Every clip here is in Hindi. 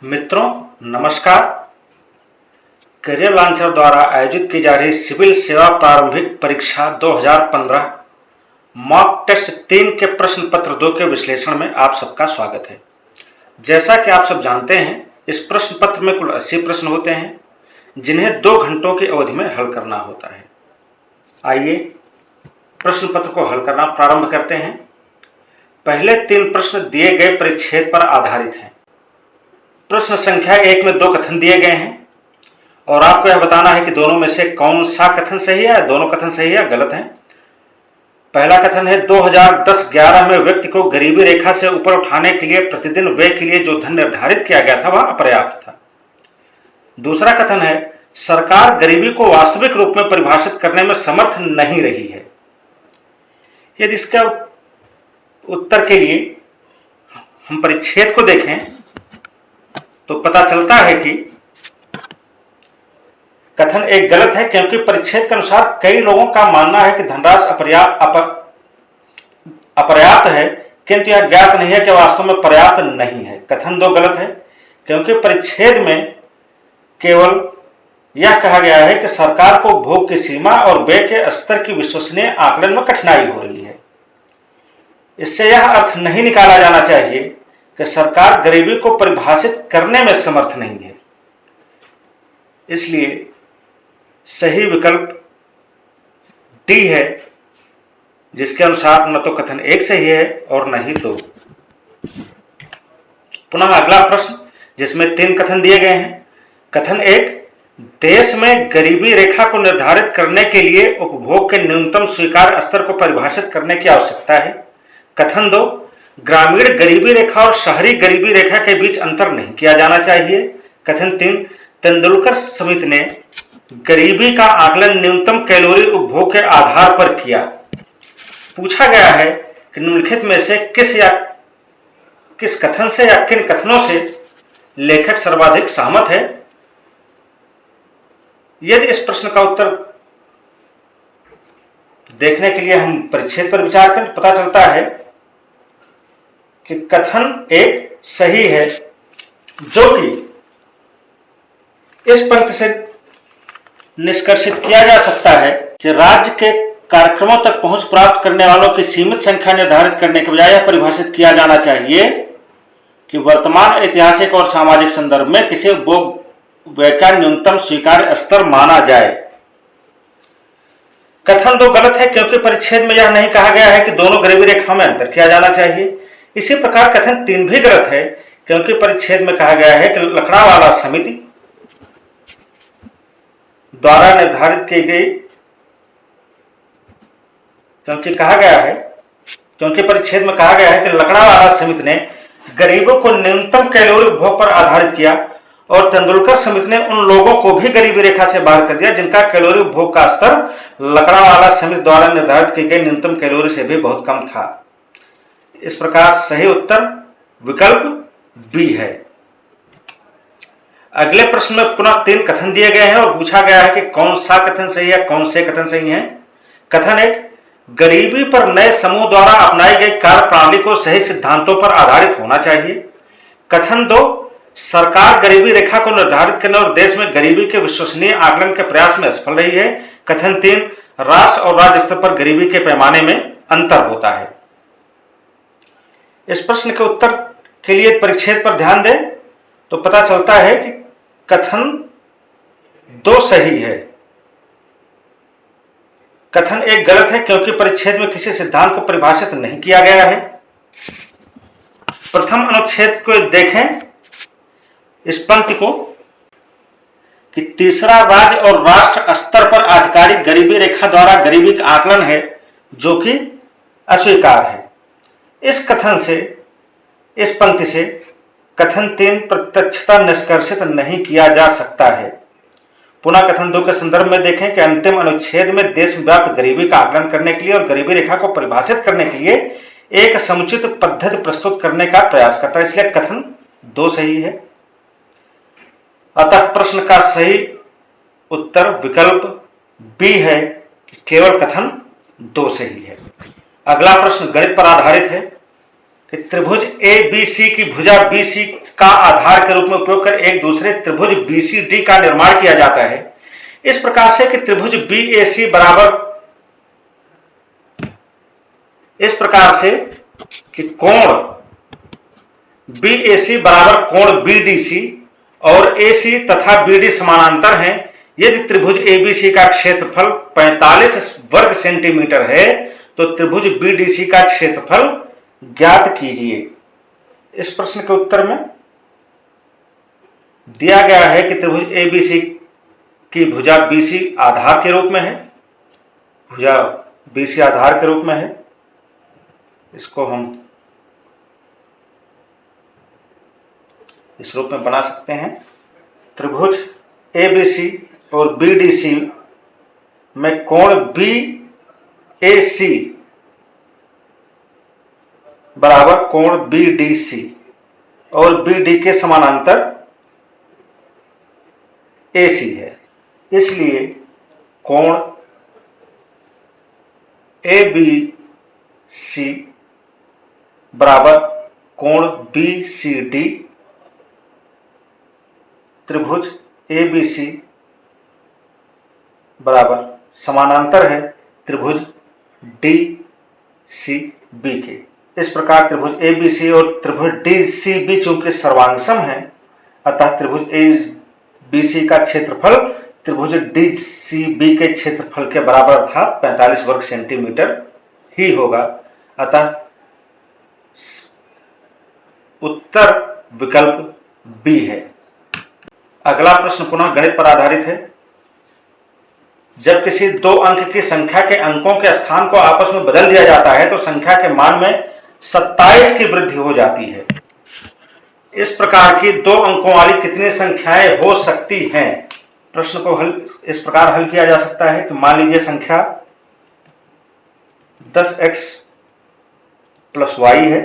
मित्रों नमस्कार। करियर लॉन्चर द्वारा आयोजित की जा रही सिविल सेवा प्रारंभिक परीक्षा 2015 मॉक टेस्ट 3 के प्रश्न पत्र 2 के विश्लेषण में आप सबका स्वागत है। जैसा कि आप सब जानते हैं, इस प्रश्न पत्र में कुल 80 प्रश्न होते हैं जिन्हें 2 घंटों की अवधि में हल करना होता है। आइए प्रश्न पत्र को हल करना प्रारंभ करते हैं। पहले 3 प्रश्न दिए गए परिच्छेद पर आधारित हैं। प्रश्न संख्या 1 में 2 कथन दिए गए हैं और आपको यह बताना है कि दोनों में से कौन सा कथन सही है, दोनों कथन सही है गलत है। पहला कथन है 2010-11 में व्यक्ति को गरीबी रेखा से ऊपर उठाने के लिए प्रतिदिन व्यय के लिए जो धन निर्धारित किया गया था वह अपर्याप्त था। दूसरा कथन है सरकार गरीबी को वास्तविक रूप में परिभाषित करने में समर्थ नहीं रही है। यदि इसका उत्तर के लिए हम परिच्छेद को देखें तो पता चलता है कि कथन 1 गलत है, क्योंकि परिच्छेद के अनुसार कई लोगों का मानना है कि धनराशि अपर्याप्त है, किंतु यह ज्ञात नहीं है कि वास्तव में पर्याप्त नहीं है। कथन 2 गलत है, क्योंकि परिच्छेद में केवल यह कहा गया है कि सरकार को भोग की सीमा और व्यय के स्तर की विश्वसनीय आकलन में कठिनाई हो रही है। इससे यह अर्थ नहीं निकाला जाना चाहिए कि सरकार गरीबी को परिभाषित करने में समर्थ नहीं है। इसलिए सही विकल्प डी है, जिसके अनुसार न तो कथन 1 सही है और न ही 2। पुनः अगला प्रश्न जिसमें 3 कथन दिए गए हैं। कथन 1 देश में गरीबी रेखा को निर्धारित करने के लिए उपभोग के न्यूनतम स्वीकार्य स्तर को परिभाषित करने की आवश्यकता है। कथन 2 ग्रामीण गरीबी रेखा और शहरी गरीबी रेखा के बीच अंतर नहीं किया जाना चाहिए। कथन 3 तेंदुलकर समिति ने गरीबी का आकलन न्यूनतम कैलोरी उपभोग के आधार पर किया। पूछा गया है कि निम्नलिखित में से किस कथन से या किन कथनों से लेखक सर्वाधिक सहमत है। यदि इस प्रश्न का उत्तर देखने के लिए हम परिच्छेद पर विचार करें तो पता चलता है कि कथन 1 सही है, जो कि इस पंक्ति से निष्कर्षित किया जा सकता है कि राज्य के कार्यक्रमों तक पहुंच प्राप्त करने वालों की सीमित संख्या निर्धारित करने के बजाय यह परिभाषित किया जाना चाहिए कि वर्तमान ऐतिहासिक और सामाजिक संदर्भ में किसी उपभोग व्यय का न्यूनतम स्वीकार्य स्तर माना जाए। कथन 2 गलत है, क्योंकि परिच्छेद में यह नहीं कहा गया है कि दोनों गरीबी रेखा में अंतर किया जाना चाहिए। इसी प्रकार कथन 3 भी गलत है, क्योंकि परिच्छेद में कहा गया है कि लकड़ावाला समिति द्वारा निर्धारित की गई क्योंकि परिच्छेद में कहा गया है कि लकड़ावाला समिति ने गरीबों को न्यूनतम कैलोरी उपभोग पर आधारित किया और तेंदुलकर समिति ने उन लोगों को भी गरीबी रेखा से बाहर कर दिया जिनका कैलोरी उपभोग का स्तर लकड़ावाला समिति द्वारा निर्धारित की गई न्यूनतम कैलोरी से भी बहुत कम था। इस प्रकार सही उत्तर विकल्प बी है। अगले प्रश्न में पुनः 3 कथन दिए गए हैं और पूछा गया है कि कौन सा कथन सही है, कौन से कथन सही हैं। कथन 1 गरीबी पर नए समूह द्वारा अपनाई गई कार्य प्रणाली को सही सिद्धांतों पर आधारित होना चाहिए। कथन 2 सरकार गरीबी रेखा को निर्धारित करने और देश में गरीबी के विश्वसनीय आकलन के प्रयास में असफल रही है। कथन 3 राष्ट्र और राज्य स्तर पर गरीबी के पैमाने में अंतर होता है। इस प्रश्न के उत्तर के लिए परिच्छेद पर ध्यान दें तो पता चलता है कि कथन 2 सही है। कथन 1 गलत है, क्योंकि परिच्छेद में किसी सिद्धांत को परिभाषित नहीं किया गया है। प्रथम अनुच्छेद को देखें, इस पंक्ति को कि तीसरा राज्य और राष्ट्र स्तर पर आधिकारिक गरीबी रेखा द्वारा गरीबी का आकलन है जो कि अस्वीकार है। इस कथन से, इस पंक्ति से कथन 3 प्रत्यक्षता निष्कर्षित नहीं किया जा सकता है। पुनः कथन 2 के संदर्भ में देखें कि अंतिम अनुच्छेद में देशव्याप्त गरीबी का आकलन करने के लिए और गरीबी रेखा को परिभाषित करने के लिए एक समुचित पद्धति प्रस्तुत करने का प्रयास करता है, इसलिए कथन 2 सही है। अतः प्रश्न का सही उत्तर विकल्प बी है, केवल कथन 2 सही है। अगला प्रश्न गणित पर आधारित है कि त्रिभुज ABC की भुजा BC का आधार के रूप में उपयोग कर एक दूसरे त्रिभुज BCD का निर्माण किया जाता है इस प्रकार से कि त्रिभुज BAC बराबर, इस प्रकार से कि कोण BAC बराबर कोण BDC और AC तथा BD समानांतर हैं। यदि त्रिभुज ABC का क्षेत्रफल 45 वर्ग सेंटीमीटर है तो त्रिभुज BDC का क्षेत्रफल ज्ञात कीजिए। इस प्रश्न के उत्तर में दिया गया है कि त्रिभुज ABC की भुजा BC आधार के रूप में है, भुजा BC आधार के रूप में है। इसको हम इस रूप में बना सकते हैं। त्रिभुज ABC और BDC में कोण BAC बराबर कोण BDC और BD के समानांतर AC है। इसलिए कोण ABC बराबर कोण BCD त्रिभुज ABC बराबर समानांतर है त्रिभुज DCB के। इस प्रकार त्रिभुज ABC और त्रिभुज DCB चूंकि सर्वांगसम है, अतः त्रिभुज ABC का क्षेत्रफल त्रिभुज DCB के क्षेत्रफल के बराबर अर्थात 45 वर्ग सेंटीमीटर ही होगा। अतः उत्तर विकल्प बी है। अगला प्रश्न पुनः गणित पर आधारित है। जब किसी दो अंक की संख्या के अंकों के स्थान को आपस में बदल दिया जाता है तो संख्या के मान में 27 की वृद्धि हो जाती है। इस प्रकार की दो अंकों वाली कितनी संख्याएं हो सकती हैं? प्रश्न को इस प्रकार हल किया जा सकता है कि मान लीजिए संख्या 10x प्लस y है,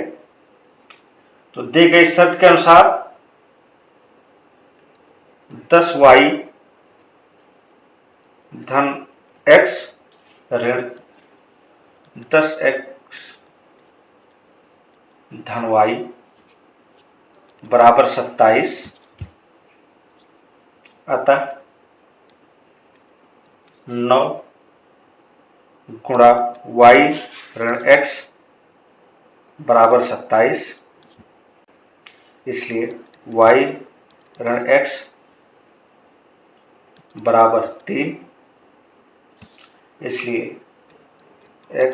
तो दी गई शर्त के अनुसार 10y धन x ऋण 10x धन y बराबर 27। अतः 9 गुणा y ऋण x बराबर 27। इसलिए y ऋण x बराबर 3। इसलिए x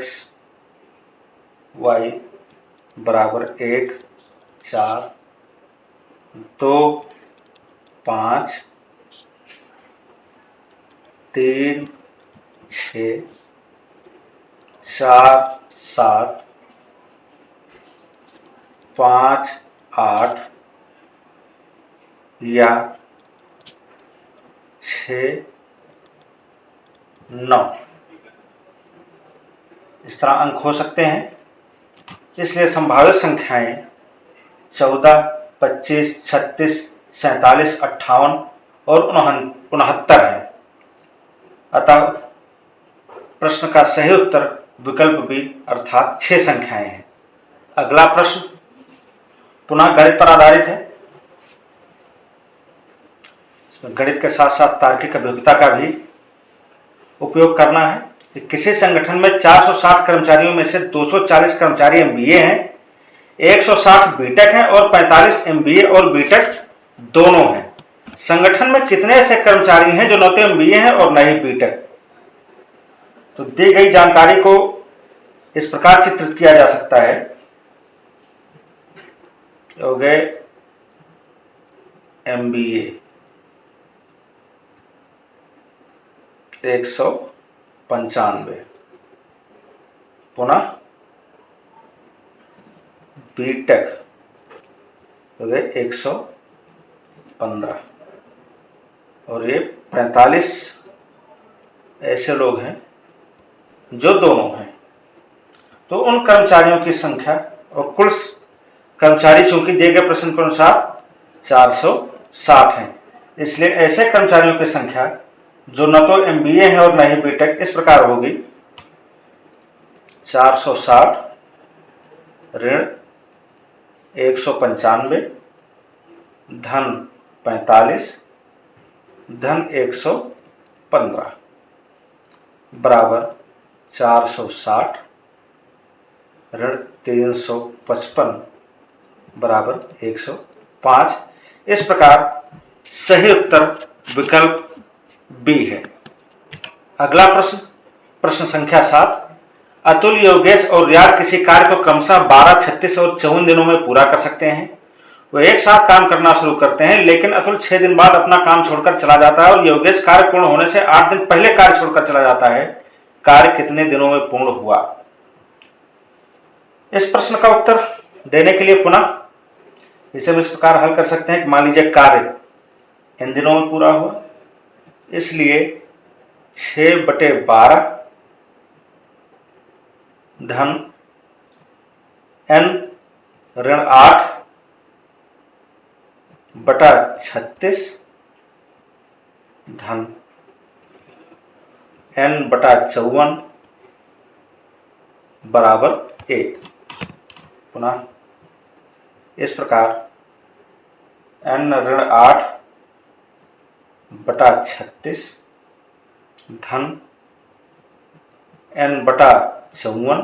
y बराबर 1 4 2 5 3 6 4 7 5 8 या 6 9 इस तरह अंक हो सकते हैं। इसलिए संभावित संख्याएं 14, 25, 36, 47, 58 और 69 है। अतः प्रश्न का सही उत्तर विकल्प बी अर्थात 6 संख्याएं हैं। अगला प्रश्न पुनः गणित पर आधारित है। इसमें गणित के साथ साथ तार्किक अभियोगिता का भी उपयोग करना है कि किसी संगठन में 460 कर्मचारियों में से 240 कर्मचारी MBA हैं, 160 बीटेक हैं और 45 MBA और बीटेक दोनों हैं। संगठन में कितने ऐसे कर्मचारी हैं जो न तो MBA हैं और न ही बीटेक? तो दी गई जानकारी को इस प्रकार चित्रित किया जा सकता है। हो गए MBA 195, पुनः बीटेक हो गए 115 और ये 45 ऐसे लोग हैं जो दोनों हैं। तो उन कर्मचारियों की संख्या और कुल कर्मचारी चूंकि दिए गए प्रश्न के अनुसार 460 हैं, इसलिए ऐसे कर्मचारियों की संख्या जो न तो MBA है और न ही बीटेक इस प्रकार होगी 460 ऋण 195 धन 45 धन 115 बराबर 460 ऋण 355 बराबर 105। इस प्रकार सही उत्तर विकल्प बी है। अगला प्रश्न, प्रश्न संख्या 7। अतुल, योगेश और रियाज किसी कार्य को क्रमशः 12, 36 और 54 दिनों में पूरा कर सकते हैं। वो एक साथ काम करना शुरू करते हैं, लेकिन अतुल 6 दिन बाद अपना काम छोड़कर चला जाता है और योगेश कार्य पूर्ण होने से 8 दिन पहले कार्य छोड़कर चला जाता है। कार्य कितने दिनों में पूर्ण हुआ? इस प्रश्न का उत्तर देने के लिए पुनः इसे हम इस प्रकार हल कर सकते हैं कि मान लीजिए कार्य इन दिनों में पूरा हुआ, इसलिए 6/12 धन n ऋण 8/36 धन n/54 बराबर 1। पुनः इस प्रकार n ऋण 8/36 धन n/54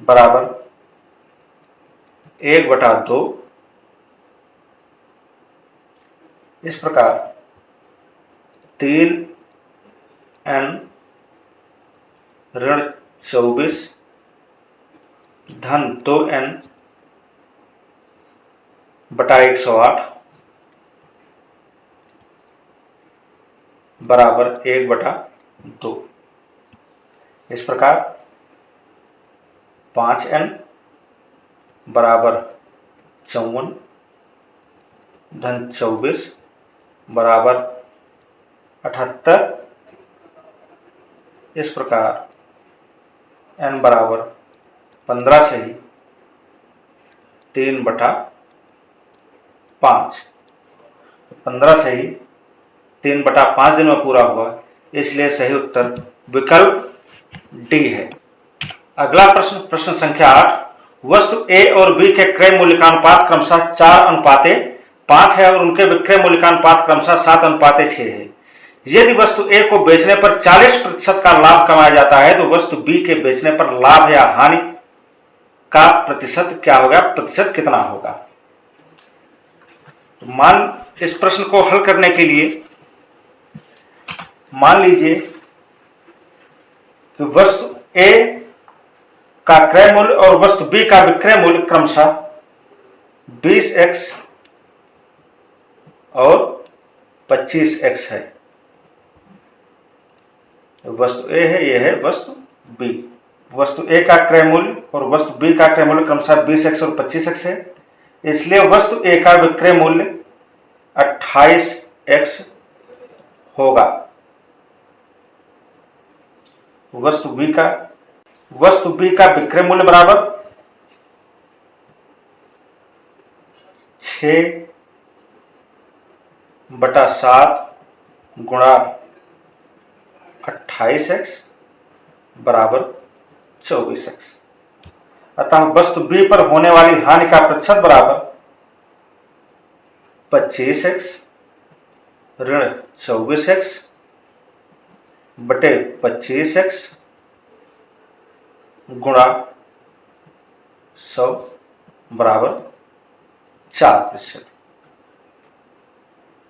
बराबर 1/2। इस प्रकार 3n ऋण 24 धन 2n/108 बराबर 1/2। इस प्रकार 5n बराबर 54 धन 24 बराबर 78। इस प्रकार n बराबर 15 से ही 3/5, 15 से ही 3/5 दिन में पूरा हुआ, इसलिए सही उत्तर विकल्प डी है। अगला प्रश्न, प्रश्न संख्या 8। वस्तु ए और बी के क्रय मूल्य का अनुपात क्रमशः 4:5 है और उनके विक्रय मूल्य का अनुपात क्रमशः 7:6 है। यदि वस्तु ए को बेचने पर 40% का लाभ कमाया जाता है, तो वस्तु बी के बेचने पर लाभ या हानि का प्रतिशत क्या होगा? प्रतिशत कितना होगा? तो इस प्रश्न को हल करने के लिए मान लीजिए कि वस्तु ए का क्रय मूल्य और वस्तु बी का विक्रय मूल्य क्रमशः 20x और 25x है। वस्तु ए है, यह है वस्तु बी। वस्तु ए का क्रय मूल्य और वस्तु बी का क्रय मूल्य क्रमशः 20x और 25x है, इसलिए वस्तु ए का विक्रय मूल्य 28x होगा। वस्तु बी का विक्रय मूल्य बराबर 6/7 गुणा 28x बराबर 24x। अतः वस्तु बी पर होने वाली हानि का प्रतिशत बराबर 25x ऋण 24x बटे 25x गुणा 100 बराबर 4%।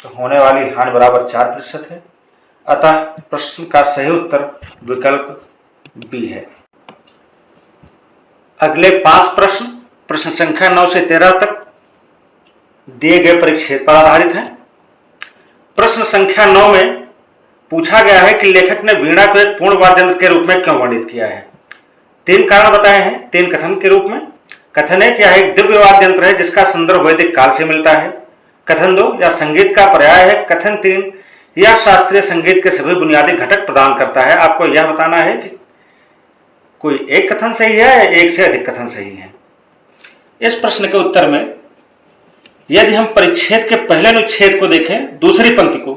तो होने वाली हानि बराबर 4% है। अतः प्रश्न का सही उत्तर विकल्प बी है। अगले 5 प्रश्न, प्रश्न संख्या 9 से 13 तक दिए गए परिच्छेद पर आधारित हैं। प्रश्न संख्या 9 में पूछा गया है कि लेखक ने वीणा को एक पूर्ण वाद्य यंत्र के रूप में क्यों वर्णित किया है। 3 कारण बताए हैं 3 कथन के रूप में। कथन 1, यह एक दिव्य वाद्य यंत्र है जिसका संदर्भ वैदिक काल से मिलता है। कथन 2, यह संगीत का पर्याय है। कथन 3, यह शास्त्रीय संगीत के सभी बुनियादी घटक प्रदान करता है। आपको यह बताना है कि कोई एक कथन सही है या एक से अधिक कथन सही है। इस प्रश्न के उत्तर में यदि हम परिच्छेद के पहले अनुच्छेद को देखें, दूसरी पंक्ति को,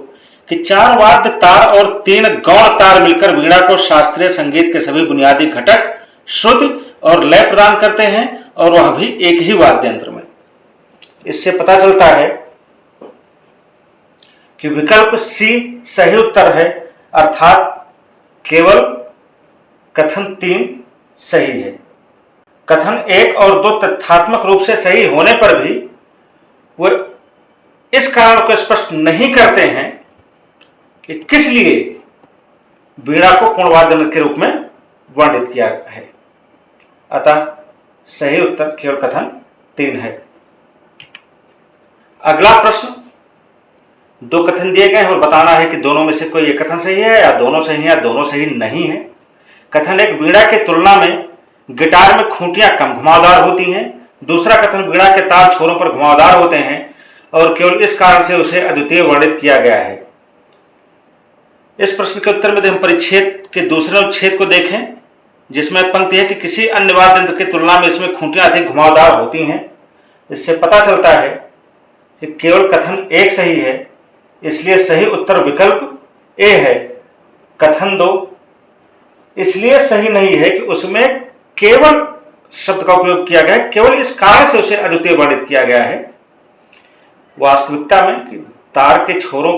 कि 4 वाद्य तार और 3 गौण तार मिलकर वीणा को शास्त्रीय संगीत के सभी बुनियादी घटक, श्रुति और लय प्रदान करते हैं, और वह भी एक ही वाद्य यंत्र में। इससे पता चलता है कि विकल्प सी सही उत्तर है, अर्थात केवल कथन 3 सही है। कथन 1 और 2 तथ्यात्मक रूप से सही होने पर भी वे इस कारण को स्पष्ट नहीं करते हैं कि किस लिए वीणा को पूर्ण वाद्य यंत्र के रूप में वर्णित किया है। अतः सही उत्तर केवल कथन 3 है। अगला प्रश्न, 2 कथन दिए गए हैं और बताना है कि दोनों में से कोई एक कथन सही है या दोनों सही है या दोनों सही नहीं है। कथन 1, वीणा की तुलना में गिटार में खूंटियां कम घुमावदार होती हैं। दूसरा कथन, वीणा के तार छोरों पर घुमावदार होते हैं और केवल इस कारण से उसे अद्वितीय वर्णित किया गया है। इस प्रश्न के उत्तर में हम परिच्छेद के दूसरे अनुच्छेद को देखें, जिसमें पंक्ति है कि किसी अन्य वाद्य यंत्र की तुलना में इसमें खूंटियां अधिक घुमावदार होती हैं। इससे पता चलता है कि केवल कथन 1 सही है, इसलिए सही उत्तर विकल्प ए है। कथन 2 इसलिए सही नहीं है कि उसमें केवल शब्द का उपयोग किया गया है, केवल इस कारण से उसे अद्वितीय वर्णित किया गया है। वास्तविकता में कि तार का छोरों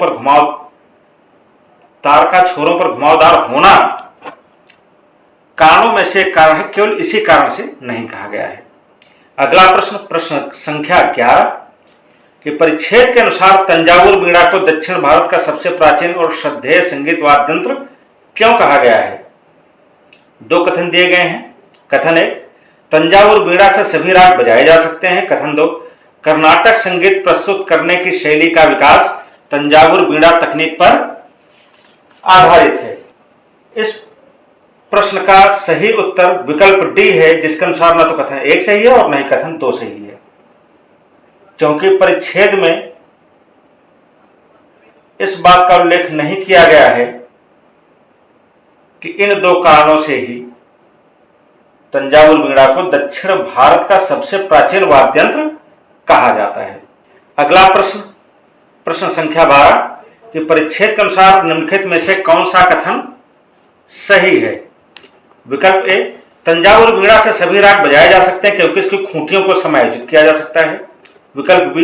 पर घुमावदार होना कारणों में से एक कारण है, केवल इसी कारण से नहीं कहा गया है। अगला प्रश्न, प्रश्न संख्या 11, कि परिच्छेद के अनुसार तंजावुर वीणा को दक्षिण भारत का सबसे प्राचीन और श्रद्धेय संगीत वाद्य यंत्र क्यों कहा गया है। 2 कथन दिए गए हैं। कथन 1, तंजावुर वीणा से सभी राग बजाए जा सकते हैं। कथन 2, कर्नाटक संगीत प्रस्तुत करने की शैली का विकास तंजावुर वीणा तकनीक पर आधारित है। इस प्रश्न का सही उत्तर विकल्प डी है, जिसके अनुसार न तो कथन 1 सही है और न ही कथन 2 सही है, क्योंकि परिच्छेद में इस बात का उल्लेख नहीं किया गया है कि इन 2 कारणों से ही तंजावुर वीणा को दक्षिण भारत का सबसे प्राचीन वाद्य यंत्र कहा जाता है। अगला प्रश्न, प्रश्न संख्या 12, कि परिच्छेद के अनुसार निम्नलिखित में से कौन सा कथन सही है। विकल्प ए, तंजावुर वीणा से सभी राग बजाए जा सकते हैं क्योंकि इसकी खूंटियों को समायोजित किया जा सकता है। विकल्प बी,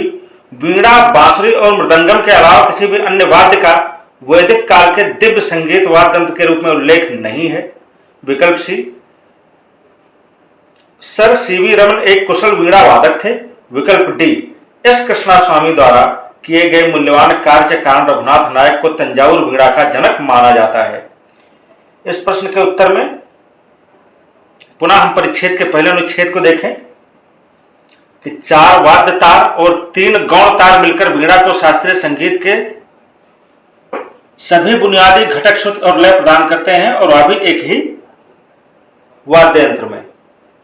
वीणा, बांसुरी और मृदंगम के अलावा किसी भी अन्य वाद्य का वैदिक काल के दिव्य संगीत वाद्य यंत्र के रूप में उल्लेख नहीं है। विकल्प सी, सर सीवी रमन एक कुशल वीणा वादक थे। विकल्प डी, एस कृष्णा स्वामी द्वारा किए गए मूल्यवान कार्य के कारण रघुनाथ नायक को तंजावुर वीणा का जनक माना जाता है। इस प्रश्न के उत्तर में पुनः हम परिच्छेद के पहले अनुच्छेद को देखें कि 4 वाद्य तार और 3 गौण तार मिलकर वीणा को शास्त्रीय संगीत के सभी बुनियादी घटक, श्रुति और लय प्रदान करते हैं, और वह भी एक ही वाद्य यंत्र में।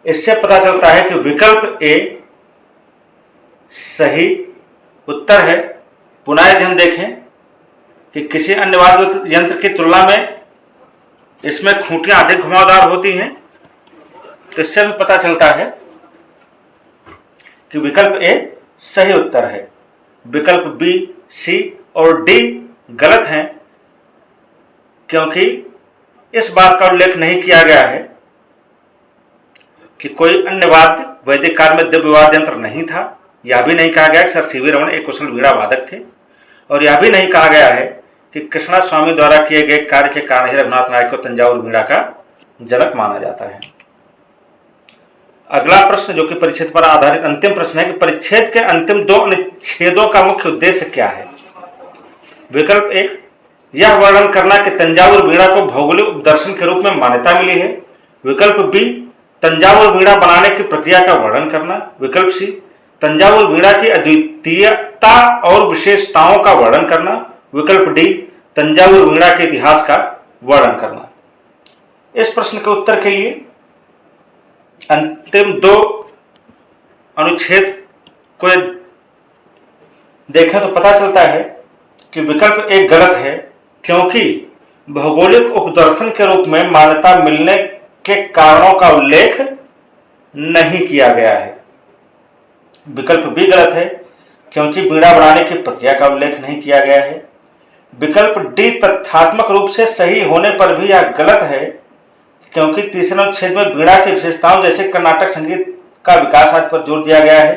इससे पता चलता है कि विकल्प ए सही उत्तर है। पुनः यदि हम देखें कि किसी अन्य वाद्य यंत्र की तुलना में इसमें खूंटियां अधिक घुमावदार होती हैं, तो इससे हमें पता चलता है कि विकल्प ए सही उत्तर है। विकल्प बी, सी और डी गलत हैं, क्योंकि इस बात का उल्लेख नहीं किया गया है कि कोई अन्य वाद्य वैदिक काल में दिव्य वाद्य यंत्र नहीं था। यह भी नहीं कहा गया कि सर सीवी रमन एक कुशल वीणा वादक थे, और यह भी नहीं कहा गया है कि कृष्णा स्वामी द्वारा किए गए कार्य के कारण ही रघुनाथ नायक को तंजावुर वीणा का जनक माना जाता है। अगला प्रश्न, जो कि परिच्छेद पर आधारित अंतिम प्रश्न है, कि परिच्छेद के अंतिम 2 अनुच्छेदों का मुख्य उद्देश्य क्या है। विकल्प एक, यह वर्णन करना कि तंजावुर वीणा को भौगोलिक उपदर्शन के रूप में मान्यता मिली है। विकल्प बी, तंजावुर वीणा बनाने की प्रक्रिया का वर्णन करना। विकल्प सी, तंजावुर वीणा की अद्वितीयता और विशेषताओं का वर्णन करना। विकल्प डी, तंजावुर वीणा के इतिहास का वर्णन करना। इस प्रश्न के उत्तर के लिए अंतिम 2 अनुच्छेद को देखें तो पता चलता है कि विकल्प एक गलत है, क्योंकि भौगोलिक उपदर्शन के रूप में मान्यता मिलने के कारणों का उल्लेख नहीं किया गया है। विकल्प बी गलत है, क्योंकि वीणा बनाने की प्रक्रिया का उल्लेख नहीं किया गया है। विकल्प डी तथ्यात्मक रूप से सही होने पर भी यह गलत है, क्योंकि तीसरे अनुच्छेद में वीणा की विशेषताओं जैसे कर्नाटक संगीत का विकास आदि पर जोर दिया गया है।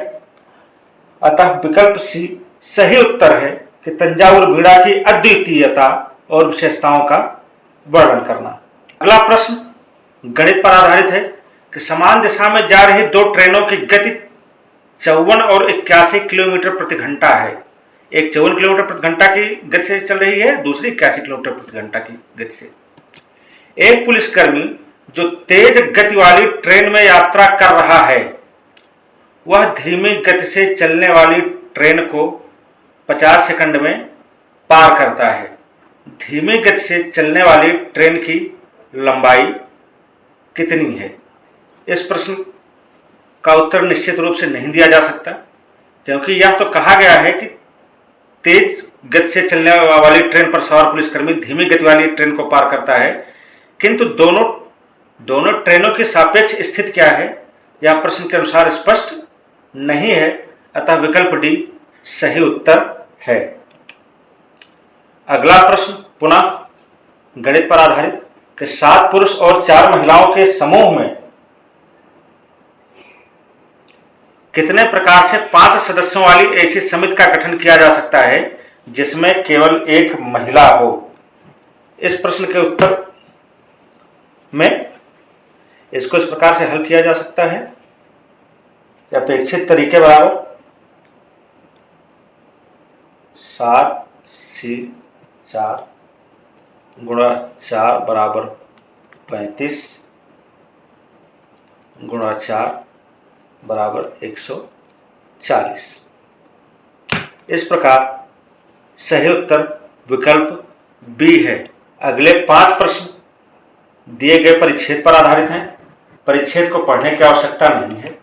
अतः विकल्प सी सही उत्तर है कि तंजावुर बीड़ा की अद्वितीयता और विशेषताओं का वर्णन करना। अगला प्रश्न गणित पर आधारित है कि समान दिशा में जा रही दो ट्रेनों की गति 54 और 81 किलोमीटर प्रति घंटा है। एक 54 किलोमीटर प्रति घंटा की गति से चल रही है, दूसरी 81 किलोमीटर प्रति घंटा की गति से। एक पुलिसकर्मी जो तेज गति वाली ट्रेन में यात्रा कर रहा है, वह धीमी गति से चलने वाली ट्रेन को 50 सेकंड में पार करता है। धीमी गति से चलने वाली ट्रेन की लंबाई कितनी है? इस प्रश्न का उत्तर निश्चित रूप से नहीं दिया जा सकता, क्योंकि यह तो कहा गया है कि तेज गति से चलने वाली ट्रेन पर सवार पुलिसकर्मी धीमी गति वाली ट्रेन को पार करता है, किंतु दोनों ट्रेनों की सापेक्ष स्थिति क्या है यह प्रश्न के अनुसार स्पष्ट नहीं है। अतः विकल्प डी सही उत्तर है। अगला प्रश्न पुनः गणित पर आधारित कि 7 पुरुष और 4 महिलाओं के समूह में कितने प्रकार से 5 सदस्यों वाली ऐसी समिति का गठन किया जा सकता है जिसमें केवल एक महिला हो? इस प्रश्न के उत्तर में इसको इस प्रकार से हल किया जा सकता है कि अपेक्षित तरीके बराबर 7C4 गुणा 4 बराबर 35 गुणा 4 बराबर 140। इस प्रकार सही उत्तर विकल्प बी है। अगले 5 प्रश्न दिए गए परिच्छेद पर आधारित हैं। परिच्छेद को पढ़ने की आवश्यकता नहीं है।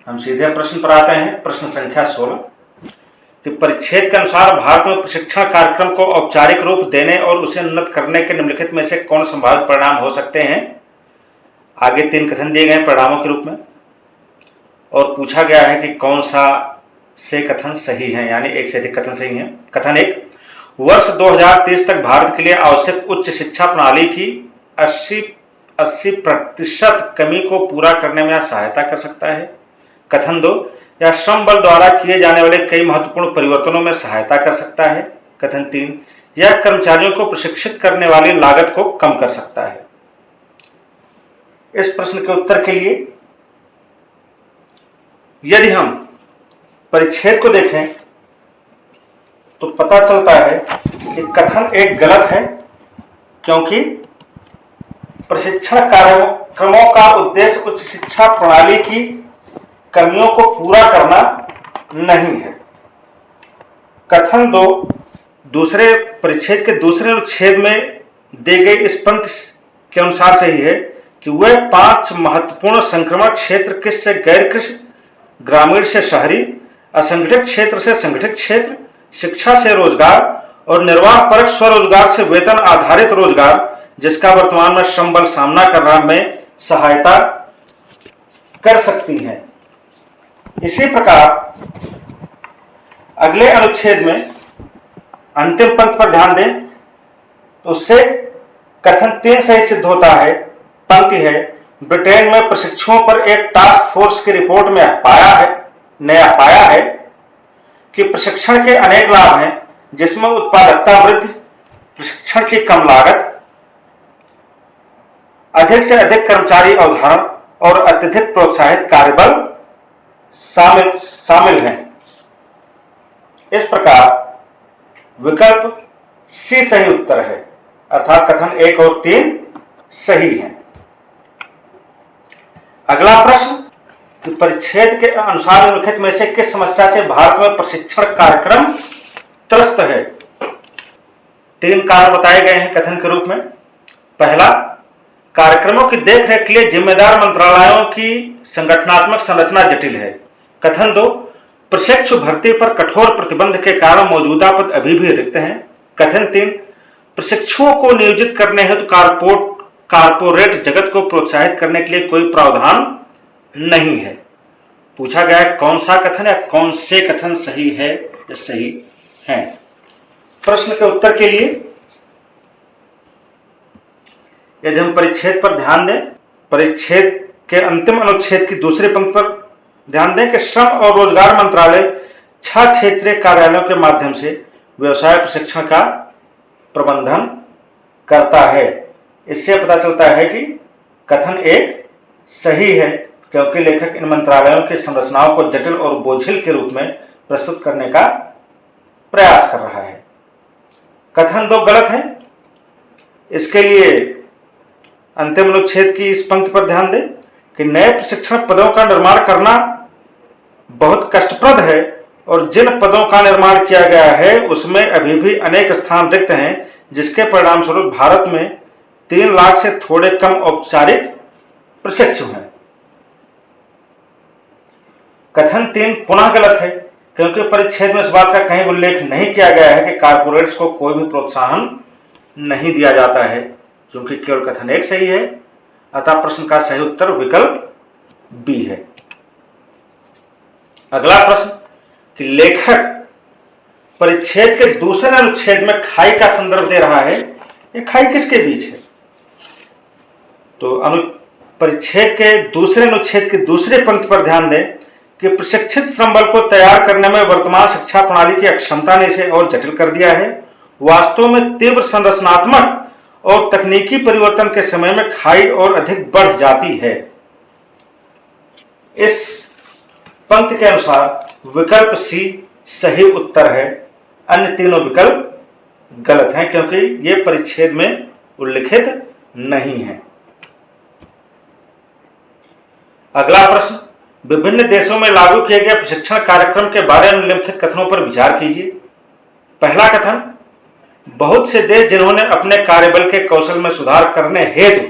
हम सीधे प्रश्न पर आते हैं। प्रश्न संख्या 16 कि परिच्छेद के अनुसार भारत में प्रशिक्षण कार्यक्रम को औपचारिक रूप देने और उसे उन्नत करने के निम्नलिखित में से कौन संभावित परिणाम हो सकते हैं? आगे 3 कथन दिए गए परिणामों के रूप में और पूछा गया है कि कौन सा से कथन सही है, यानी एक से अधिक कथन सही है। कथन 1, वर्ष 2030 तक भारत के लिए आवश्यक उच्च शिक्षा प्रणाली की 80% कमी को पूरा करने में सहायता कर सकता है। कथन 2, यह श्रम बल द्वारा किए जाने वाले कई महत्वपूर्ण परिवर्तनों में सहायता कर सकता है। कथन 3, यह कर्मचारियों को प्रशिक्षित करने वाली लागत को कम कर सकता है। इस प्रश्न के उत्तर के लिए यदि हम परिच्छेद को देखें तो पता चलता है कि कथन 1 गलत है, क्योंकि प्रशिक्षण कार्यक्रमों का उद्देश्य उच्च शिक्षा प्रणाली की कमियों को पूरा करना नहीं है। कथन 2 दूसरे परिच्छेद के दूसरे अनुच्छेद में दी गई इस पंक्ति के अनुसार सही है कि वे 5 महत्वपूर्ण संक्रमण क्षेत्र किस से गैर कृषि, ग्रामीण से शहरी, असंगठित क्षेत्र से संगठित क्षेत्र, शिक्षा से रोजगार और निर्वाह परक स्वरोजगार से वेतन आधारित रोजगार जिसका वर्तमान में श्रम बल सामना कर रहा में सहायता कर सकती हैं। इसी प्रकार अगले अनुच्छेद में अंतिम पंक्ति पर ध्यान दें तो उससे कथन 3 सही सिद्ध होता है। पंक्ति है, ब्रिटेन में प्रशिक्षुओं पर एक टास्क फोर्स की रिपोर्ट में नया पाया है कि प्रशिक्षण के अनेक लाभ हैं, जिसमें उत्पादकता वृद्धि, प्रशिक्षण की कम लागत, अधिक से अधिक कर्मचारी अवधारण और अत्यधिक प्रोत्साहित कार्यबल शामिल हैं। इस प्रकार विकल्प सी सही उत्तर है, अर्थात कथन 1 और 3 सही हैं। अगला प्रश्न कि परिच्छेद के अनुसार निम्नलिखित में से किस समस्या से भारत में प्रशिक्षण कार्यक्रम त्रस्त है? 3 कारण बताए गए हैं कथन के रूप में। पहला, कार्यक्रमों की देखरेख के लिए जिम्मेदार मंत्रालयों की संगठनात्मक संरचना जटिल है। कथन 2, प्रशिक्षु भर्ती पर कठोर प्रतिबंध के कारण मौजूदा पद अभी भी रिक्त हैं। कथन 3, प्रशिक्षुओं को नियोजित करने हेतु कारपोरेट जगत को प्रोत्साहित करने के लिए कोई प्रावधान नहीं है। पूछा गया है कौन सा कथन या कौन से कथन सही है या सही है। प्रश्न के उत्तर के लिए यदि हम परिच्छेद पर ध्यान दें, परिच्छेद के अंतिम अनुच्छेद की दूसरी पंक्ति पर ध्यान दें कि श्रम और रोजगार मंत्रालय 6 क्षेत्रीय कार्यालयों के माध्यम से व्यवसाय प्रशिक्षण का प्रबंधन करता है। इससे पता चलता है कि कथन एक सही है, क्योंकि लेखक इन मंत्रालयों की संरचनाओं को जटिल और बोझिल के रूप में प्रस्तुत करने का प्रयास कर रहा है। कथन 2 गलत है। इसके लिए अंतिम अनुच्छेद की इस पंक्ति पर ध्यान दें कि नए प्रशिक्षण पदों का निर्माण करना बहुत कष्टप्रद है और जिन पदों का निर्माण किया गया है उसमें अभी भी अनेक स्थान रिक्त हैं, जिसके परिणामस्वरूप भारत में 3 लाख से थोड़े कम औपचारिक प्रशिक्षु हैं। कथन 3 पुनः गलत है, क्योंकि परिच्छेद में इस बात का कहीं उल्लेख नहीं किया गया है कि कारपोरेट्स को कोई भी प्रोत्साहन नहीं दिया जाता है, क्योंकि केवल कथन 1 सही है। अतः प्रश्न का सही उत्तर विकल्प बी है। अगला प्रश्न कि लेखक परिच्छेद के दूसरे अनुच्छेद में खाई का संदर्भ दे रहा है, ये खाई किसके बीच है? तो परिच्छेद के दूसरे अनुच्छेद की दूसरी पंक्ति पर ध्यान दें कि प्रशिक्षित श्रम बल को तैयार करने में वर्तमान शिक्षा प्रणाली की अक्षमता ने इसे और जटिल कर दिया है। वास्तव में तीव्र संरचनात्मक और तकनीकी परिवर्तन के समय में खाई और अधिक बढ़ जाती है। इस पंक्ति के अनुसार विकल्प सी सही उत्तर है। अन्य तीनों विकल्प गलत हैं, क्योंकि ये परिच्छेद में उल्लिखित नहीं है। अगला प्रश्न, विभिन्न देशों में लागू किए गए प्रशिक्षण कार्यक्रम के बारे में निम्नलिखित कथनों पर विचार कीजिए। पहला कथन, बहुत से देश जिन्होंने अपने कार्यबल के कौशल में सुधार करने हेतु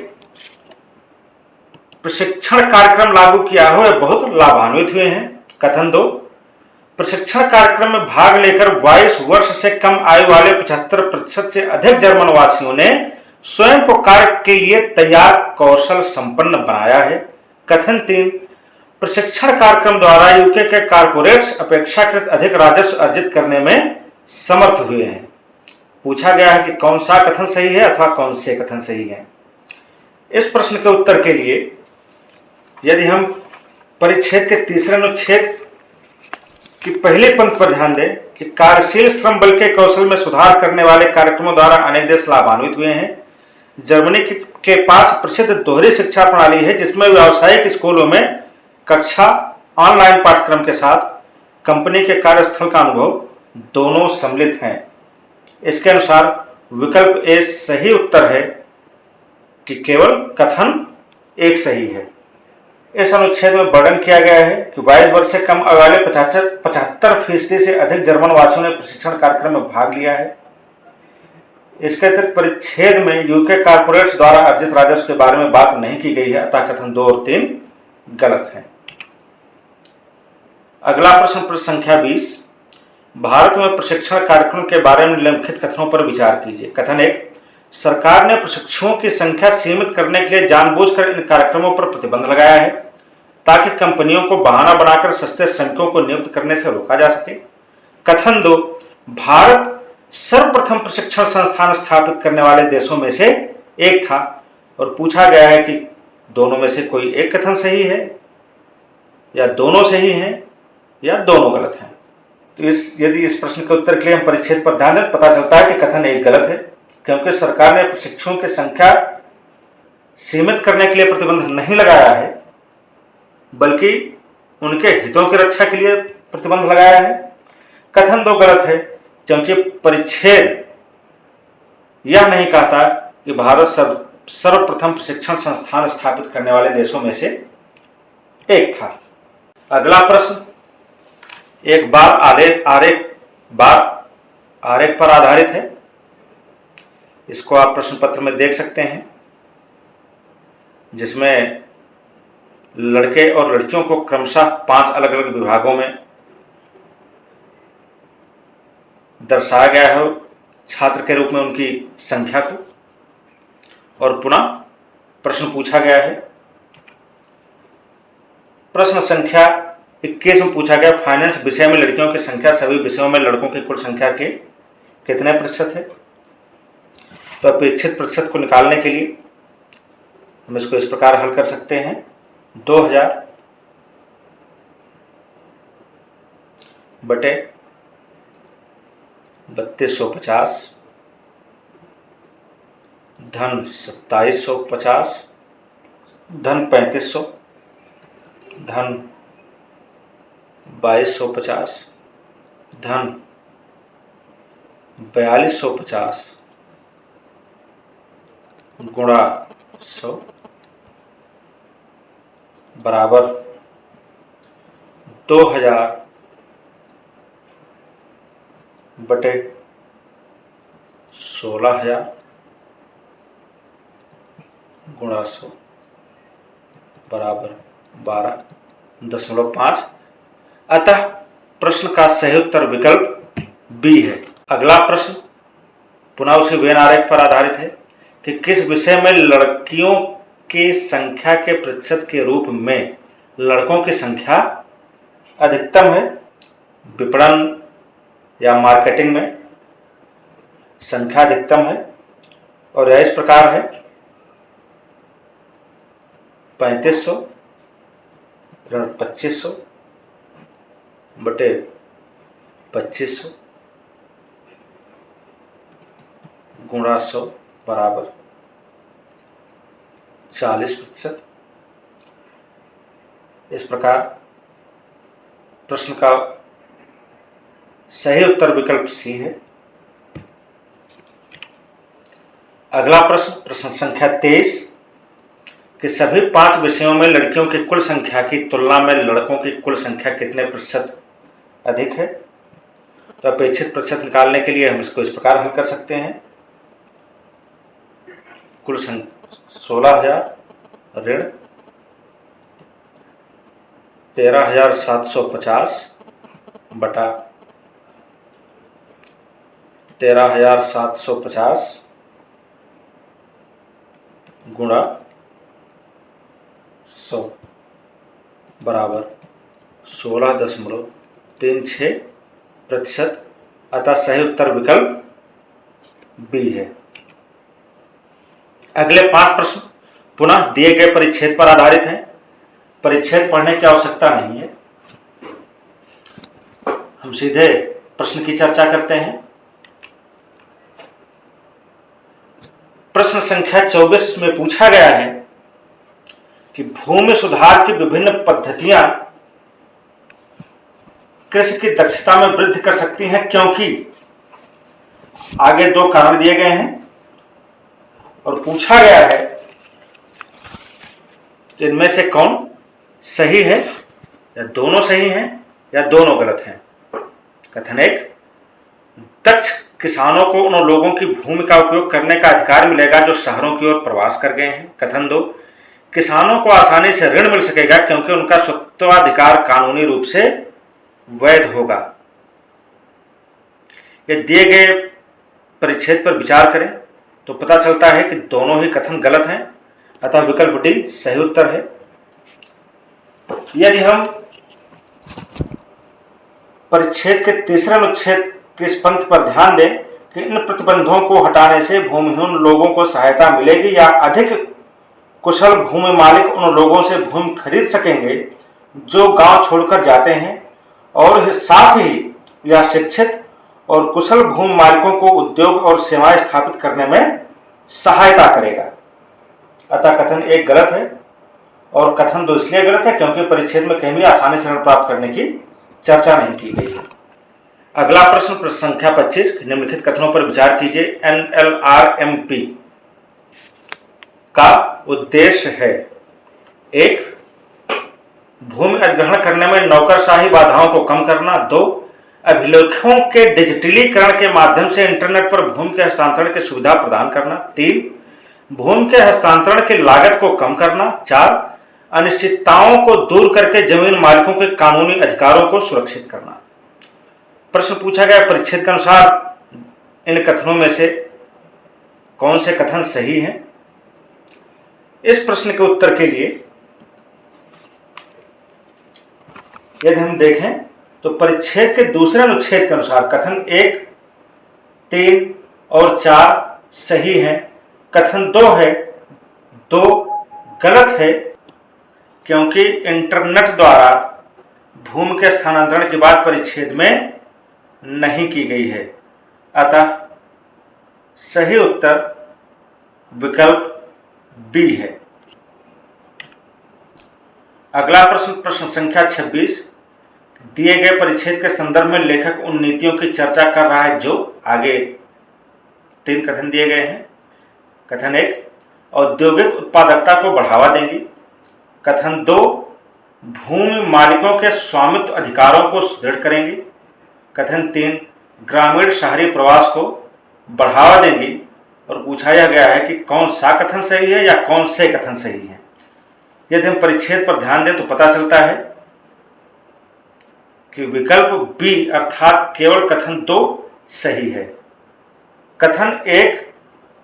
प्रशिक्षण कार्यक्रम लागू किया हो, वे बहुत लाभान्वित हुए हैं। कथन 2, प्रशिक्षण कार्यक्रम में भाग लेकर 22 वर्ष से कम आयु वाले 75% से अधिक जर्मन वासियों ने स्वयं को कार्य के लिए तैयार कौशल संपन्न बनाया है। कथन 3, प्रशिक्षण कार्यक्रम द्वारा यूके के कारपोरेट्स अपेक्षाकृत अधिक राजस्व अर्जित करने में समर्थ हुए हैं। पूछा गया है कि कौन सा कथन सही है अथवा कौन से कथन सही है। इस प्रश्न के उत्तर के लिए यदि हम परिच्छेद के तीसरे अनुच्छेद की पहली पंक्ति पर ध्यान दें कि कार्यशील श्रम बल के कौशल में सुधार करने वाले कार्यक्रमों द्वारा अनेक देश लाभान्वित हुए हैं। जर्मनी के पास प्रसिद्ध दोहरी शिक्षा प्रणाली है, जिसमें व्यावसायिक स्कूलों में कक्षा ऑनलाइन पाठ्यक्रम के साथ कंपनी के कार्यस्थल का अनुभव दोनों सम्मिलित हैं। इसके अनुसार विकल्प ए सही उत्तर है कि केवल कथन 1 सही है। इस अनुच्छेद में वर्णन किया गया है कि 22 वर्ष से कम आयु वाले 75% से अधिक जर्मन वासियों ने प्रशिक्षण कार्यक्रम में भाग लिया है। इसके अतिरिक्त परिच्छेद में यूके कारपोरेट्स द्वारा अर्जित राजस्व के बारे में बात नहीं की गई है, अतः कथन 2 और 3 गलत है। अगला प्रश्न संख्या 20, भारत में प्रशिक्षण कार्यक्रम के बारे में निम्नलिखित कथनों पर विचार कीजिए। कथन 1, सरकार ने प्रशिक्षुओं की संख्या सीमित करने के लिए जानबूझकर इन कार्यक्रमों पर प्रतिबंध लगाया है, ताकि कंपनियों को बहाना बनाकर सस्ते श्रमिकों को नियुक्त करने से रोका जा सके। कथन 2, भारत सर्वप्रथम प्रशिक्षण संस्थान स्थापित करने वाले देशों में से एक था और पूछा गया है कि दोनों में से कोई एक कथन सही है या दोनों सही हैं या दोनों गलत हैं। तो यदि इस प्रश्न के उत्तर के लिए हम परिच्छेद पर ध्यान दें, पता चलता है कि कथन 1 गलत है, क्योंकि सरकार ने प्रशिक्षुओं की संख्या सीमित करने के लिए प्रतिबंध नहीं लगाया है, बल्कि उनके हितों की रक्षा के लिए प्रतिबंध लगाया है। कथन 2 गलत है, क्योंकि परिच्छेद यह नहीं कहता कि भारत सर्वप्रथम प्रशिक्षण संस्थान स्थापित करने वाले देशों में से एक था। अगला प्रश्न एक बार आरेख पर आधारित है। इसको आप प्रश्न पत्र में देख सकते हैं, जिसमें लड़के और लड़कियों को क्रमशः 5 अलग अलग विभागों में दर्शाया गया है, छात्र के रूप में उनकी संख्या को, और पुनः प्रश्न पूछा गया है। प्रश्न संख्या 21 में पूछा गया, फाइनेंस विषय में लड़कियों की संख्या सभी विषयों में लड़कों की कुल संख्या के कितने प्रतिशत है। तो अपेक्षित प्रतिशत को निकालने के लिए हम इसको इस प्रकार हल कर सकते हैं। बटे 3250 धन 2750 धन 3500 धन 2250 धन 4250 गुणा 100 बराबर 2000 बटे 16000 गुणा 100 बराबर 12.5। अतः प्रश्न का सही उत्तर विकल्प बी है। अगला प्रश्न पुनः उसी वेन आरेख पर आधारित है कि किस विषय में लड़कियों की संख्या के प्रतिशत के रूप में लड़कों की संख्या अधिकतम है। विपणन या मार्केटिंग में संख्या अधिकतम है और यह इस प्रकार है 3500 ऋण 2500 बटे 2500 गुणा 100 बराबर 40%। इस प्रकार प्रश्न का सही उत्तर विकल्प सी है। अगला प्रश्न प्रश्न संख्या 23 कि सभी 5 विषयों में लड़कियों की कुल संख्या की तुलना में लड़कों की कुल संख्या कितने प्रतिशत अधिक है। तो अपेक्षित प्रतिशत निकालने के लिए हम इसको इस प्रकार हल कर सकते हैं। कुल संख्या 16000 ऋण 13750 बटा 13750 गुणा 100 बराबर 16.36%। अतः सही उत्तर विकल्प बी है। अगले 5 प्रश्न पुनः दिए गए परिच्छेद पर आधारित हैं। परिच्छेद पढ़ने की आवश्यकता नहीं है, हम सीधे प्रश्न की चर्चा करते हैं। प्रश्न संख्या 24 में पूछा गया है कि भूमि सुधार की विभिन्न पद्धतियां कृषि की दक्षता में वृद्धि कर सकती हैं, क्योंकि आगे 2 कारण दिए गए हैं और पूछा गया है कि इनमें से कौन सही है, या दोनों सही हैं या दोनों गलत हैं। कथन 1 दक्ष किसानों को उन लोगों की भूमि का उपयोग करने का अधिकार मिलेगा जो शहरों की ओर प्रवास कर गए हैं। कथन 2 किसानों को आसानी से ऋण मिल सकेगा क्योंकि उनका स्वत्वाधिकार कानूनी रूप से वैध होगा। ये दिए गए परिच्छेद पर विचार करें तो पता चलता है कि दोनों ही कथन गलत हैं। अतः विकल्प डी सही उत्तर है। यदि हम परिच्छेद के तीसरे अनुच्छेद के इस पंक्ति पर ध्यान दें कि इन प्रतिबंधों को हटाने से भूमिहीन लोगों को सहायता मिलेगी या अधिक कुशल भूमि मालिक उन लोगों से भूमि खरीद सकेंगे जो गांव छोड़कर जाते हैं, और साथ ही यह शिक्षित और कुशल भूमि मालिकों को उद्योग और सेवाएं स्थापित करने में सहायता करेगा। अतः कथन 1 गलत है और कथन 2 इसलिए गलत है क्योंकि परिच्छेद में कहीं भी आसानी से ऋण प्राप्त करने की चर्चा नहीं की गई है। अगला प्रश्न संख्या 25 निम्नलिखित कथनों पर विचार कीजिए। NLRMP का उद्देश्य है 1 भूमि अधिग्रहण करने में नौकरशाही बाधाओं को कम करना, 2 अभिलेखों के डिजिटलीकरण के माध्यम से इंटरनेट पर भूमि के हस्तांतरण की सुविधा प्रदान करना, 3 भूमि के हस्तांतरण की लागत को कम करना, 4 अनिश्चितताओं को दूर करके जमीन मालिकों के कानूनी अधिकारों को सुरक्षित करना। प्रश्न पूछा गया परिच्छेद के अनुसार इन कथनों में से कौन से कथन सही हैं। इस प्रश्न के उत्तर के लिए यदि हम देखें तो परिच्छेद के दूसरे अनुच्छेद के अनुसार कथन 1, 3 और 4 सही हैं। कथन 2 है 2 गलत है क्योंकि इंटरनेट द्वारा भूमि के स्थानांतरण की बात परिच्छेद में नहीं की गई है। अतः सही उत्तर विकल्प बी है। अगला प्रश्न संख्या 26, दिए गए परिच्छेद के संदर्भ में लेखक उन नीतियों की चर्चा कर रहा है जो आगे 3 कथन दिए गए हैं। कथन 1, औद्योगिक उत्पादकता को बढ़ावा देंगी। कथन 2, भूमि मालिकों के स्वामित्व अधिकारों को सुदृढ़ करेंगी। कथन 3, ग्रामीण शहरी प्रवास को बढ़ावा देंगी। और पूछा यह गया है कि कौन सा कथन सही है या कौन से कथन सही है। यदि हम परिच्छेद पर ध्यान दें तो पता चलता है कि विकल्प बी अर्थात केवल कथन 2 सही है। कथन 1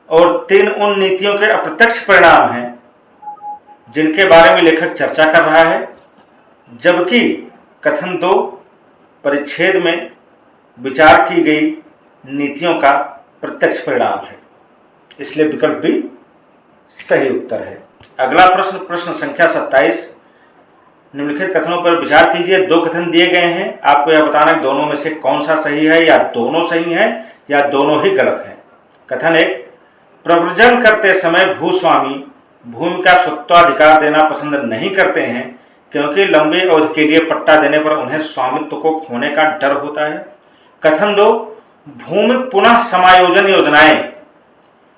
और 3 उन नीतियों के अप्रत्यक्ष परिणाम हैं जिनके बारे में लेखक चर्चा कर रहा है, जबकि कथन 2 परिच्छेद में विचार की गई नीतियों का प्रत्यक्ष परिणाम है। इसलिए विकल्प बी सही उत्तर है। अगला प्रश्न संख्या 27, निम्नलिखित कथनों पर विचार कीजिए। 2 कथन दिए गए हैं, आपको यह बताना है दोनों में से कौन सा सही है, या दोनों सही हैं या दोनों ही गलत हैं। कथन 1, प्रव्रजन करते समय भूस्वामी भूमि का स्वत्वाधिकार देना पसंद नहीं करते हैं क्योंकि लंबी अवधि के लिए पट्टा देने पर उन्हें स्वामित्व को खोने का डर होता है। कथन 2, भूमि पुनः समायोजन योजनाएं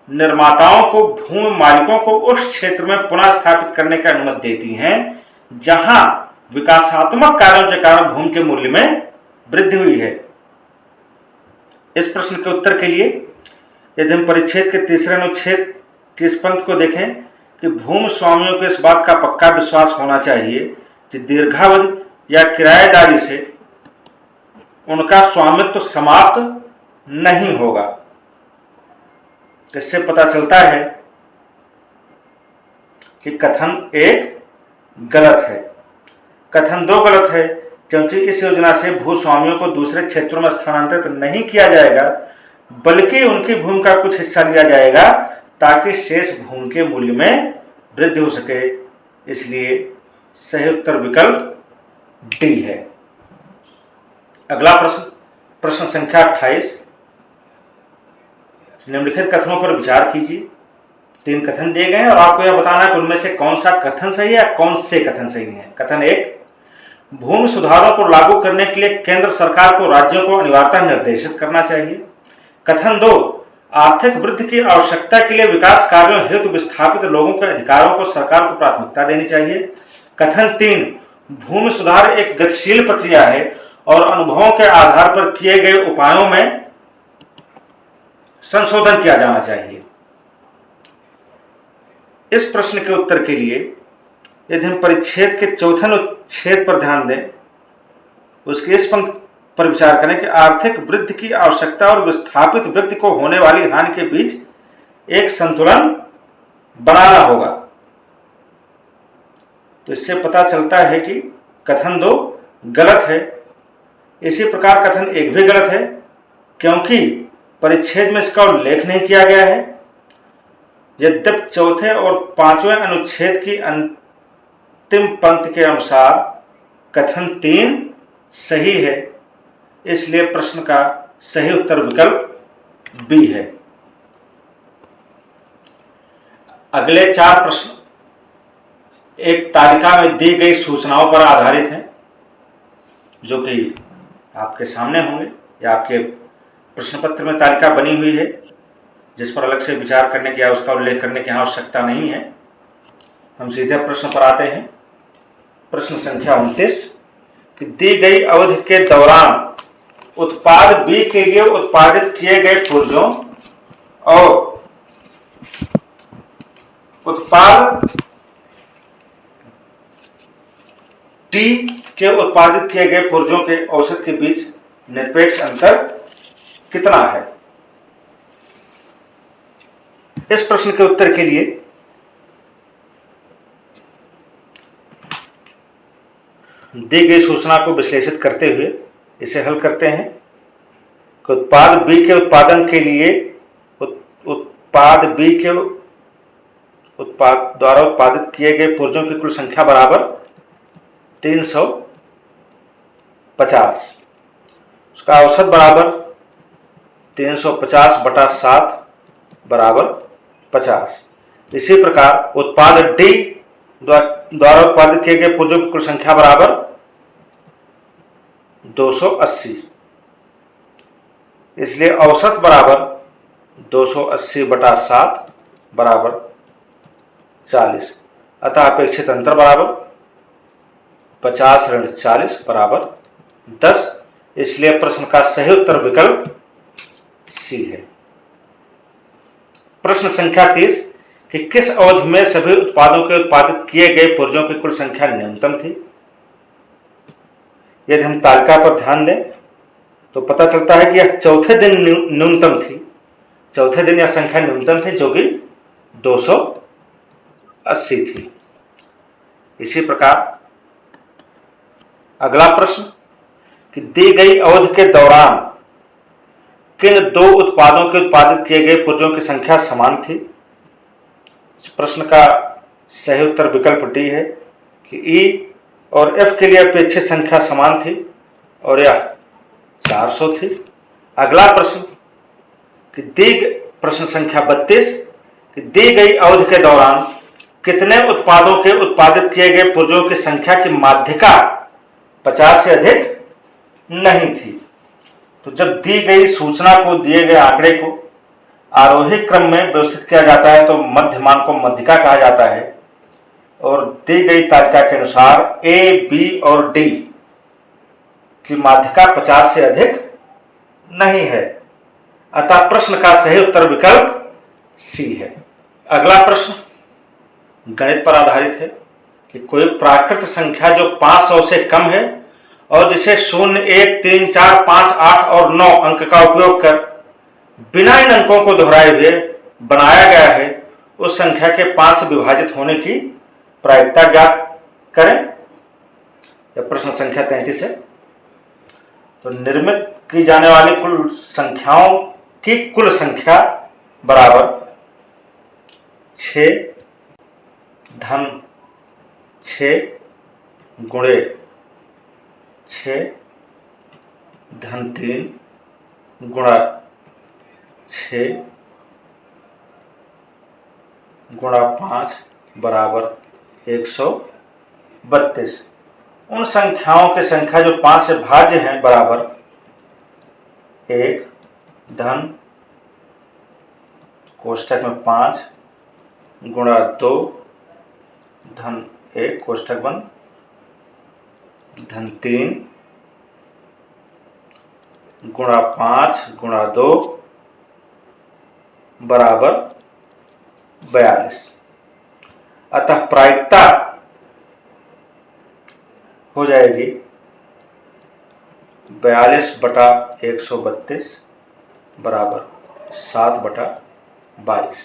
निर्माताओं को भूमि मालिकों को उस क्षेत्र में पुनः स्थापित करने की अनुमति देती हैं जहां विकासात्मक कार्यों के कारण भूमि के मूल्य में वृद्धि हुई है। इस प्रश्न के उत्तर के लिए यदि हम परिच्छेद के तीसरे अनुच्छेद के इस पंक्ति को देखें कि भूमि स्वामियों को इस बात का पक्का विश्वास होना चाहिए कि दीर्घावधि या किराएदारी से उनका स्वामित्व समाप्त नहीं होगा। इससे पता चलता है कि कथन 1 गलत है। कथन 2 गलत है क्योंकि इस योजना से भूस्वामियों को दूसरे क्षेत्रों में स्थानांतरित नहीं किया जाएगा, बल्कि उनकी भूमि का कुछ हिस्सा लिया जाएगा ताकि शेष भूमि के मूल्य में वृद्धि हो सके। इसलिए सही उत्तर विकल्प डी है। अगला प्रश्न संख्या 28, निम्नलिखित कथनों पर विचार कीजिए। 3 कथन दिए गए हैं और आपको यह बताना है कि उनमें से कौन सा कथन सही है या कौन से कथन सही है। कथन 1, भूमि सुधारों को लागू करने के लिए केंद्र सरकार को राज्यों को अनिवार्यतः निर्देशित करना चाहिए। कथन 2, आर्थिक वृद्धि की आवश्यकता के लिए विकास कार्यों हेतु विस्थापित लोगों के अधिकारों को सरकार को प्राथमिकता देनी चाहिए। कथन 3, भूमि सुधार एक गतिशील प्रक्रिया है और अनुभवों के आधार पर किए गए उपायों में संशोधन किया जाना चाहिए। इस प्रश्न के उत्तर के लिए यदि हम परिच्छेद के चौथे अनुच्छेद पर ध्यान दें, उसके इस पंक्ति पर विचार करें कि आर्थिक वृद्धि की आवश्यकता और विस्थापित व्यक्ति को होने वाली हानि के बीच एक संतुलन बनाना होगा, तो इससे पता चलता है कि कथन 2 गलत है। इसी प्रकार कथन 1 भी गलत है क्योंकि परिच्छेद में इसका उल्लेख नहीं किया गया है। यद्यपि चौथे और 5वें अनुच्छेद की अंतिम पंक्ति के अनुसार कथन 3 सही है, इसलिए प्रश्न का सही उत्तर विकल्प बी है। अगले 4 प्रश्न एक तालिका में दी गई सूचनाओं पर आधारित हैं, जो कि आपके सामने होंगे या आपके प्रश्न पत्र में तालिका बनी हुई है, जिस पर अलग से विचार करने की या उसका उल्लेख करने की आवश्यकता नहीं है। हम सीधे प्रश्न पर आते हैं। प्रश्न संख्या 29, कि दी गई अवधि के दौरान उत्पाद बी के लिए उत्पादित किए गए पुर्जों और उत्पाद टी के उत्पादित किए गए पुर्जों के औसत के बीच निरपेक्ष अंतर कितना है। इस प्रश्न के उत्तर के लिए दी गई सूचना को विश्लेषित करते हुए इसे हल करते हैं कि उत्पाद बी के उत्पादन के लिए उत्पाद बी के द्वारा उत्पादित किए गए पुर्जों की कुल संख्या बराबर 300 50, उसका औसत बराबर 350 बटा 7 बराबर 50। इसी प्रकार उत्पाद डी द्वारा उत्पादित किए गए पुर्जों की कुल संख्या बराबर 280, इसलिए औसत बराबर 280 बटा 7 बराबर 40। अतः अपेक्षित अंतर बराबर 50 ऋण 40 बराबर 10। इसलिए प्रश्न का सही उत्तर विकल्प सी है। प्रश्न संख्या 30 कि किस अवधि में सभी उत्पादों के उत्पादित किए गए पुर्जों की कुल संख्या न्यूनतम थी। यदि हम तालिका पर ध्यान दें तो पता चलता है कि यह चौथे दिन न्यूनतम थी। चौथे दिन यह संख्या न्यूनतम थी जो कि 280 थी। इसी प्रकार अगला प्रश्न कि दी गई अवधि के दौरान किन दो उत्पादों के उत्पादित किए गए पुर्जों की संख्या समान थी। इस प्रश्न का सही उत्तर विकल्प डी है कि ई और एफ के लिए अपेक्षित संख्या समान थी और यह 400 थी। अगला प्रश्न कि प्रश्न संख्या 32 कि दी गई अवधि के दौरान कितने उत्पादों के उत्पादित किए गए पुर्जों की संख्या की माध्यिका 50 से अधिक नहीं थी। तो जब दी गई सूचना को, दिए गए आंकड़े को आरोही क्रम में व्यवस्थित किया जाता है तो मध्यमान को मध्यिका कहा जाता है और दी गई तालिका के अनुसार ए, बी और डी की माध्यिका 50 से अधिक नहीं है। अतः प्रश्न का सही उत्तर विकल्प सी है। अगला प्रश्न गणित पर आधारित है कि कोई प्राकृत संख्या जो 500 से कम है और जिसे 0, 1, 3, 4, 5, 8 और 9 अंक का उपयोग कर बिना इन अंकों को दोहराए हुए बनाया गया है, उस संख्या के 5 से विभाजित होने की प्रायिकता ज्ञात करें। यह प्रश्न संख्या 33 है। तो निर्मित की जाने वाली कुल संख्याओं की कुल संख्या बराबर 6 धन 6 गुणे 6 धन 3 गुणा 6 गुणा 5 बराबर 132। उन संख्याओं की संख्या जो 5 से भाज्य हैं बराबर 1 धन कोष्ठक में 5 गुणा 2 धन 1 कोष्ठक बंद धन 3 गुणा 5 गुणा 2 बराबर 42। अतः प्रायिकता हो जाएगी 42 बटा 132 बराबर 7 बटा 22।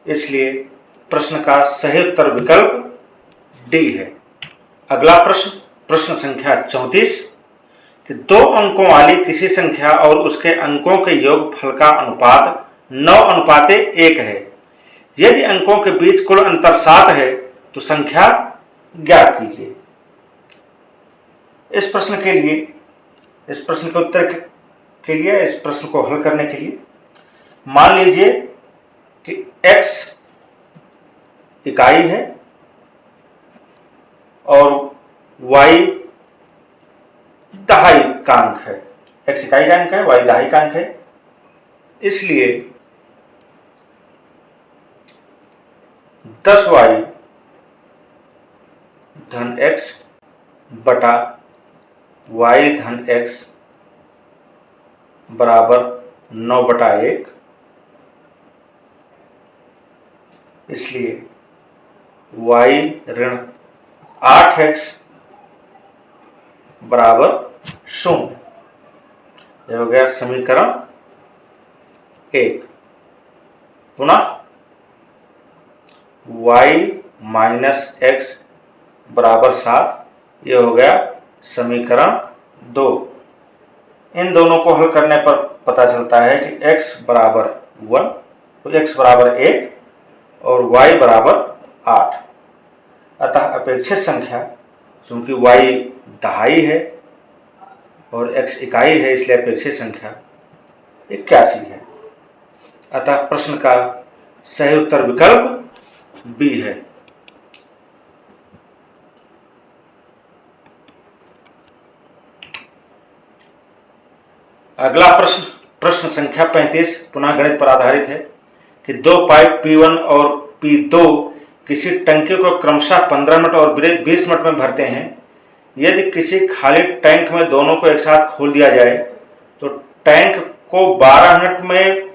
इसलिए प्रश्न का सही उत्तर विकल्प डी है। अगला प्रश्न, प्रश्न संख्या 34 कि 2 अंकों वाली किसी संख्या और उसके अंकों के योगफल का अनुपात 9:1 है। यदि अंकों के बीच कुल अंतर 7 है तो संख्या ज्ञात कीजिए। इस प्रश्न के लिए, इस प्रश्न के उत्तर के लिए, इस प्रश्न को हल करने के लिए मान लीजिए कि x इकाई है और y दहाई का अंक है। x इकाई का अंक है, y दहाई का अंक है। इसलिए 10y धन x बटा y धन x बराबर 9/1। इसलिए y ऋण 8x बराबर 0। यह हो गया समीकरण 1। पुनः y माइनस x बराबर 7, यह हो गया समीकरण 2। इन दोनों को हल करने पर पता चलता है कि x बराबर 1, तो x बराबर 1 और y बराबर 8। अतः अपेक्षित संख्या, चूंकि y दहाई है और x इकाई है, इसलिए अपेक्षित संख्या 81 है। अतः प्रश्न का सही उत्तर विकल्प बी है। अगला प्रश्न संख्या 35 पुनः गणित पर आधारित है कि दो पाइप P1 और P2 किसी टंकी को क्रमशः 15 मिनट और 20 मिनट में भरते हैं। यदि किसी खाली टैंक में दोनों को एक साथ खोल दिया जाए तो टैंक को 12 मिनट में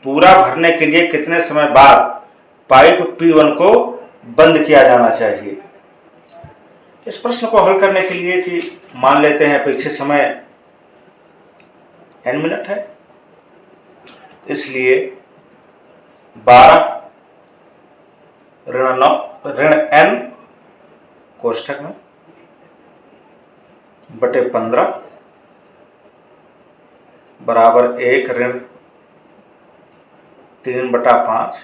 पूरा भरने के लिए कितने समय बाद पाइप P1 को बंद किया जाना चाहिए। इस प्रश्न को हल करने के लिए कि मान लेते हैं अपेक्षित समय n मिनट है, इसलिए 12 ऋण n कोष्ठक में बटे 15 बराबर 1 ऋण 3/5,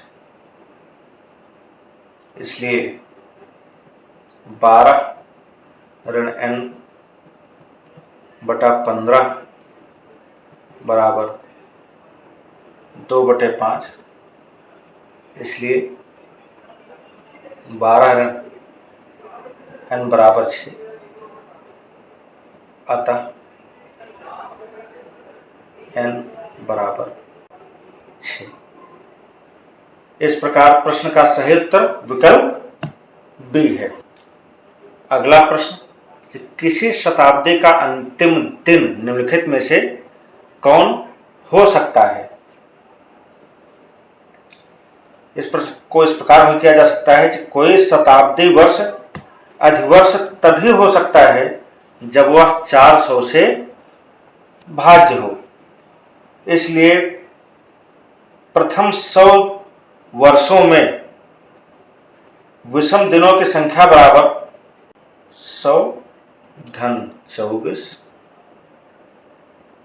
इसलिए 12 ऋण n बटा 15 बराबर 2/5, इसलिए 12 ऋण n बराबर 6। अतः n बराबर 6। इस प्रकार प्रश्न का सही उत्तर विकल्प बी है। अगला प्रश्न, किसी शताब्दी का अंतिम दिन निम्नलिखित में से कौन हो सकता है। इस प्रश्न को इस प्रकार हल किया जा सकता है कि कोई शताब्दी वर्ष अधिवर्ष तभी हो सकता है जब वह 400 से भाज्य हो। इसलिए प्रथम 100 वर्षों में विषम दिनों की संख्या बराबर 100 धन 24,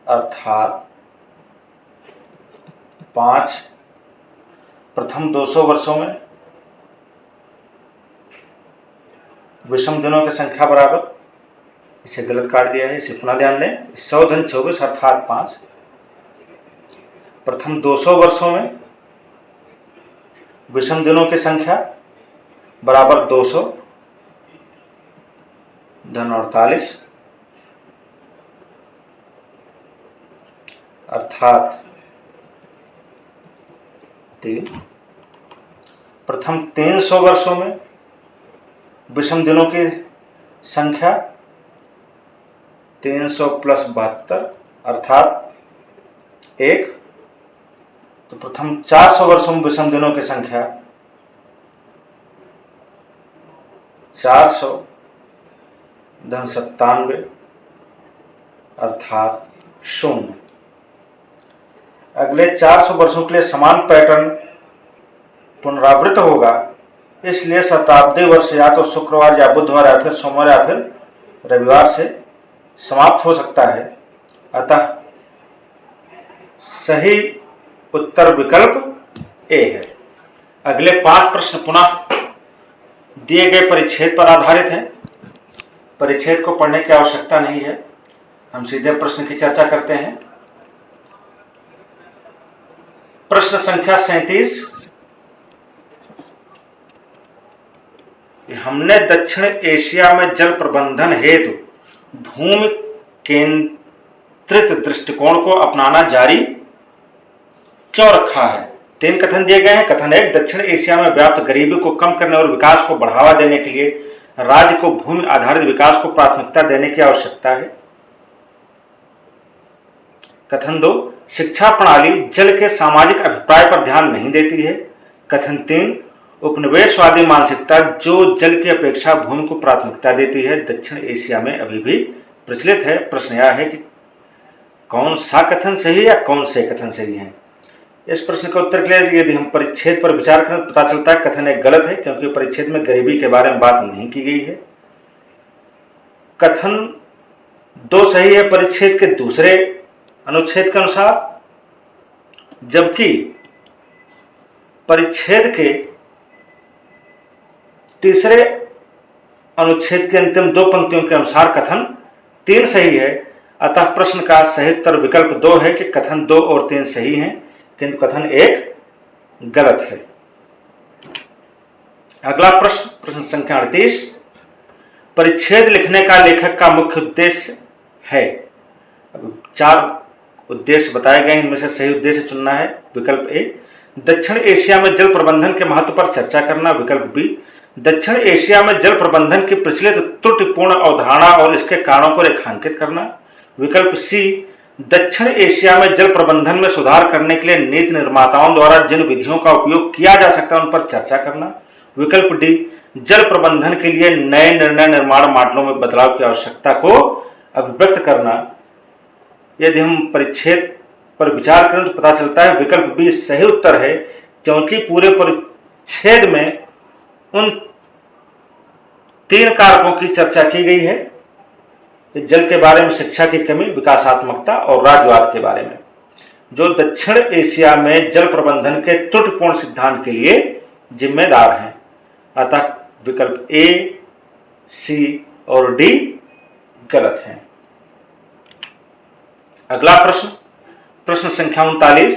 अर्थात 5। प्रथम 200 वर्षों में विषम दिनों की संख्या बराबर, इसे गलत काट दिया है, इसे पुनः ध्यान दें, 100 धन 24 अर्थात 5। प्रथम 200 वर्षों में विषम दिनों की संख्या बराबर 200 धन 48 अर्थात 3। प्रथम 300 वर्षों में विषम दिनों की संख्या 300 प्लस 72 अर्थात 1। तो प्रथम 400 वर्षों में विषम दिनों की संख्या 400 धन 97 अर्थात 0। अगले 400 वर्षों के लिए समान पैटर्न पुनरावृत्त होगा, इसलिए शताब्दी वर्ष या तो शुक्रवार या बुधवार या फिर सोमवार या फिर रविवार से समाप्त हो सकता है। अतः सही उत्तर विकल्प ए है। अगले 5 प्रश्न पुनः दिए गए परिच्छेद पर आधारित हैं। परिच्छेद को पढ़ने की आवश्यकता नहीं है, हम सीधे प्रश्न की चर्चा करते हैं। प्रश्न संख्या 37, हमने दक्षिण एशिया में जल प्रबंधन हेतु भूमि केंद्रित दृष्टिकोण को अपनाना जारी क्यों रखा है। 3 कथन दिए गए हैं। कथन 1, दक्षिण एशिया में व्याप्त गरीबी को कम करने और विकास को बढ़ावा देने के लिए राज्य को भूमि आधारित विकास को प्राथमिकता देने की आवश्यकता है। कथन 2, शिक्षा प्रणाली जल के सामाजिक अभिप्राय पर ध्यान नहीं देती है। कथन 3, उपनिवेशवादी मानसिकता जो जल की अपेक्षा भूमि को प्राथमिकता देती है दक्षिण एशिया में अभी भी प्रचलित है। प्रश्न यह है कि कौन सा कथन सही या कौन से कथन सही हैं। इस प्रश्न का उत्तर के लिए यदि हम परिच्छेद पर विचार करें तो पता चलता है कथन 1 गलत है, क्योंकि परिच्छेद में गरीबी के बारे में बात नहीं की गई है। कथन 2 सही है परिच्छेद के दूसरे अनुच्छेद के अनुसार, जबकि परिच्छेद के तीसरे अनुच्छेद के अंतिम 2 पंक्तियों के अनुसार कथन 3 सही है, अतः प्रश्न का सही उत्तर विकल्प 2 है कि कथन 2 और 3 सही हैं, किंतु कथन 1 गलत है। अगला प्रश्न, प्रश्न संख्या 38, परिच्छेद लिखने का लेखक का मुख्य उद्देश्य है। 4 उद्देश्य बताए गए, इनमें से सही उद्देश्य चुनना है। विकल्प ए, दक्षिण एशिया में जल प्रबंधन के महत्व पर चर्चा करना। विकल्प बी, दक्षिण एशिया में जल प्रबंधन की प्रचलित त्रुटिपूर्ण अवधारणा और इसके कारणों को रेखांकित करना। विकल्प सी, दक्षिण एशिया में जल प्रबंधन में सुधार करने के लिए नीति निर्माताओं द्वारा जिन विधियों का उपयोग किया जा सकता है उन पर चर्चा करना। विकल्प डी, जल प्रबंधन के लिए नए निर्णय निर्माण मॉडलों में बदलाव की आवश्यकता को अभिव्यक्त करना। यदि हम परिच्छेद पर विचार करें तो पता चलता है विकल्प बी सही उत्तर है, क्योंकि पूरे परिच्छेद में उन 3 कारकों की चर्चा की गई है, जल के बारे में शिक्षा की कमी, विकासात्मकता और राज्यवाद के बारे में, जो दक्षिण एशिया में जल प्रबंधन के त्रुटिपूर्ण सिद्धांत के लिए जिम्मेदार हैं। अतः विकल्प ए, सी और डी गलत हैं। अगला प्रश्न, प्रश्न संख्या 39,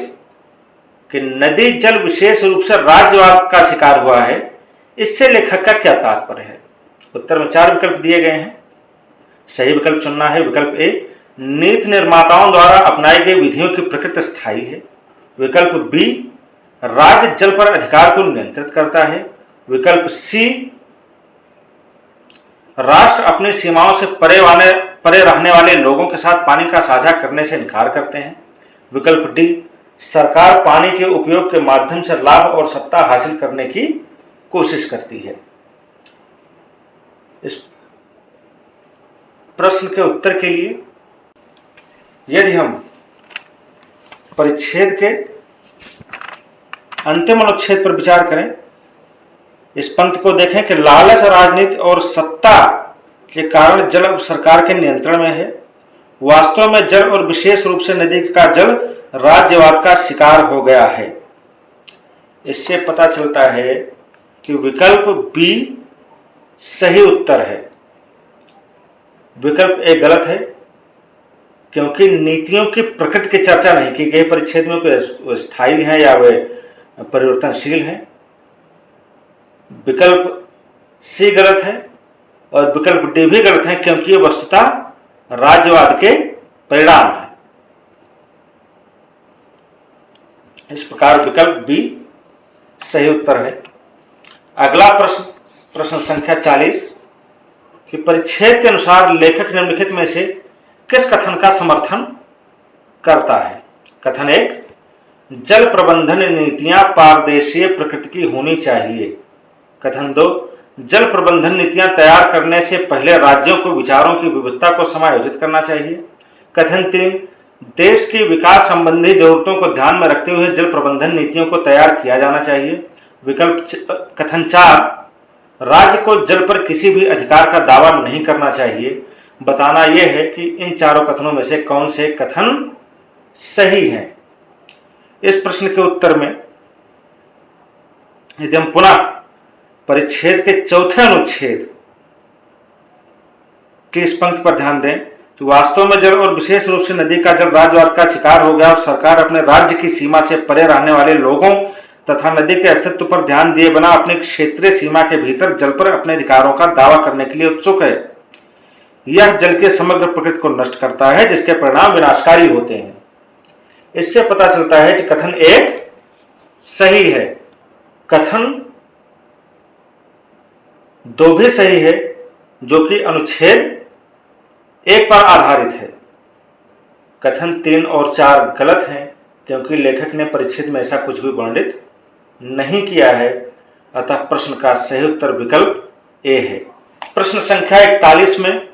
कि नदी जल विशेष रूप से राज्यवाद का शिकार हुआ है, इससे लेखक का क्या तात्पर्य है। उत्तर में 4 विकल्प दिए गए हैं, सही विकल्प चुनना है। विकल्प ए, नीति निर्माताओं द्वारा अपनाई गई विधियों की प्रकृति स्थायी है। विकल्प बी, राज्य जल पर अधिकार को नियंत्रित करता है। विकल्प सी, राष्ट्र अपनी सीमाओं से परे रहने वाले लोगों के साथ पानी का साझा करने से इनकार करते हैं। विकल्प डी, सरकार पानी के उपयोग के माध्यम से लाभ और सत्ता हासिल करने की कोशिश करती है। इस प्रश्न के उत्तर के लिए यदि हम परिच्छेद के अंतिम अनुच्छेद पर विचार करें, इस पंक्ति को देखें कि लालच, राजनीति और सत्ता के कारण जल अब सरकार के नियंत्रण में है। वास्तव में जल और विशेष रूप से नदी का जल राज्यवाद का शिकार हो गया है। इससे पता चलता है कि विकल्प बी सही उत्तर है। विकल्प ए गलत है, क्योंकि नीतियों की प्रकृति की चर्चा नहीं की गई परिच्छेद में, कोई स्थायी है या वे परिवर्तनशील हैं। विकल्प सी गलत है और विकल्प डी भी गलत है, क्योंकि ये वस्तुतः राज्यवाद के परिणाम है। इस प्रकार विकल्प बी सही उत्तर है। अगला प्रश्न, प्रश्न संख्या 40, कि परिच्छेद के अनुसार लेखक निम्नलिखित में से किस कथन का समर्थन करता है। कथन 1, जल प्रबंधन नीतियां पारदेशीय प्रकृति की होनी चाहिए। कथन 2, जल प्रबंधन नीतियां तैयार करने से पहले राज्यों को विचारों की विविधता को समायोजित करना चाहिए। कथन 3, देश की विकास संबंधी जरूरतों को ध्यान में रखते हुए जल प्रबंधन नीतियों को तैयार किया जाना चाहिए। कथन 4, राज्य को जल पर किसी भी अधिकार का दावा नहीं करना चाहिए। बताना यह है कि इन चारों कथनों में से कौन से कथन सही हैं। इस प्रश्न के उत्तर में यदि हम पुनः परिच्छेद के चौथे अनुच्छेद की इस पंक्ति पर ध्यान दें तो वास्तव में जल और विशेष रूप से नदी का जल राज्यवाद का शिकार हो गया और सरकार अपने राज्य की सीमा से परे रहने वाले लोगों तथा नदी के अस्तित्व पर ध्यान दिए बिना अपनी क्षेत्रीय सीमा के भीतर जल पर अपने अधिकारों का दावा करने के लिए उत्सुक है। यह जल के समग्र प्रकृति को नष्ट करता है, जिसके परिणाम विनाशकारी होते हैं। इससे पता चलता है कि कथन 1 सही है। कथन 2 भी सही है, जो कि अनुच्छेद 1 पर आधारित है। कथन 3 और 4 गलत हैं, क्योंकि लेखक ने परिच्छेद में ऐसा कुछ भी वर्णित नहीं किया है। अतः प्रश्न का सही उत्तर विकल्प ए है। प्रश्न संख्या 41 में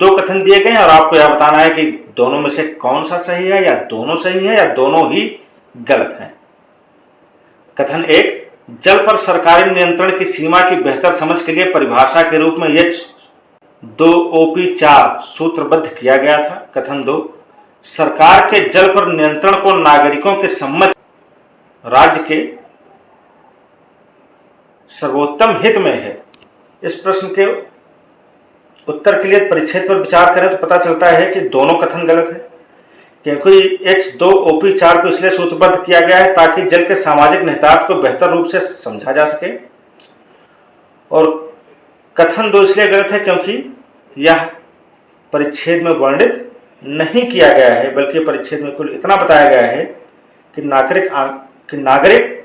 2 कथन दिए गए हैं और आपको यह बताना है कि दोनों में से कौन सा सही है, या दोनों सही है या दोनों ही गलत हैं। कथन 1, जल पर सरकारी नियंत्रण की सीमा की बेहतर समझ के लिए परिभाषा के रूप में H2OP4 सूत्रबद्ध किया गया था। कथन 2, सरकार के जल पर नियंत्रण को नागरिकों के सम्मत राज्य के सर्वोत्तम हित में है। इस प्रश्न के उत्तर के लिए परिच्छेद पर विचार करें तो पता चलता है कि दोनों कथन गलत है, क्योंकि H2OP4 को इसलिए सूत्रबद्ध किया गया है ताकि जल के सामाजिक निहितार्थ को बेहतर रूप से समझा जा सके, और कथन 2 इसलिए गलत है क्योंकि यह परिच्छेद में वर्णित नहीं किया गया है, बल्कि परिच्छेद में कुल इतना बताया गया है कि नागरिक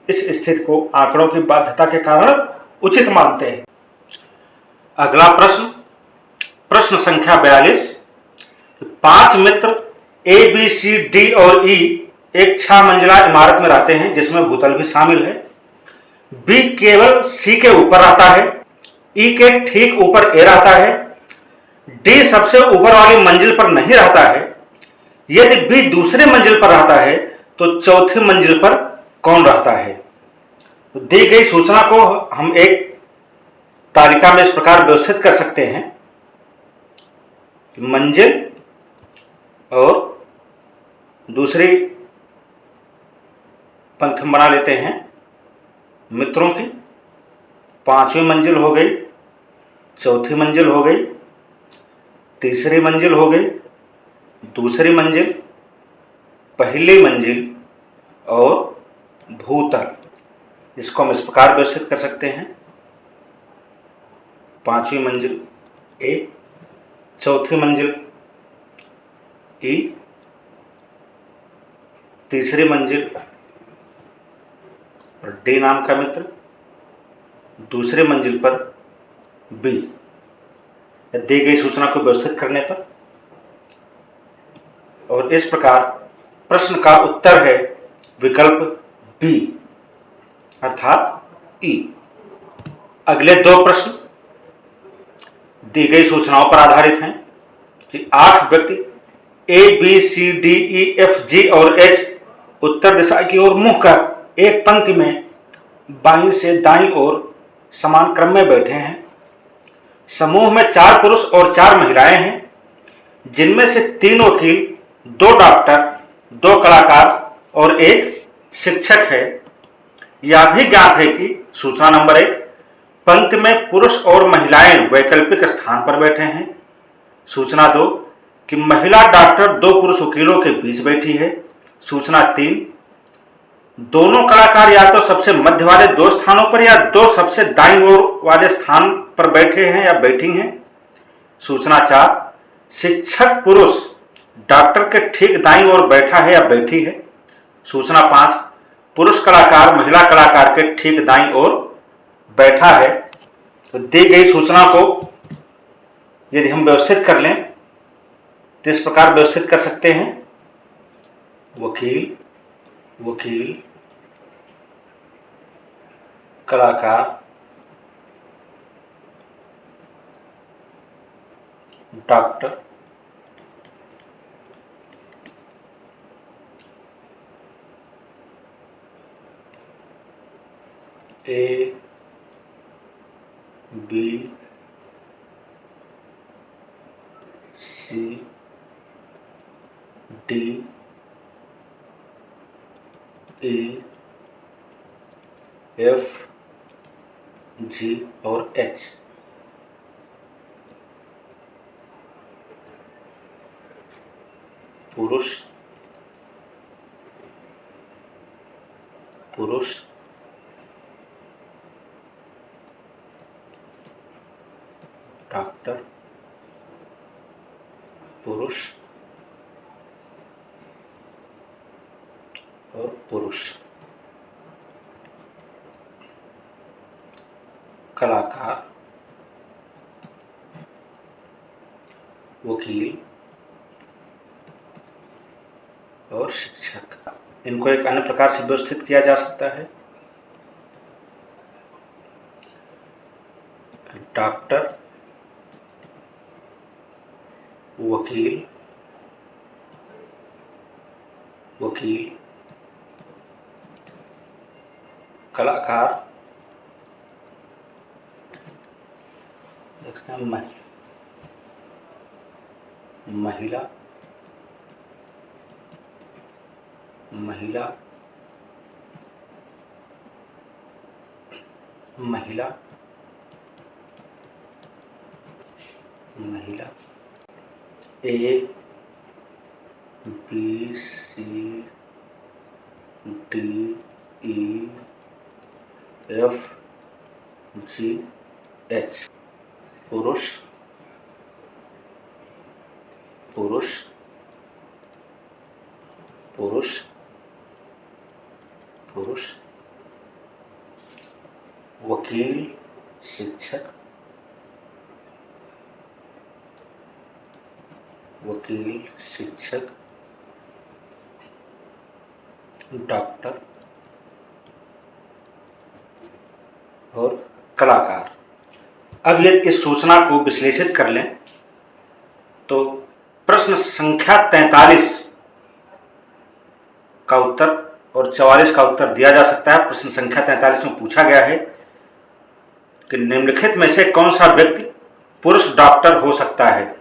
इस स्थिति को आंकड़ों की बाध्यता के कारण उचित मानते हैं। अगला प्रश्न, प्रश्न संख्या 42। 5 मित्र ए, बी, सी, डी और ई एक 6 मंजिला इमारत में रहते हैं जिसमें भूतल भी शामिल है। बी केवल सी के ऊपर रहता है, ई के ठीक ऊपर ए रहता है, डी सबसे ऊपर वाली मंजिल पर नहीं रहता है। यदि बी दूसरे मंजिल पर रहता है तो चौथी मंजिल पर कौन रहता है? तो दी गई सूचना को हम एक तालिका में इस प्रकार व्यवस्थित कर सकते हैं कि मंजिल और दूसरी पंक्ति बना लेते हैं मित्रों की। 5वीं मंजिल हो गई, चौथी मंजिल हो गई, तीसरी मंजिल हो गई, दूसरी मंजिल, पहली मंजिल और भूतल। इसको हम इस प्रकार व्यवस्थित कर सकते हैं। 5वीं मंजिल ए, चौथी मंजिल ई, तीसरी मंजिल डी नाम का मित्र, दूसरी मंजिल पर बी। दी गई सूचना को व्यवस्थित करने पर, और इस प्रकार प्रश्न का उत्तर है विकल्प बी अर्थात ई। अगले 2 प्रश्न दी गई सूचनाओं पर आधारित हैं कि 8 व्यक्ति ए, B, C, D, E, F, जी और एच उत्तर दिशा की ओर मुंह कर एक पंक्ति में बाईं से दाईं ओर समान क्रम में बैठे हैं। समूह में 4 पुरुष और 4 महिलाएं हैं, जिनमें से 3 वकील, 2 डॉक्टर, 2 कलाकार और 1 शिक्षक है। यह भी ज्ञात है कि सूचना नंबर 1, पंक्ति में पुरुष और महिलाएं वैकल्पिक स्थान पर बैठे हैं। सूचना 2 कि महिला डॉक्टर 2 पुरुष वकीलों के बीच बैठी है। सूचना 3, दोनों कलाकार या तो सबसे मध्य वाले 2 स्थानों पर या 2 सबसे दाईं ओर वाले स्थान पर बैठे हैं या बैठी हैं। सूचना 4, शिक्षक पुरुष डॉक्टर के ठीक दाईं ओर बैठा है या बैठी है। सूचना 5, पुरुष कलाकार महिला कलाकार के ठीक दाईं ओर बैठा है। तो दी गई सूचना को यदि हम व्यवस्थित कर लें तो इस प्रकार व्यवस्थित कर सकते हैं: वकील, वकील, कलाकार, डॉक्टर, ए, B, C, D, E, F, जी और एच। पुरुष, पुरुष, डॉक्टर, पुरुष और पुरुष, कलाकार, वकील और शिक्षक। इनको एक अन्य प्रकार से व्यवस्थित किया जा सकता है: डॉक्टर, वकील, वकील, कलाकार, महिला, महिला, महिला, महिला। A B C D E F G H. पुरुष पुरुष पुरुष पुरुष। वकील, शिक्षक, वकील, शिक्षक, डॉक्टर और कलाकार। अब यदि इस सूचना को विश्लेषित कर लें तो प्रश्न संख्या 43 का उत्तर और 44 का उत्तर दिया जा सकता है। प्रश्न संख्या 43 में पूछा गया है कि निम्नलिखित में से कौन सा व्यक्ति पुरुष डॉक्टर हो सकता है।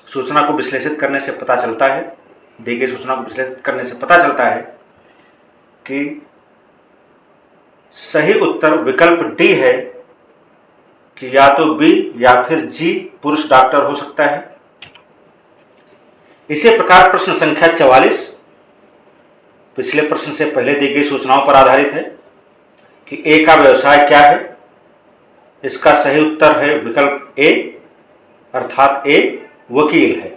सूचना को विश्लेषित करने से पता चलता है, दी गई सूचना को विश्लेषित करने से पता चलता है कि सही उत्तर विकल्प डी है कि या तो बी या फिर जी पुरुष डॉक्टर हो सकता है। इसी प्रकार प्रश्न संख्या 44 पिछले प्रश्न से पहले दी गई सूचनाओं पर आधारित है कि ए का व्यवसाय क्या है। इसका सही उत्तर है विकल्प ए, अर्थात ए वकील है।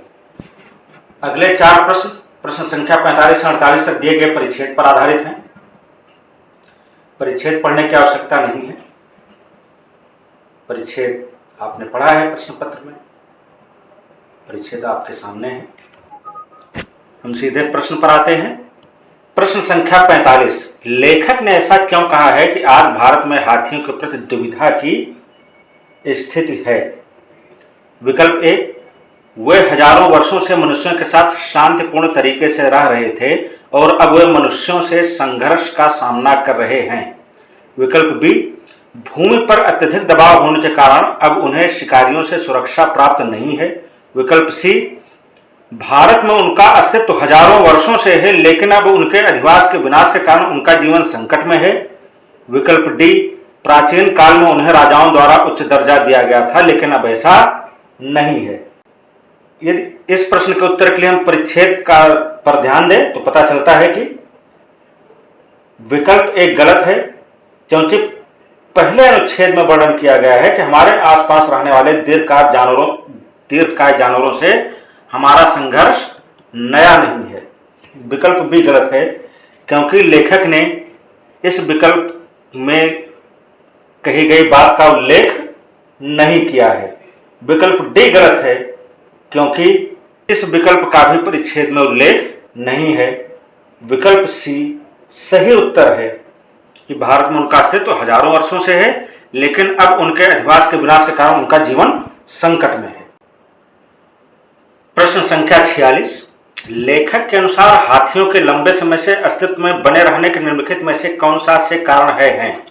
अगले 4 प्रश्न प्रश्न संख्या 45 से 48 तक दिए गए परिच्छेद पर आधारित हैं। परिच्छेद पढ़ने की आवश्यकता नहीं है, परिच्छेद आपने पढ़ा है प्रश्न पत्र में, परिच्छेद आपके सामने है। हम सीधे प्रश्न पर आते हैं। प्रश्न संख्या 45, लेखक ने ऐसा क्यों कहा है कि आज भारत में हाथियों के प्रति दुविधा की स्थिति है। विकल्प ए, वे हजारों वर्षों से मनुष्यों के साथ शांतिपूर्ण तरीके से रह रहे थे और अब वे मनुष्यों से संघर्ष का सामना कर रहे हैं। विकल्प बी, भूमि पर अत्यधिक दबाव होने के कारण अब उन्हें शिकारियों से सुरक्षा प्राप्त नहीं है। विकल्प सी, भारत में उनका अस्तित्व हजारों वर्षों से है लेकिन अब उनके अधिवास के विनाश के कारण उनका जीवन संकट में है। विकल्प डी, प्राचीन काल में उन्हें राजाओं द्वारा उच्च दर्जा दिया गया था लेकिन अब ऐसा नहीं है। यदि इस प्रश्न के उत्तर के लिए हम परिच्छेद का पर ध्यान दें तो पता चलता है कि विकल्प एक गलत है, क्योंकि पहले अनुच्छेद में वर्णन किया गया है कि हमारे आसपास रहने वाले दीर्घकाय जानवरों से हमारा संघर्ष नया नहीं है। विकल्प भी गलत है क्योंकि लेखक ने इस विकल्प में कही गई बात का उल्लेख नहीं किया है। विकल्प डी गलत है क्योंकि इस विकल्प का भी परिच्छेद में उल्लेख नहीं है। विकल्प सी सही उत्तर है कि भारत में उनका अस्तित्व हजारों वर्षों से है लेकिन अब उनके अधिवास के विनाश के कारण उनका जीवन संकट में है। प्रश्न संख्या 46, लेखक के अनुसार हाथियों के लंबे समय से अस्तित्व में बने रहने के निम्नलिखित में से कौन सा से कारण हैं।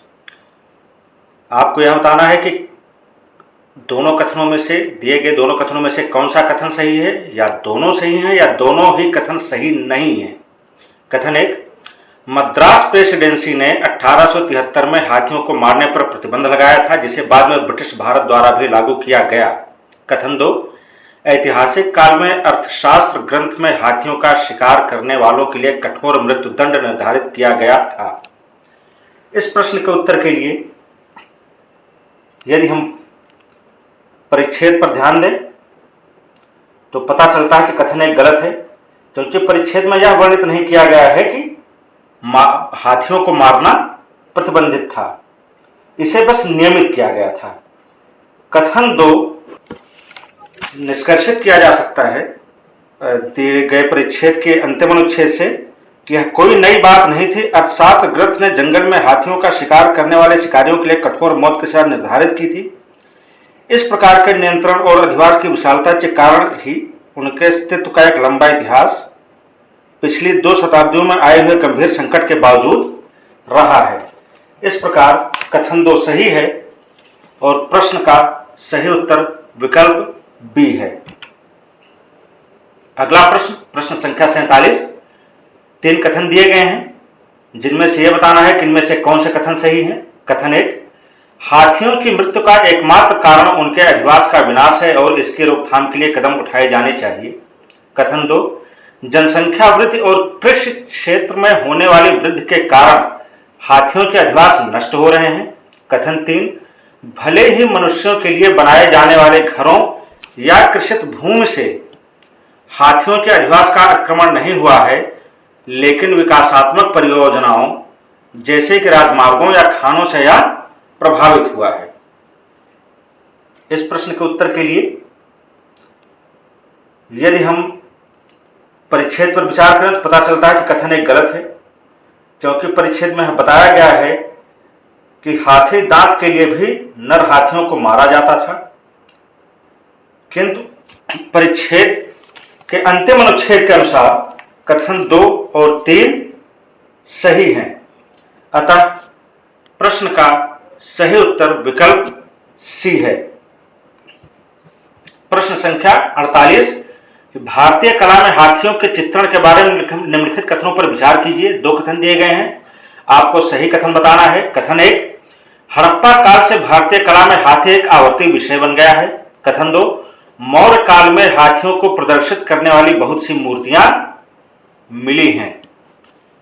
आपको यह बताना है कि दोनों कथनों में से दिए गए दोनों कथनों में से कौन सा कथन सही है, या दोनों सही हैं या दोनों ही कथन सही नहीं है। कथन 1, मद्रास प्रेसिडेंसी ने 1873 में हाथियों को मारने पर प्रतिबंध लगाया था जिसे बाद में ब्रिटिश भारत द्वारा भी लागू किया गया। कथन 2, ऐतिहासिक काल में अर्थशास्त्र ग्रंथ में हाथियों का शिकार करने वालों के लिए कठोर मृत्युदंड निर्धारित किया गया था। इस प्रश्न के उत्तर के लिए यदि हम परिच्छेद पर ध्यान दें तो पता चलता है कि कथन एक गलत है, क्योंकि परिच्छेद में यह वर्णित नहीं किया गया है कि हाथियों को मारना प्रतिबंधित था, इसे बस नियमित किया गया था। कथन 2 निष्कर्षित किया जा सकता है दिए गए परिच्छेद के अंतिम अनुच्छेद से कि यह कोई नई बात नहीं थी। अर्थशास्त्र ग्रंथ ने जंगल में हाथियों का शिकार करने वाले शिकारियों के लिए कठोर मौत की सजा निर्धारित की थी। इस प्रकार के नियंत्रण और अधिवास की विशालता के कारण ही उनके अस्तित्व का एक लंबा इतिहास पिछली 2 शताब्दियों में आए हुए गंभीर संकट के बावजूद रहा है। इस प्रकार कथन 2 सही है और प्रश्न का सही उत्तर विकल्प बी है। अगला प्रश्न, प्रश्न संख्या 47, 3 कथन दिए गए हैं जिनमें से यह बताना है कि इनमें से कौन से कथन सही हैं। कथन 1, हाथियों की मृत्यु का एकमात्र कारण उनके अधिवास का विनाश है और इसके रोकथाम के लिए कदम उठाए जाने चाहिए। कथन 2, जनसंख्या वृद्धि और कृषि क्षेत्र में होने वाली वृद्धि के कारण हाथियों के अधिवास नष्ट हो रहे हैं। कथन 3, भले ही मनुष्यों के लिए बनाए जाने वाले घरों या कृषित भूमि से हाथियों के अधिवास का अतिक्रमण नहीं हुआ है, लेकिन विकासात्मक परियोजनाओं जैसे कि राजमार्गों या खानों से यह प्रभावित हुआ है। इस प्रश्न के उत्तर के लिए यदि हम परिच्छेद पर विचार करें तो पता चलता है कि कथन एक गलत है, क्योंकि परिच्छेद में बताया गया है कि हाथी दांत के लिए भी नर हाथियों को मारा जाता था, किंतु परिच्छेद के अंतिम अनुच्छेद के अनुसार कथन 2 और 3 सही हैं। अतः प्रश्न का सही उत्तर विकल्प सी है। प्रश्न संख्या 48, भारतीय कला में हाथियों के चित्रण के बारे में निम्नलिखित कथनों पर विचार कीजिए। 2 कथन दिए गए हैं, आपको सही कथन बताना है। कथन 1, हड़प्पा काल से भारतीय कला में हाथी एक आवर्ती विषय बन गया है। कथन 2, मौर्य काल में हाथियों को प्रदर्शित करने वाली बहुत सी मूर्तियां मिली हैं।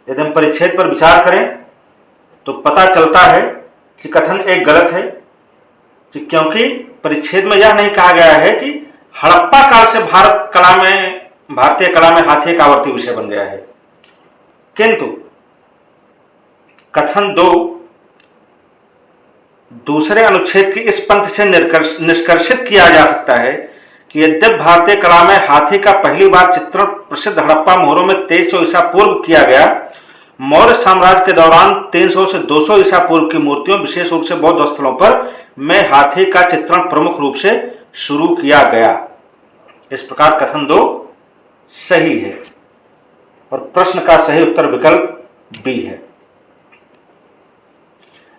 यदि हम परिच्छेद पर विचार करें तो पता चलता है कि कथन एक गलत है, क्योंकि परिच्छेद में यह नहीं कहा गया है कि हड़प्पा काल से भारतीय कला में हाथी एक आवर्ती विषय बन गया है, किंतु कथन 2 दूसरे अनुच्छेद की इस पंक्ति से निष्कर्षित किया जा सकता है कि यद्यप भारतीय कला में हाथी का पहली बार चित्रण प्रसिद्ध हड़प्पा मोहरों में 2300 ईसा पूर्व किया गया, मौर्य साम्राज्य के दौरान 300 से 200 ईसा पूर्व की मूर्तियों, विशेष रूप से बौद्ध स्थलों पर में हाथी का चित्रण प्रमुख रूप से शुरू किया गया। इस प्रकार कथन 2 सही है और प्रश्न का सही उत्तर विकल्प बी है।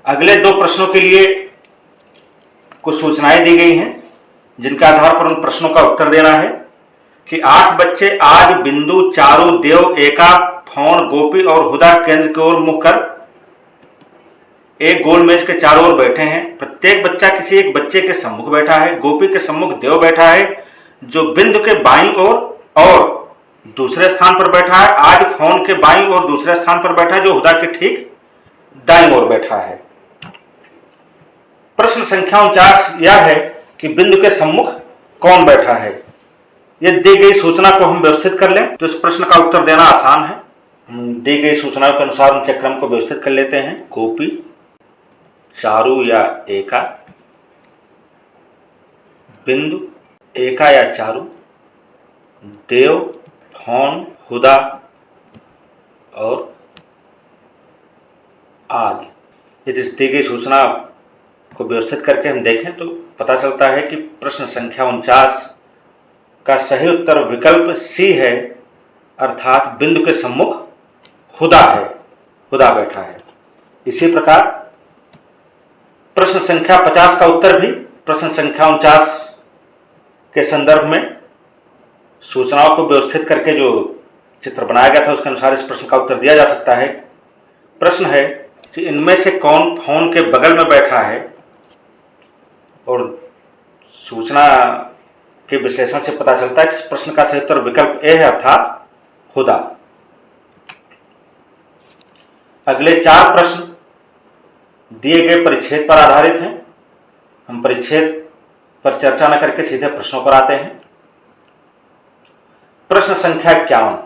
अगले 2 प्रश्नों के लिए कुछ सूचनाएं दी गई हैं, जिनके आधार पर उन प्रश्नों का उत्तर देना है कि 8 बच्चे आज बिंदु, चारू, देव, एका, फौन, गोपी और हुदा केंद्र की ओर मुख कर एक गोल मेज के चारों ओर बैठे हैं। प्रत्येक बच्चा किसी एक बच्चे के सम्मुख बैठा है। गोपी के सम्मुख देव बैठा है जो बिंदु के बाईं ओर और दूसरे स्थान पर बैठा है। आज फौन के बाईं ओर दूसरे स्थान पर बैठा है जो हुदा के ठीक दाईं ओर बैठा है। प्रश्न संख्या 49 यह है कि बिंदु के सम्मुख कौन बैठा है। यदि दी गई सूचना को हम व्यवस्थित कर लें तो इस प्रश्न का उत्तर देना आसान है। दी गई सूचनाओं के अनुसार उनके क्रम को व्यवस्थित कर लेते हैं। गोपी, चारू या एका, बिंदु, एका या चारू, देव, फौन, हुदा और आदि। यदि दी गई सूचना को व्यवस्थित करके हम देखें तो पता चलता है कि प्रश्न संख्या 49 का सही उत्तर विकल्प सी है, अर्थात बिंदु के सम्मुख हुदा है, हुदा बैठा है। इसी प्रकार प्रश्न संख्या 50 का उत्तर भी प्रश्न संख्या 49 के संदर्भ में सूचनाओं को व्यवस्थित करके जो चित्र बनाया गया था उसके अनुसार इस प्रश्न का उत्तर दिया जा सकता है। प्रश्न है कि इनमें से कौन फौन के बगल में बैठा है, और सूचना के विश्लेषण से पता चलता है कि इस प्रश्न का सही उत्तर विकल्प ए है, अर्थात हुदा। अगले 4 प्रश्न दिए गए परिच्छेद पर आधारित हैं। हम परिच्छेद पर चर्चा न करके सीधे प्रश्नों पर आते हैं। प्रश्न संख्या 51,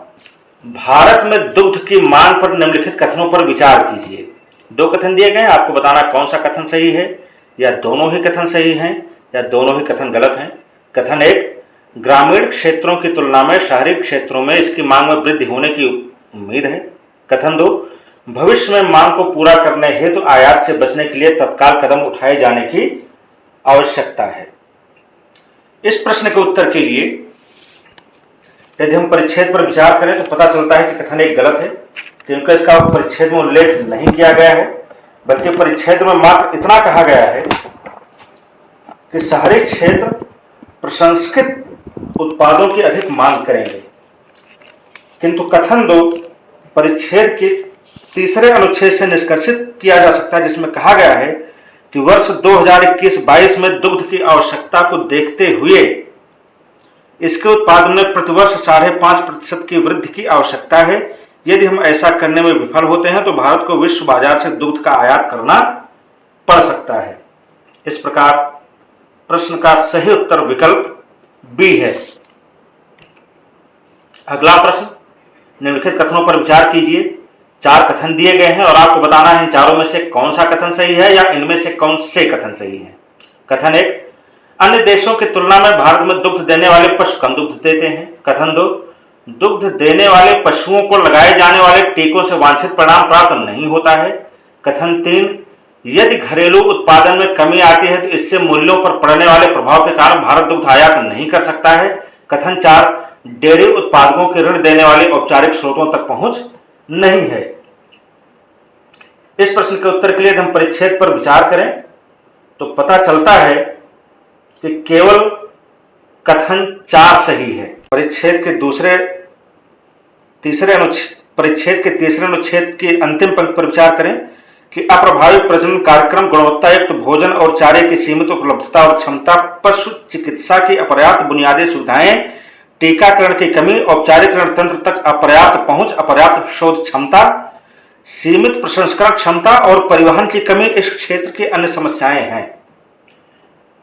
भारत में दुग्ध की मांग पर निम्नलिखित कथनों पर विचार कीजिए। 2 कथन दिए गए हैं, आपको बताना कौन सा कथन सही है, या दोनों ही कथन सही हैं या दोनों ही कथन गलत हैं। कथन 1, ग्रामीण क्षेत्रों की तुलना में शहरी क्षेत्रों में इसकी मांग में वृद्धि होने की उम्मीद है। कथन 2, भविष्य में मांग को पूरा करने हेतु आयात से बचने के लिए तत्काल कदम उठाए जाने की आवश्यकता है। इस प्रश्न के उत्तर के लिए यदि हम परिच्छेद पर विचार करें तो पता चलता है कि कथन 1 गलत है, क्योंकि इसका परिच्छेद में उल्लेख नहीं किया गया है, बल्कि परिच्छेद में मात्र इतना कहा गया है कि शहरी क्षेत्र प्रसंस्कृत उत्पादों की अधिक मांग करेंगे। किंतु कथन 2 परिच्छेद के तीसरे अनुच्छेद से निष्कर्षित किया जा सकता है, जिसमें कहा गया है कि वर्ष 2021-22 में दुग्ध की आवश्यकता को देखते हुए इसके उत्पादन में प्रतिवर्ष 5.5% की वृद्धि की आवश्यकता है। यदि हम ऐसा करने में विफल होते हैं तो भारत को विश्व बाजार से दुग्ध का आयात करना पड़ सकता है। इस प्रकार प्रश्न का सही उत्तर विकल्प बी है। अगला प्रश्न, निम्नलिखित कथनों पर विचार कीजिए। 4 कथन दिए गए हैं और आपको बताना है इन चारों में से कौन सा कथन सही है या इनमें से कौन से कथन सही है। कथन 1, अन्य देशों की तुलना में भारत में दुग्ध देने वाले पशु कम दुग्ध देते हैं। कथन 2, दुग्ध देने वाले पशुओं को लगाए जाने वाले टीकों से वांछित परिणाम प्राप्त नहीं होता है। कथन 3, यदि घरेलू उत्पादन में कमी आती है तो इससे मूल्यों पर पड़ने वाले प्रभाव के कारण भारत दुग्ध आयात नहीं कर सकता है। कथन 4, डेयरी उत्पादकों के ऋण देने वाले औपचारिक स्रोतों तक पहुंच नहीं है। इस प्रश्न के उत्तर के लिए हम परिच्छेद पर विचार करें तो पता चलता है कि केवल कथन 4 सही है। परिच्छेद के तीसरे अनुच्छेद के अंतिम पंक्ति पर विचार करें कि अप्रभावी प्रजनन कार्यक्रम, गुणवत्तायुक्त भोजन और चारे की सीमित उपलब्धता और क्षमता, पशु चिकित्सा की अपर्याप्त बुनियादी सुविधाएं, टीकाकरण की कमी, औपचारिक ऋण तंत्र तक अपर्याप्त पहुंच, अपर्याप्त शोध क्षमता, सीमित प्रसंस्करण क्षमता और परिवहन की कमी इस क्षेत्र की अन्य समस्याएं हैं।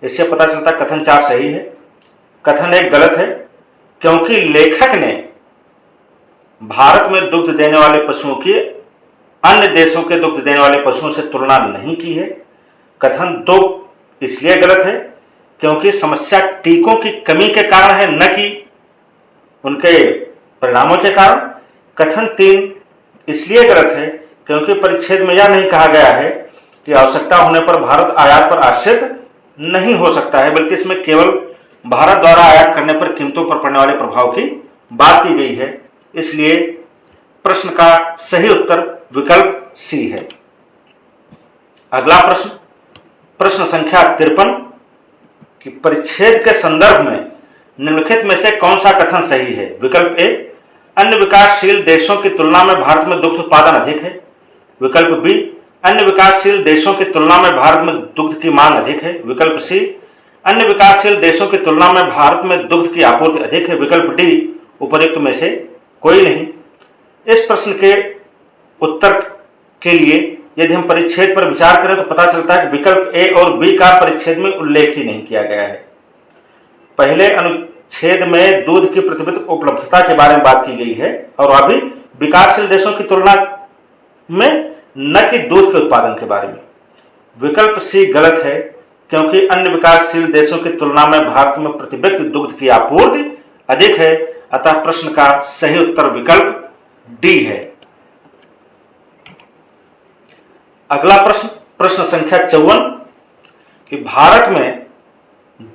इससे पता चलता कथन 4 सही है। कथन 1 गलत है क्योंकि लेखक ने भारत में दुग्ध देने वाले पशुओं की अन्य देशों के दुग्ध देने वाले पशुओं से तुलना नहीं की है। कथन 2 इसलिए गलत है क्योंकि समस्या टीकों की कमी के कारण है, न कि उनके परिणामों के कारण। कथन 3 इसलिए गलत है क्योंकि परिच्छेद में यह नहीं कहा गया है कि आवश्यकता होने पर भारत आयात पर आश्रित नहीं हो सकता है, बल्कि इसमें केवल भारत द्वारा आयात करने पर कीमतों पर पड़ने वाले प्रभाव की बात की गई है। इसलिए प्रश्न का सही उत्तर विकल्प सी है। अगला प्रश्न, प्रश्न संख्या 53 कि परिच्छेद के संदर्भ में निम्नलिखित में से कौन सा कथन सही है। विकल्प ए, अन्य विकासशील देशों की तुलना में भारत में दुग्ध उत्पादन अधिक है। विकल्प बी, अन्य विकासशील देशों की तुलना में भारत में दुग्ध की मांग अधिक है। विकल्प सी, अन्य विकासशील देशों की तुलना में भारत में दुग्ध की आपूर्ति अधिक है। विकल्प डी, उपर्युक्त में से कोई नहीं। इस प्रश्न के उत्तर के लिए यदि हम परिच्छेद पर विचार करें तो पता चलता है कि विकल्प ए और बी का परिच्छेद में उल्लेख ही नहीं किया गया है। पहले अनुच्छेद में दूध की प्रतिबद्ध उपलब्धता के बारे में बात की गई है और अभी विकासशील देशों की तुलना में, न कि दूध के उत्पादन के बारे में। विकल्प सी गलत है क्योंकि अन्य विकासशील देशों की तुलना में भारत में प्रतिव्यक्ति दुग्ध की आपूर्ति अधिक है। अतः प्रश्न का सही उत्तर विकल्प डी है। अगला प्रश्न, प्रश्न संख्या 54 कि भारत में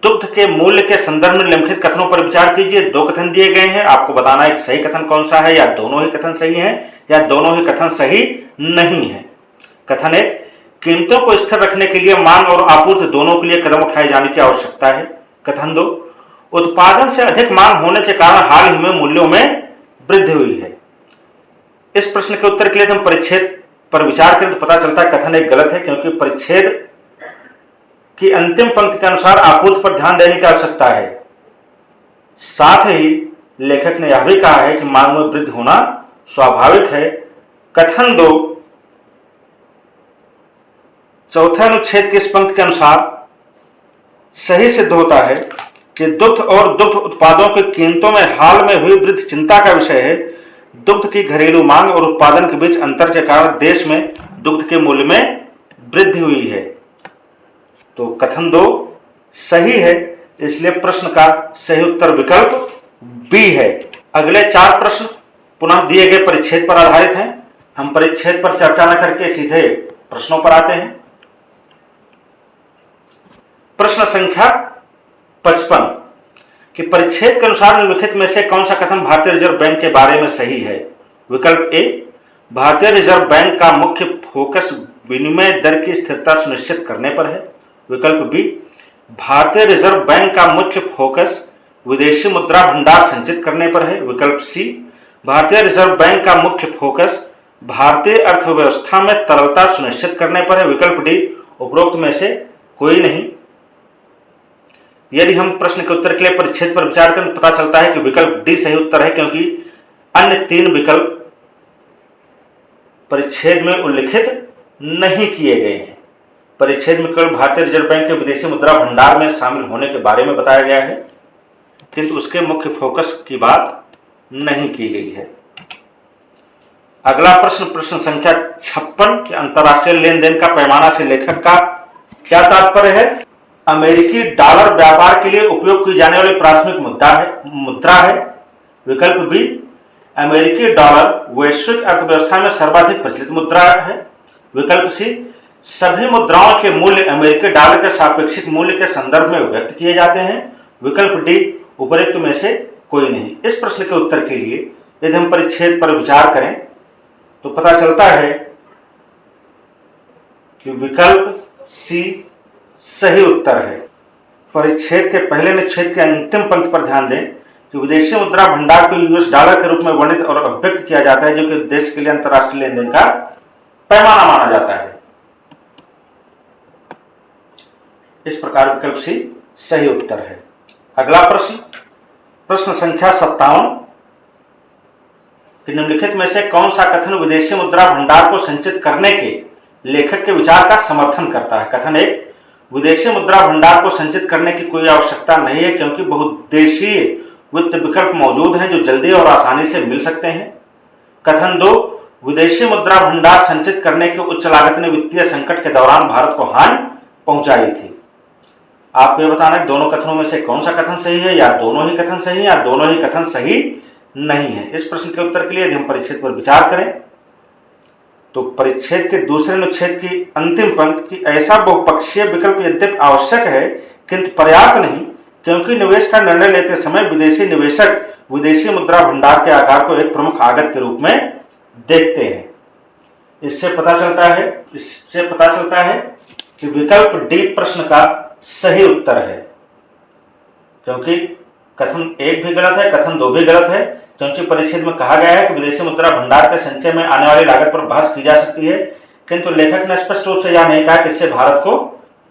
दुग्ध के मूल्य के संदर्भ में निम्नलिखित कथनों पर विचार कीजिए। 2 कथन दिए गए हैं, आपको बताना है कि सही कथन कौन सा है, या दोनों ही कथन सही हैं या दोनों ही कथन सही नहीं है। कथन 1, कीमतों को स्थिर रखने के लिए मांग और आपूर्ति दोनों के लिए कदम उठाए जाने की आवश्यकता है। कथन 2, उत्पादन से अधिक मांग होने के कारण हाल ही में मूल्यों में वृद्धि हुई है। इस प्रश्न के उत्तर के लिए हम परिच्छेद पर विचार करें तो पता चलता है कथन 1 गलत है क्योंकि परिच्छेद की अंतिम पंक्ति के अनुसार आपूर्ति पर ध्यान देने की आवश्यकता है। साथ ही लेखक ने यह भी कहा है कि मांग में वृद्धि होना स्वाभाविक है। कथन 2 चौथे अनुच्छेद की इस पंक्ति के अनुसार सही सिद्ध होता है कि दुग्ध और दुग्ध उत्पादों की कीमतों में हाल में हुई वृद्धि चिंता का विषय है। दुग्ध की घरेलू मांग और उत्पादन के बीच अंतर के कारण देश में दुग्ध के मूल्य में वृद्धि हुई है। तो कथन 2 सही है, इसलिए प्रश्न का सही उत्तर विकल्प बी है। अगले 4 प्रश्न पुनः दिए गए परिच्छेद पर आधारित हैं। हम परिच्छेद पर चर्चा न करके सीधे प्रश्नों पर आते हैं। प्रश्न संख्या 55 कि परिच्छेद के अनुसार निम्नलिखित में से कौन सा कथन भारतीय रिजर्व बैंक के बारे में सही है। विकल्प ए, भारतीय रिजर्व बैंक का मुख्य फोकस विनिमय दर की स्थिरता सुनिश्चित करने पर है। विकल्प बी, भारतीय रिजर्व बैंक का मुख्य फोकस विदेशी मुद्रा भंडार संचित करने पर है। विकल्प सी, भारतीय रिजर्व बैंक का मुख्य फोकस भारतीय अर्थव्यवस्था में तरलता सुनिश्चित करने पर है। विकल्प डी, उपरोक्त में से कोई नहीं। यदि हम प्रश्न के उत्तर के लिए परिच्छेद पर विचार करें तो पता चलता है कि विकल्प डी सही उत्तर है, क्योंकि अन्य 3 विकल्प परिच्छेद में उल्लिखित नहीं किए गए हैं। परिच्छेद में केवल भारतीय रिजर्व बैंक के विदेशी मुद्रा भंडार में शामिल होने के बारे में बताया गया है, किंतु उसके मुख्य फोकस की बात नहीं की गई है। अगला प्रश्न, प्रश्न संख्या 56 कि अंतरराष्ट्रीय लेन देन का पैमाना से लेखक का क्या तात्पर्य है? अमेरिकी डॉलर व्यापार के लिए उपयोग की जाने वाली प्राथमिक मुद्रा है। विकल्प बी, अमेरिकी डॉलर वैश्विक अर्थव्यवस्था में सर्वाधिक प्रचलित मुद्रा है। विकल्प सी, सभी मुद्राओं के मूल्य अमेरिकी डॉलर के सापेक्षिक मूल्य के संदर्भ में व्यक्त किए जाते हैं। विकल्प डी, उपरोक्त में से कोई नहीं। इस प्रश्न के उत्तर के लिए यदि हम परिच्छेद पर विचार करें तो पता चलता है कि विकल्प सी सही उत्तर है। परिच्छेद के पहले अनुच्छेद के अंतिम पंक्ति पर ध्यान दें कि विदेशी मुद्रा भंडार को यूएस डॉलर के रूप में वर्णित और अभिव्यक्त किया जाता है, जो कि देश के लिए अंतरराष्ट्रीय लेन देन का पैमाना माना जाता है। इस प्रकार विकल्प सी सही उत्तर है। अगला प्रश्न, प्रश्न संख्या 57 कि निम्नलिखित में से कौन सा कथन विदेशी मुद्रा भंडार को संचित करने के लेखक के विचार का समर्थन करता है? कथन 1, विदेशी मुद्रा भंडार को संचित करने की कोई आवश्यकता नहीं है, क्योंकि बहुउद्देशीय वित्त विकल्प मौजूद हैं जो जल्दी और आसानी से मिल सकते हैं। कथन 2, विदेशी मुद्रा भंडार संचित करने की उच्च लागत ने वित्तीय संकट के दौरान भारत को हानि पहुंचाई थी। आपको यह बताना है दोनों कथनों में से कौन सा कथन सही है, या दोनों ही कथन सही है, या दोनों ही कथन सही नहीं है। इस प्रश्न के उत्तर के लिए यदि हम परिच्छेद पर विचार करें तो परिच्छेद के दूसरे अनुच्छेद की अंतिम पंक्ति की ऐसा बहुपक्षीय विकल्प यद्यपि आवश्यक है किंतु पर्याप्त नहीं, क्योंकि निवेश का निर्णय लेते समय विदेशी निवेशक विदेशी मुद्रा भंडार के आकार को एक प्रमुख आगत के रूप में देखते हैं। इससे पता चलता है कि विकल्प डी प्रश्न का सही उत्तर है, क्योंकि कथन 1 भी गलत है, कथन 2 भी गलत है, क्योंकि परिच्छेद में कहा गया है कि विदेशी मुद्रा भंडार के संचय में आने वाली लागत पर बहस की जा सकती है, किंतु लेखक ने स्पष्ट रूप से यह नहीं कहा कि इससे भारत को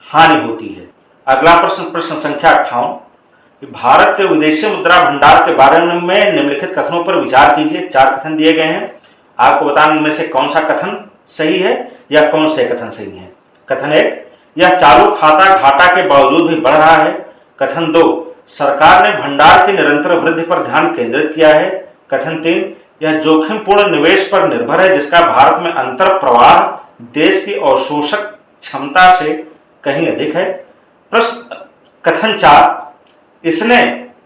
हानि होती है। अगला प्रश्न, प्रश्न संख्या 58 भारत के विदेशी मुद्रा भंडार के बारे में निम्नलिखित कथनों पर विचार कीजिए। 4 कथन दिए गए हैं, आपको बताना इनमें से कौन सा कथन सही है या कौन से कथन सही है। कथन 1, यह चालू खाता घाटा के बावजूद भी बढ़ रहा है। कथन 2, सरकार ने भंडार की निरंतर वृद्धि पर ध्यान केंद्रित किया है। कथन 3, यह जोखिमपूर्ण निवेश पर निर्भर है, जिसका भारत में अंतर प्रवाह देश की अवशोषक क्षमता से कहीं अधिक है। प्रश्न कथन 4, इसने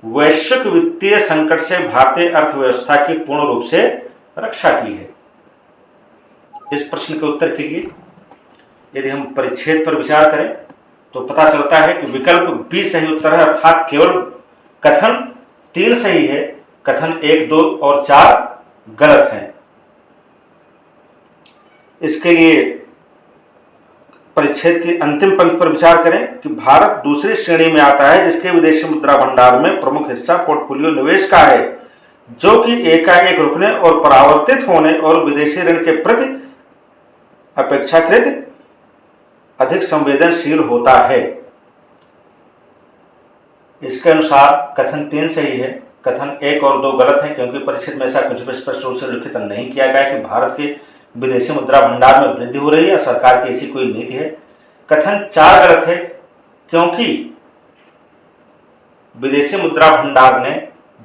वैश्विक वित्तीय संकट से भारतीय अर्थव्यवस्था की पूर्ण रूप से रक्षा की है। इस प्रश्न के उत्तर के लिए यदि हम परिच्छेद पर विचार करें तो पता चलता है कि विकल्प बी सही उत्तर है, अर्थात केवल कथन 3 सही है, कथन 1, 2 और 4 गलत हैं। इसके लिए परिच्छेद की अंतिम पंक्ति पर विचार करें कि भारत दूसरी श्रेणी में आता है, जिसके विदेशी मुद्रा भंडार में प्रमुख हिस्सा पोर्टफोलियो निवेश का है, जो कि एकाएक रुकने और परावर्तित होने और विदेशी ऋण के प्रति अपेक्षाकृत अधिक संवेदनशील होता है। इसके अनुसार कथन 3 सही है, कथन 1 और 2 गलत है, क्योंकि परिच्छेद में ऐसा कुछ भी स्पष्ट रूप से लिखित नहीं किया गया कि भारत के विदेशी मुद्रा भंडार में वृद्धि हो रही है, सरकार की ऐसी कोई नीति है। कथन 4 गलत है, क्योंकि विदेशी मुद्रा भंडार ने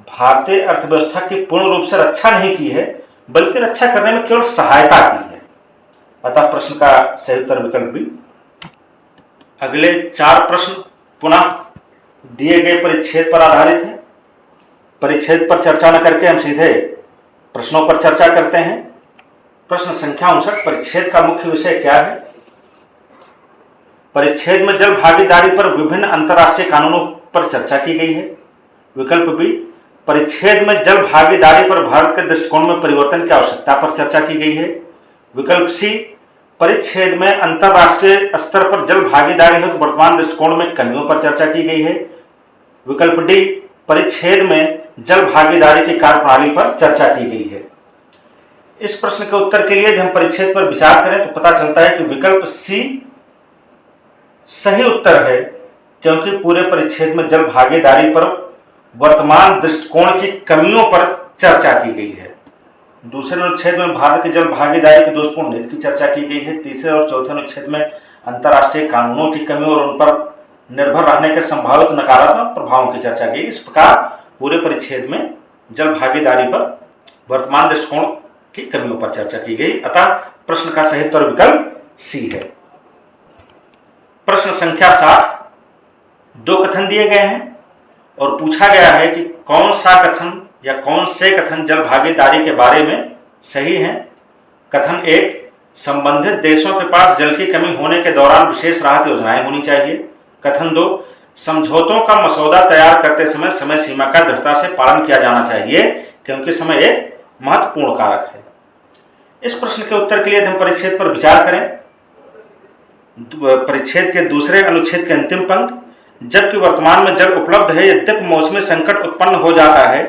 भारतीय अर्थव्यवस्था की पूर्ण रूप से रक्षा नहीं की है, बल्कि रक्षा करने में केवल सहायता की है। अतः प्रश्न का सही उत्तर विकल्प बी। अगले 4 प्रश्न पुनः दिए गए परिच्छेद पर आधारित हैं। परिच्छेद पर चर्चा न करके हम सीधे प्रश्नों पर चर्चा करते हैं। प्रश्न संख्या 59, परिच्छेद का मुख्य विषय क्या है? परिच्छेद में जल भागीदारी पर विभिन्न अंतर्राष्ट्रीय कानूनों पर चर्चा की गई है। विकल्प बी, परिच्छेद में जल भागीदारी पर भारत के दृष्टिकोण में परिवर्तन की आवश्यकता पर चर्चा की गई है। विकल्प सी, परिच्छेद में अंतर्राष्ट्रीय स्तर पर जल भागीदारी हेतु वर्तमान दृष्टिकोण में कमियों पर चर्चा की गई है। विकल्प डी, परिच्छेद में जल भागीदारी की कार्यप्रणाली पर चर्चा की गई है। इस प्रश्न के उत्तर के लिए यदि हम परिच्छेद पर विचार करें तो पता चलता है कि विकल्प सी सही उत्तर है क्योंकि पूरे परिच्छेद में जल भागीदारी पर वर्तमान दृष्टिकोण की कमियों पर चर्चा की गई है। दूसरे अनुच्छेद में भारत की जल भागीदारी की दोषपूर्ण नीति की चर्चा की गई है। तीसरे और चौथे अनुच्छेद में अंतर्राष्ट्रीय कानूनों की कमी और उन पर निर्भर रहने के संभावित नकारात्मक प्रभावों की चर्चा की। इस प्रकार पूरे परिच्छेद में जल भागीदारी पर वर्तमान दृष्टिकोण की कमियों पर चर्चा की गई। अतः प्रश्न का सही उत्तर विकल्प सी है। प्रश्न संख्या 7, 2 कथन दिए गए हैं और पूछा गया है कि कौन सा कथन या कौन से कथन जल भागीदारी के बारे में सही हैं। कथन 1, संबंधित देशों के पास जल की कमी होने के दौरान विशेष राहत योजनाएं होनी चाहिए। कथन 2, समझौतों का मसौदा तैयार करते समय समय सीमा का दृढ़ता से पालन किया जाना चाहिए क्योंकि समय एक महत्वपूर्ण कारक है। इस प्रश्न के उत्तर के लिए हम परिच्छेद पर विचार करें। परिच्छेद के दूसरे अनुच्छेद के अंतिम पंक्ति, जबकि वर्तमान में जल उपलब्ध है, यद्यपि मौसमी संकट उत्पन्न हो जाता है,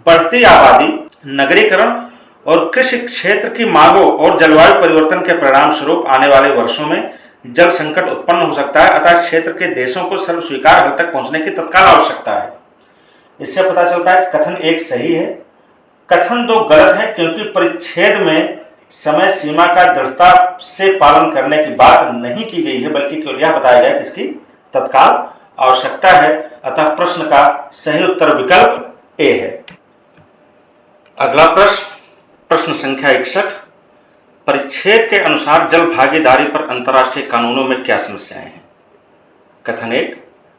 बढ़ती आबादी, नगरीकरण और कृषि क्षेत्र की मांगों और जलवायु परिवर्तन के परिणाम स्वरूप आने वाले वर्षों में जल संकट उत्पन्न हो सकता है। अतः क्षेत्र के देशों को सर्व स्वीकार हद तक पहुंचने की तत्काल आवश्यकता है। इससे पता चलता है कि कथन 1 सही है। कथन 2 गलत है क्योंकि परिच्छेद में समय सीमा का दृढ़ता से पालन करने की बात नहीं की गई है, बल्कि केवल यह बताया गया कि इसकी तत्काल आवश्यकता है। अतः प्रश्न का सही उत्तर विकल्प ए है। अगला प्रश्न संख्या 61, परिच्छेद के अनुसार जल भागीदारी पर अंतर्राष्ट्रीय कानूनों में क्या समस्याएं हैं। कथन 1,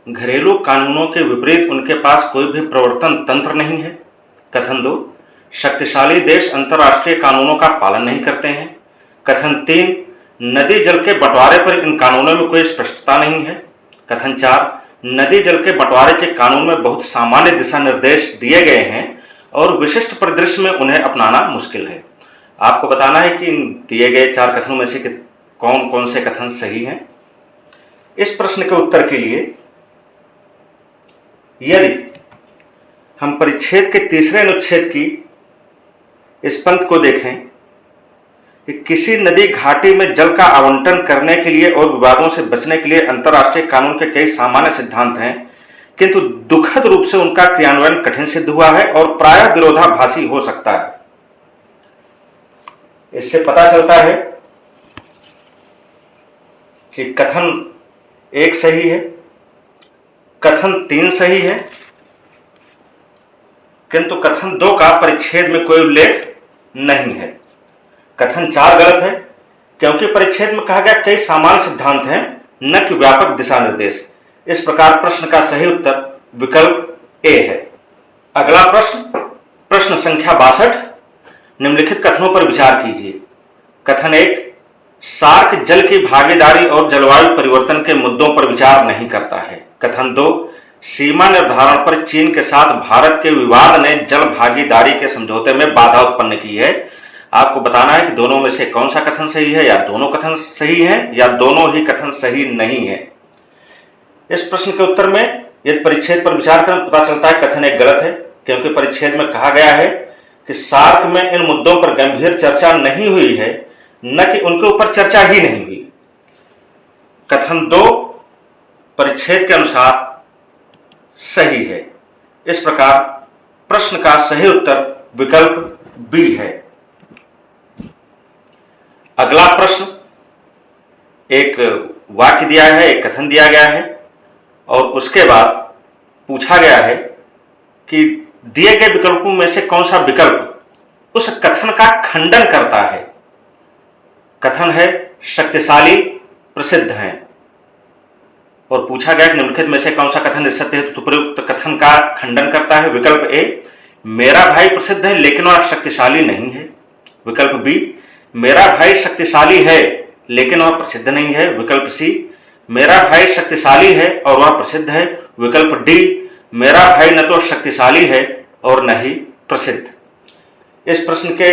घरेलू कानूनों के विपरीत उनके पास कोई भी प्रवर्तन तंत्र नहीं है। कथन 2, शक्तिशाली देश अंतर्राष्ट्रीय कानूनों का पालन नहीं करते हैं। कथन 3, नदी जल के बंटवारे पर इन कानूनों में कोई स्पष्टता नहीं है। कथन 4, नदी जल के बंटवारे के कानून में बहुत सामान्य दिशा निर्देश दिए गए हैं और विशिष्ट परिदृश्य में उन्हें अपनाना मुश्किल है। आपको बताना है कि इन दिए गए 4 कथनों में से कौन कौन से कथन सही हैं। इस प्रश्न के उत्तर के लिए यदि हम परिच्छेद के तीसरे अनुच्छेद की इस पंक्ति को देखें कि किसी नदी घाटी में जल का आवंटन करने के लिए और विवादों से बचने के लिए अंतर्राष्ट्रीय कानून के कई सामान्य सिद्धांत हैं, किंतु दुखद रूप से उनका क्रियान्वयन कठिन सिद्ध हुआ है और प्रायः विरोधाभासी हो सकता है। इससे पता चलता है कि कथन 1 सही है, कथन 3 सही है, किंतु कथन 2 का परिच्छेद में कोई उल्लेख नहीं है। कथन 4 गलत है क्योंकि परिच्छेद में कहा गया कई सामान्य सिद्धांत हैं, न कि व्यापक दिशा निर्देश। इस प्रकार प्रश्न का सही उत्तर विकल्प ए है। अगला प्रश्न संख्या 62, निम्नलिखित कथनों पर विचार कीजिए। कथन 1, सार्क जल की भागीदारी और जलवायु परिवर्तन के मुद्दों पर विचार नहीं करता है। कथन 2, सीमा निर्धारण पर चीन के साथ भारत के विवाद ने जल भागीदारी के समझौते में बाधा उत्पन्न की है। आपको बताना है कि दोनों में से कौन सा कथन सही है, या दोनों कथन सही हैं या दोनों ही कथन सही नहीं है। इस प्रश्न के उत्तर में यदि परिच्छेद पर विचार करें तो पता चलता है कथन 1 गलत है क्योंकि परिच्छेद में कहा गया है कि सार्क में इन मुद्दों पर गंभीर चर्चा नहीं हुई है, न कि उनके ऊपर चर्चा ही नहीं हुई। कथन 2 परिच्छेद के अनुसार सही है। इस प्रकार प्रश्न का सही उत्तर विकल्प बी है। अगला प्रश्न, एक वाक्य दिया है, एक कथन दिया गया है और उसके बाद पूछा गया है कि दिए गए विकल्पों में से कौन सा विकल्प उस कथन का खंडन करता है। कथन है शक्तिशाली प्रसिद्ध हैं और पूछा गया कि निम्नलिखित में से कौन सा कथन इस सत्य हेतु उपयुक्त कथन का खंडन करता है। विकल्प ए, मेरा भाई प्रसिद्ध है लेकिन वह शक्तिशाली नहीं है। विकल्प बी, मेरा भाई शक्तिशाली है लेकिन वह प्रसिद्ध नहीं है। विकल्प सी, मेरा भाई शक्तिशाली है और वह प्रसिद्ध है। विकल्प डी, मेरा भाई न तो शक्तिशाली है और न ही प्रसिद्ध। इस प्रश्न के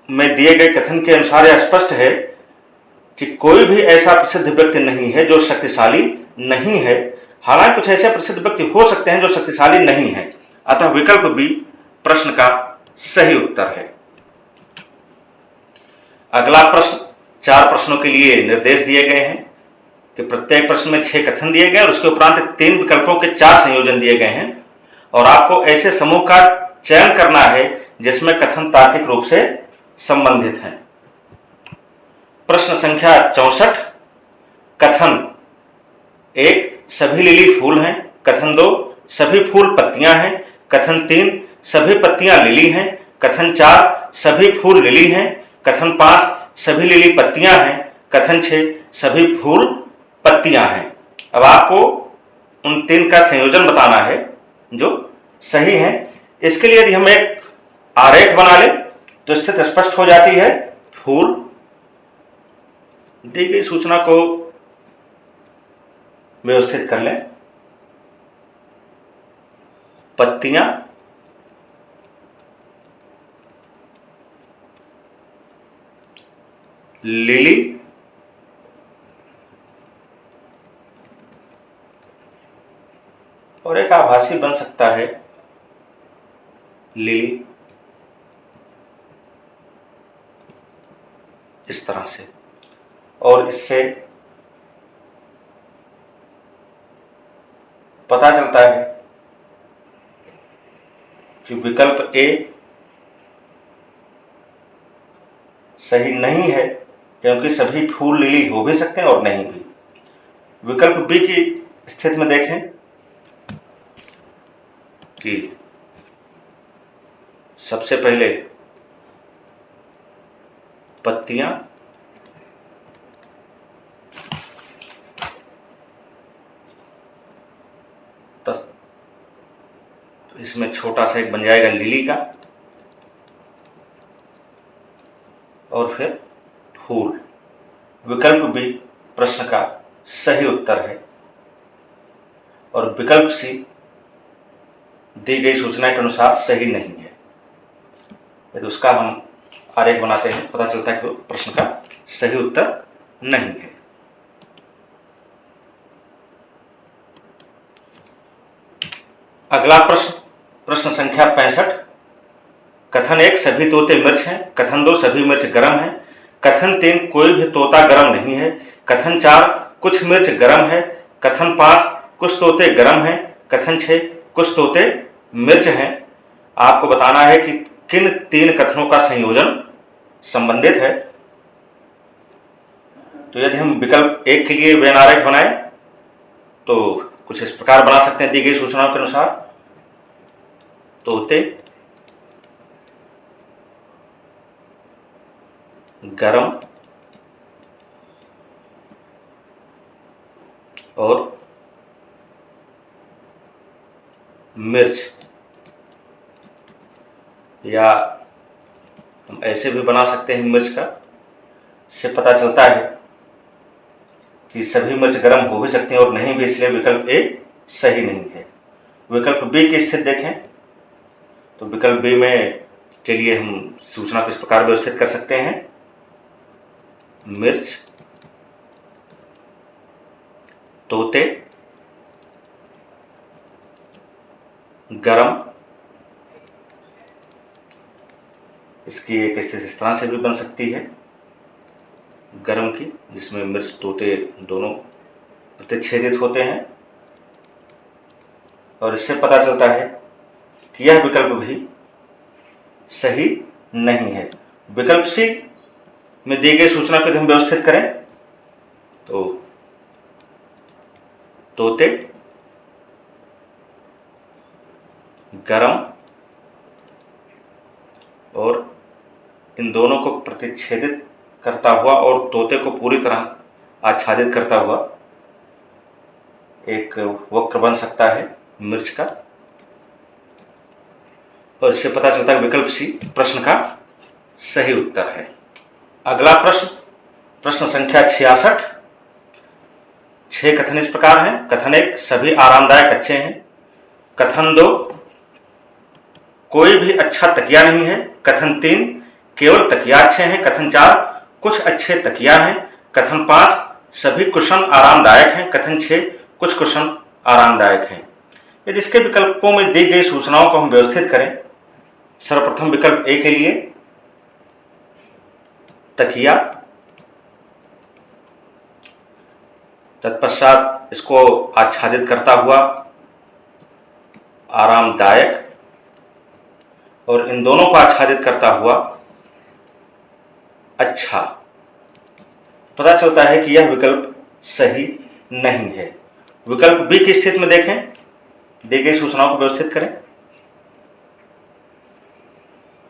में दिए गए कथन के अनुसार यह स्पष्ट है कि कोई भी ऐसा प्रसिद्ध व्यक्ति नहीं है जो शक्तिशाली नहीं है। हालांकि कुछ ऐसे प्रसिद्ध व्यक्ति हो सकते हैं जो शक्तिशाली नहीं है। अतः विकल्प बी प्रश्न का सही उत्तर है। अगला प्रश्न, 4 प्रश्नों के लिए निर्देश दिए गए हैं कि प्रत्येक प्रश्न में 6 कथन दिए गए और उसके उपरांत 3 विकल्पों के 4 संयोजन दिए गए हैं और आपको ऐसे समूह का चयन करना है जिसमें कथन तार्किक रूप से संबंधित हैं। प्रश्न संख्या 64। कथन 1 सभी लिली फूल हैं। कथन 2 सभी फूल पत्तियां हैं। कथन 3 सभी पत्तियां लिली हैं। कथन 4 सभी फूल लिली हैं। कथन 5 सभी लिली पत्तियां हैं। कथन 6 सभी फूल पत्तियां हैं। अब आपको उन 3 का संयोजन बताना है जो सही है। इसके लिए यदि हम एक आरेख बना लें तो स्थिति स्पष्ट हो जाती है। फूल, दी गई सूचना को व्यवस्थित कर लें। पत्तियां, लिली, और एक आभासी बन सकता है लिली, इस तरह से। और इससे पता चलता है कि विकल्प ए सही नहीं है क्योंकि सभी फूल लिली हो भी सकते हैं और नहीं भी। विकल्प बी की स्थिति में देखें कि सबसे पहले पत्तियां, तो इसमें छोटा सा एक बन जाएगा लिली का, और फिर फूल। विकल्प बी प्रश्न का सही उत्तर है और विकल्प सी दी गई सूचना के अनुसार सही नहीं है। यदि उसका हम आरेख बनाते हैं पता चलता है कि प्रश्न का सही उत्तर नहीं है। अगला प्रश्न, प्रश्न संख्या 65। कथन 1 सभी तोते मिर्च हैं। कथन 2 सभी मिर्च गरम हैं। कथन 3 कोई भी तोता गरम नहीं है। कथन 4 कुछ मिर्च गरम है। कथन 5 कुछ तोते गरम हैं। कथन 6 कुछ तोते मिर्च हैं। आपको बताना है कि किन 3 कथनों का संयोजन संबंधित है। तो यदि हम विकल्प 1 के लिए व्यय आरेख बनाएं तो कुछ इस प्रकार बना सकते हैं दी गई सूचनाओं के अनुसार। तोते गरम और मिर्च, या हम ऐसे भी बना सकते हैं मिर्च का, से पता चलता है कि सभी मिर्च गर्म हो भी सकते हैं और नहीं भी, इसलिए विकल्प ए सही नहीं है। विकल्प बी की स्थिति देखें तो विकल्प बी में चलिए हम सूचना किस प्रकार व्यवस्थित कर सकते हैं। मिर्च, तोते, गरम, इसकी एक स्थिति इस तरह से भी बन सकती है गरम की, जिसमें मिर्च तोते दोनों प्रतिच्छेदित होते हैं, और इससे पता चलता है कि यह विकल्प भी सही नहीं है। विकल्प सी में दी गई सूचना को हम व्यवस्थित करें तो तोते गरम और इन दोनों को प्रतिच्छेदित करता हुआ और तोते को पूरी तरह आच्छादित करता हुआ एक वक्र बन सकता है मिर्च का, और इससे पता चलता है विकल्प सी प्रश्न का सही उत्तर है। अगला प्रश्न, प्रश्न संख्या 66। 6 कथन इस प्रकार हैं। कथन 1 सभी आरामदायक अच्छे हैं। कथन 2 कोई भी अच्छा तकिया नहीं है। कथन 3 केवल तकिया अच्छे हैं। कथन 4 कुछ अच्छे तकिया हैं। कथन 5 सभी कुशन आरामदायक हैं। कथन 6 कुछ कुशन आरामदायक हैं। यदि इसके विकल्पों में दी गई सूचनाओं को हम व्यवस्थित करें, सर्वप्रथम विकल्प ए के लिए तकिया, तत्पश्चात इसको आच्छादित करता हुआ आरामदायक, और इन दोनों को आच्छादित करता हुआ अच्छा। पता चलता है कि यह विकल्प सही नहीं है। विकल्प बी की स्थिति में देखें, दी गई सूचनाओं को व्यवस्थित करें।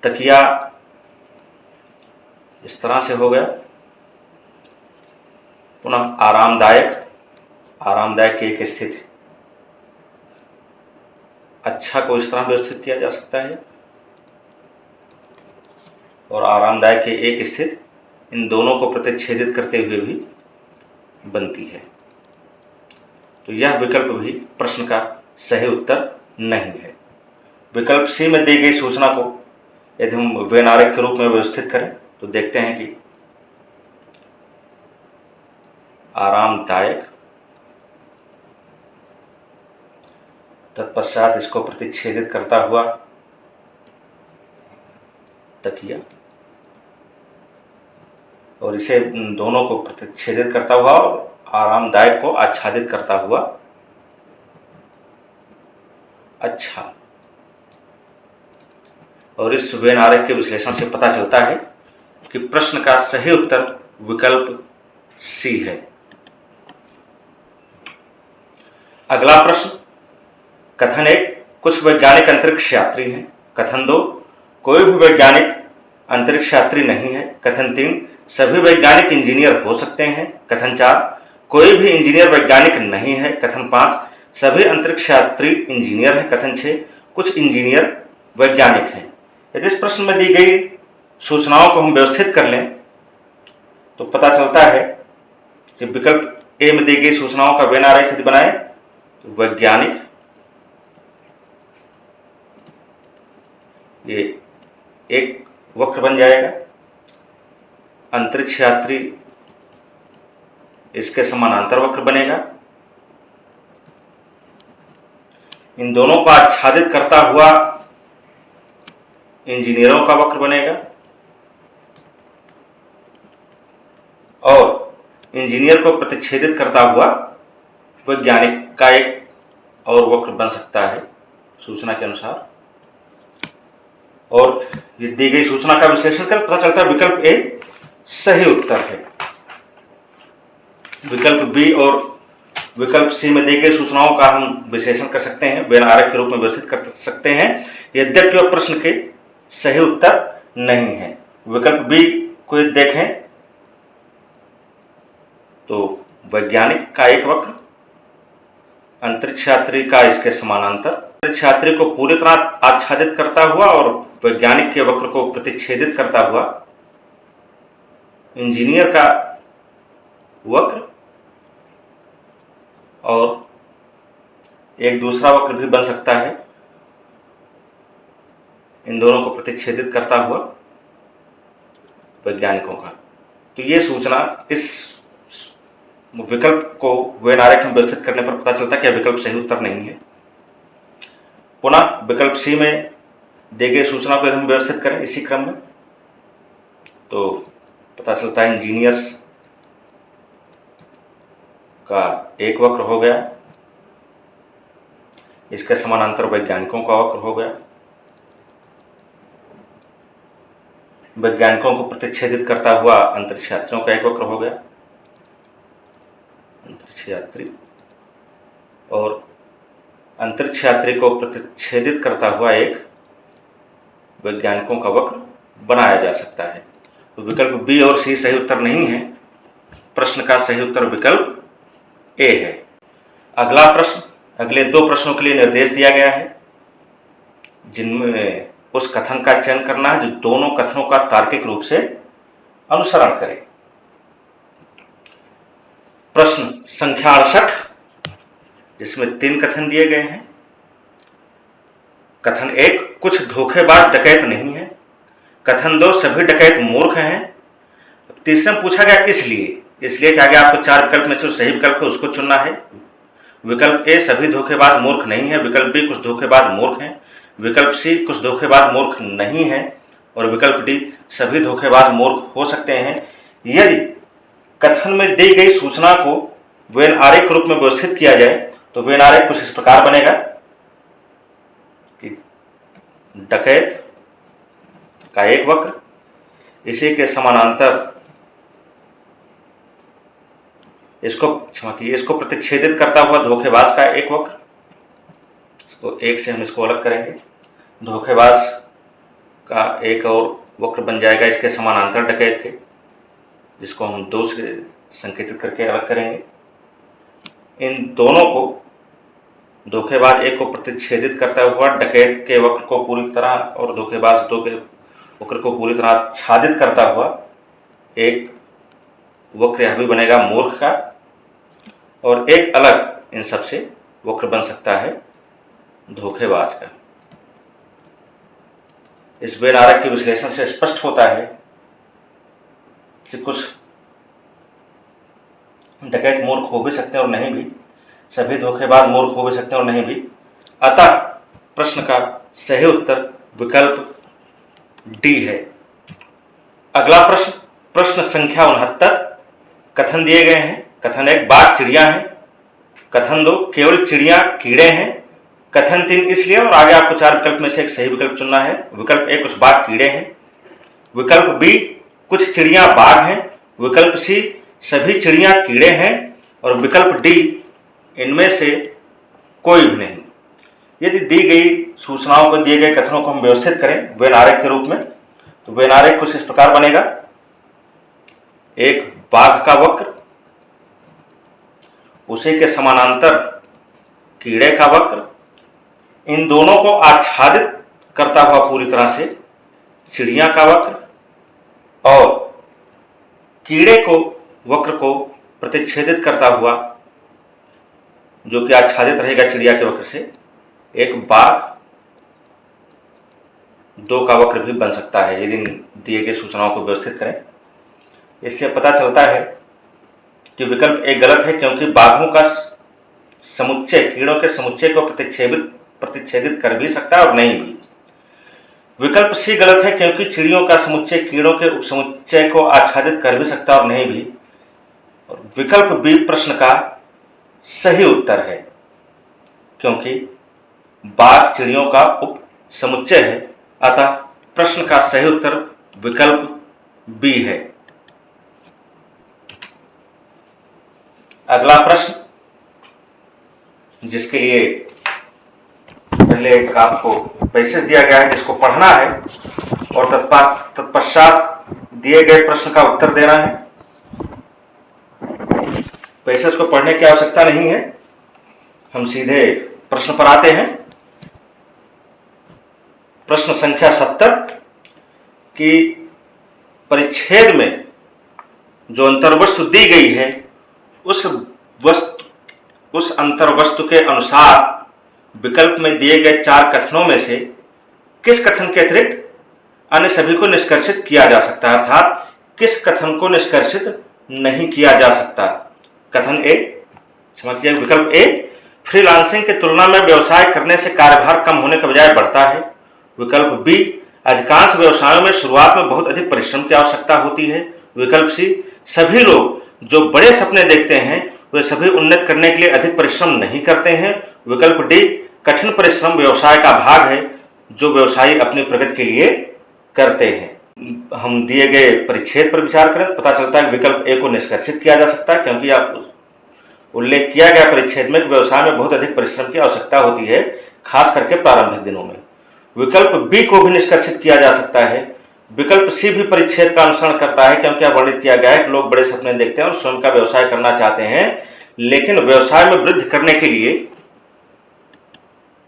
तकिया इस तरह से हो गया, पुनः आरामदायक, आरामदायक की एक स्थिति, अच्छा को इस तरह व्यवस्थित किया जा सकता है, और आरामदायक की एक स्थिति इन दोनों को प्रतिच्छेदित करते हुए भी बनती है। तो यह विकल्प भी प्रश्न का सही उत्तर नहीं है। विकल्प सी में दी गई सूचना को यदि हम वेन आरेख के रूप में व्यवस्थित करें तो देखते हैं कि आरामदायक, तत्पश्चात इसको प्रतिच्छेदित करता हुआ तकिया, और इसे दोनों को प्रतिच्छेदित करता हुआ और आरामदायक को आच्छादित करता हुआ अच्छा। और इस वेन आरेख के विश्लेषण से पता चलता है कि प्रश्न का सही उत्तर विकल्प सी है। अगला प्रश्न, कथन 1, कुछ वैज्ञानिक अंतरिक्ष यात्री हैं। कथन 2, कोई भी वैज्ञानिक अंतरिक्ष यात्री नहीं है। कथन 3, सभी वैज्ञानिक इंजीनियर हो सकते हैं। कथन 4, कोई भी इंजीनियर वैज्ञानिक नहीं है। कथन 5, सभी अंतरिक्ष यात्री इंजीनियर हैं। कथन 6, कुछ इंजीनियर वैज्ञानिक हैं। यदि इस प्रश्न में दी गई सूचनाओं को हम व्यवस्थित कर लें तो पता चलता है कि विकल्प ए में दी गई सूचनाओं का वेन आरेख यदि बनाए तो वैज्ञानिक, ये एक वक्र बन जाएगा। अंतरिक्ष यात्री इसके समानांतर वक्र बनेगा। इन दोनों को आच्छादित करता हुआ इंजीनियरों का वक्र बनेगा, और इंजीनियर को प्रतिच्छेदित करता हुआ वैज्ञानिक का एक और वक्र बन सकता है सूचना के अनुसार। और ये दी गई सूचना का विश्लेषण कर पता चलता है विकल्प ए सही उत्तर है। विकल्प बी और विकल्प सी में दी गई सूचनाओं का हम विश्लेषण कर सकते हैं, वेन आरेख के रूप में व्यवस्थित कर सकते हैं, यद्यपि वह प्रश्न के सही उत्तर नहीं है। विकल्प बी को देखें तो वैज्ञानिक का एक वक्र, अंतरिक्ष यात्री का इसके समानांतर, अंतरिक्ष यात्री को पूरी तरह आच्छादित करता हुआ और वैज्ञानिक के वक्र को प्रतिच्छेदित करता हुआ इंजीनियर का वक्र, और एक दूसरा वक्र भी बन सकता है इन दोनों को प्रतिच्छेदित करता हुआ वैज्ञानिकों का। तो ये सूचना इस विकल्प को वेन आरेख में व्यवस्थित करने पर पता चलता है कि विकल्प सही उत्तर नहीं है। पुनः विकल्प सी में दी गई सूचना को हम व्यवस्थित करें इसी क्रम में तो पता चलता है इंजीनियर्स का एक वक्र हो गया, इसके समानांतर वैज्ञानिकों का वक्र हो गया, वैज्ञानिकों को प्रतिच्छेदित करता हुआ अंतरिक्ष यात्रियों का एक वक्र हो गया, अंतरिक्ष यात्री, और अंतरिक्ष यात्री को प्रतिच्छेदित करता हुआ एक वैज्ञानिकों का वक्र बनाया जा सकता है। तो विकल्प बी और सी सही उत्तर नहीं है। प्रश्न का सही उत्तर विकल्प ए है। अगला प्रश्न, अगले दो प्रश्नों के लिए निर्देश दिया गया है जिनमें उस कथन का चयन करना है जो दोनों कथनों का तार्किक रूप से अनुसरण करे। प्रश्न संख्या 68 जिसमें 3 कथन दिए गए हैं। कथन 1, कुछ धोखेबाज डकैत नहीं है। कथन 2, सभी डकैत मूर्ख हैं। तीसरे में पूछा गया इसलिए कि आगे आपको 4 विकल्प में से सही विकल्प है उसको चुनना है। विकल्प ए, सभी धोखेबाज मूर्ख नहीं है। विकल्प बी, कुछ धोखेबाज मूर्ख हैं। विकल्प सी, कुछ धोखेबाज मूर्ख नहीं है। और विकल्प डी, सभी धोखेबाज मूर्ख हो सकते हैं। यदि कथन में दी गई सूचना को वेन आरेख के रूप में व्यवस्थित किया जाए तो वेन आरेख कुछ इस प्रकार बनेगा कि डकैत का एक वक्र, इसी के समानांतर इसको प्रतिच्छेदित करता हुआ धोखेबाज का एक वक्र, इसको एक से हम इसको अलग करेंगे, धोखेबाज का एक और वक्र बन जाएगा इसके समानांतर डकैत के, जिसको हम 2 से संकेतित करके अलग करेंगे। इन दोनों को, धोखेबाज एक को प्रतिच्छेदित करता हुआ डकैत के वक्र को पूरी तरह और धोखेबाज 2 के वक्र को पूरी तरह आच्छादित करता हुआ एक वक्र यह भी बनेगा मूर्ख का, और एक अलग इन सबसे वक्र बन सकता है धोखेबाज का। इस वेन आरेख के विश्लेषण से स्पष्ट होता है कि कुछ डकैत मूर्ख हो भी सकते हैं और नहीं भी, सभी धोखेबाज मूर्ख हो भी सकते हैं और नहीं भी। अतः प्रश्न का सही उत्तर विकल्प डी है। अगला प्रश्न, प्रश्न संख्या 69। कथन दिए गए हैं। कथन 1 बाघ चिड़िया है, कथन 2 केवल चिड़िया कीड़े हैं, कथन 3 इसलिए, और आगे आपको 4 विकल्प में से एक सही विकल्प चुनना है। विकल्प ए कुछ बाघ कीड़े हैं, विकल्प बी कुछ चिड़िया बाघ हैं, विकल्प सी सभी चिड़िया कीड़े हैं, और विकल्प डी इनमें से कोई भी नहीं। यदि दी गई सूचनाओं को, दिए गए कथनों को हम व्यवस्थित करें वेन आरेख के रूप में, तो वेन आरेख कुछ इस प्रकार बनेगा। एक बाघ का वक्र, उसी के समानांतर कीड़े का वक्र, इन दोनों को आच्छादित करता हुआ पूरी तरह से चिड़िया का वक्र, और कीड़े को वक्र को प्रतिच्छेदित करता हुआ, जो कि आच्छादित रहेगा चिड़िया के वक्र से, एक बाघ 2 का वक्र भी बन सकता है यदि दिए गए सूचनाओं को व्यवस्थित करें। इससे पता चलता है कि विकल्प ए गलत है, क्योंकि बाघों का समुच्चय कीड़ों के समुच्चय को प्रतिच्छेदित कर भी सकता है और नहीं भी। विकल्प सी गलत है, क्योंकि चिड़ियों का समुच्चय कीड़ों के समुच्चय को आच्छादित कर भी सकता है और नहीं भी। और विकल्प बी प्रश्न का सही उत्तर है, क्योंकि बाघ चिड़ियों का उप समुच्चय है। अतः प्रश्न का सही उत्तर विकल्प बी है। अगला प्रश्न, जिसके लिए पहले एक आपको पैसेज दिया गया है जिसको पढ़ना है, और तत्पश्चात दिए गए प्रश्न का उत्तर देना है। पैसेज को पढ़ने की आवश्यकता नहीं है, हम सीधे प्रश्न पर आते हैं। प्रश्न संख्या 70 की परिच्छेद में जो अंतर्वस्तु दी गई है, उस अंतर्वस्तु के अनुसार विकल्प में दिए गए 4 कथनों में से किस कथन के अतिरिक्त अन्य सभी को निष्कर्षित किया जा सकता है, अर्थात किस कथन को निष्कर्षित नहीं किया जा सकता। कथन ए, समझिए विकल्प ए, फ्रीलांसिंग की तुलना में व्यवसाय करने से कार्यभार कम होने के बजाय बढ़ता है। विकल्प बी, अधिकांश व्यवसायों में शुरुआत में बहुत अधिक परिश्रम की आवश्यकता होती है। विकल्प सी, सभी लोग जो बड़े सपने देखते हैं वे सभी उन्नत करने के लिए अधिक परिश्रम नहीं करते हैं। विकल्प डी, कठिन परिश्रम व्यवसाय का भाग है जो व्यवसायी अपनी प्रगति के लिए करते हैं। हम दिए गए परिच्छेद पर विचार करें, पता चलता है विकल्प ए को निष्कर्षित किया जा सकता है, क्योंकि आप उल्लेख किया गया परिच्छेद में व्यवसाय में बहुत अधिक परिश्रम की आवश्यकता होती है, खास करके प्रारंभिक दिनों में। विकल्प बी को भी निष्कर्षित किया जा सकता है। विकल्प सी भी परिच्छेद का अनुसरण करता है, क्योंकि यह वर्णित किया गया है कि लोग बड़े सपने देखते हैं और स्वयं का व्यवसाय करना चाहते हैं, लेकिन व्यवसाय में वृद्धि करने के लिए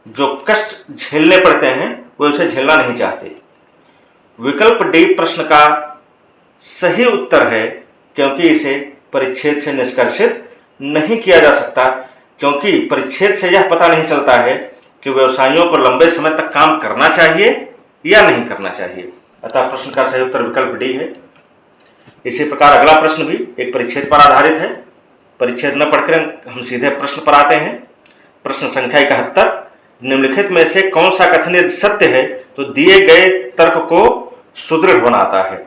जो कष्ट झेलने पड़ते हैं वे उसे झेलना नहीं चाहते। विकल्प डी प्रश्न का सही उत्तर है, क्योंकि इसे परिच्छेद से निष्कर्षित नहीं किया जा सकता, क्योंकि परिच्छेद से यह पता नहीं चलता है कि व्यवसायियों को लंबे समय तक काम करना चाहिए या नहीं करना चाहिए। अतः प्रश्न का सही उत्तर विकल्प डी है। इसी प्रकार अगला प्रश्न भी एक परिच्छेद पर आधारित है। परिच्छेद न पढ़कर हम सीधे प्रश्न पर आते हैं। प्रश्न संख्या 71, निम्नलिखित में से कौन सा कथन यदि सत्य है तो दिए गए तर्क को सुदृढ़ बनाता है।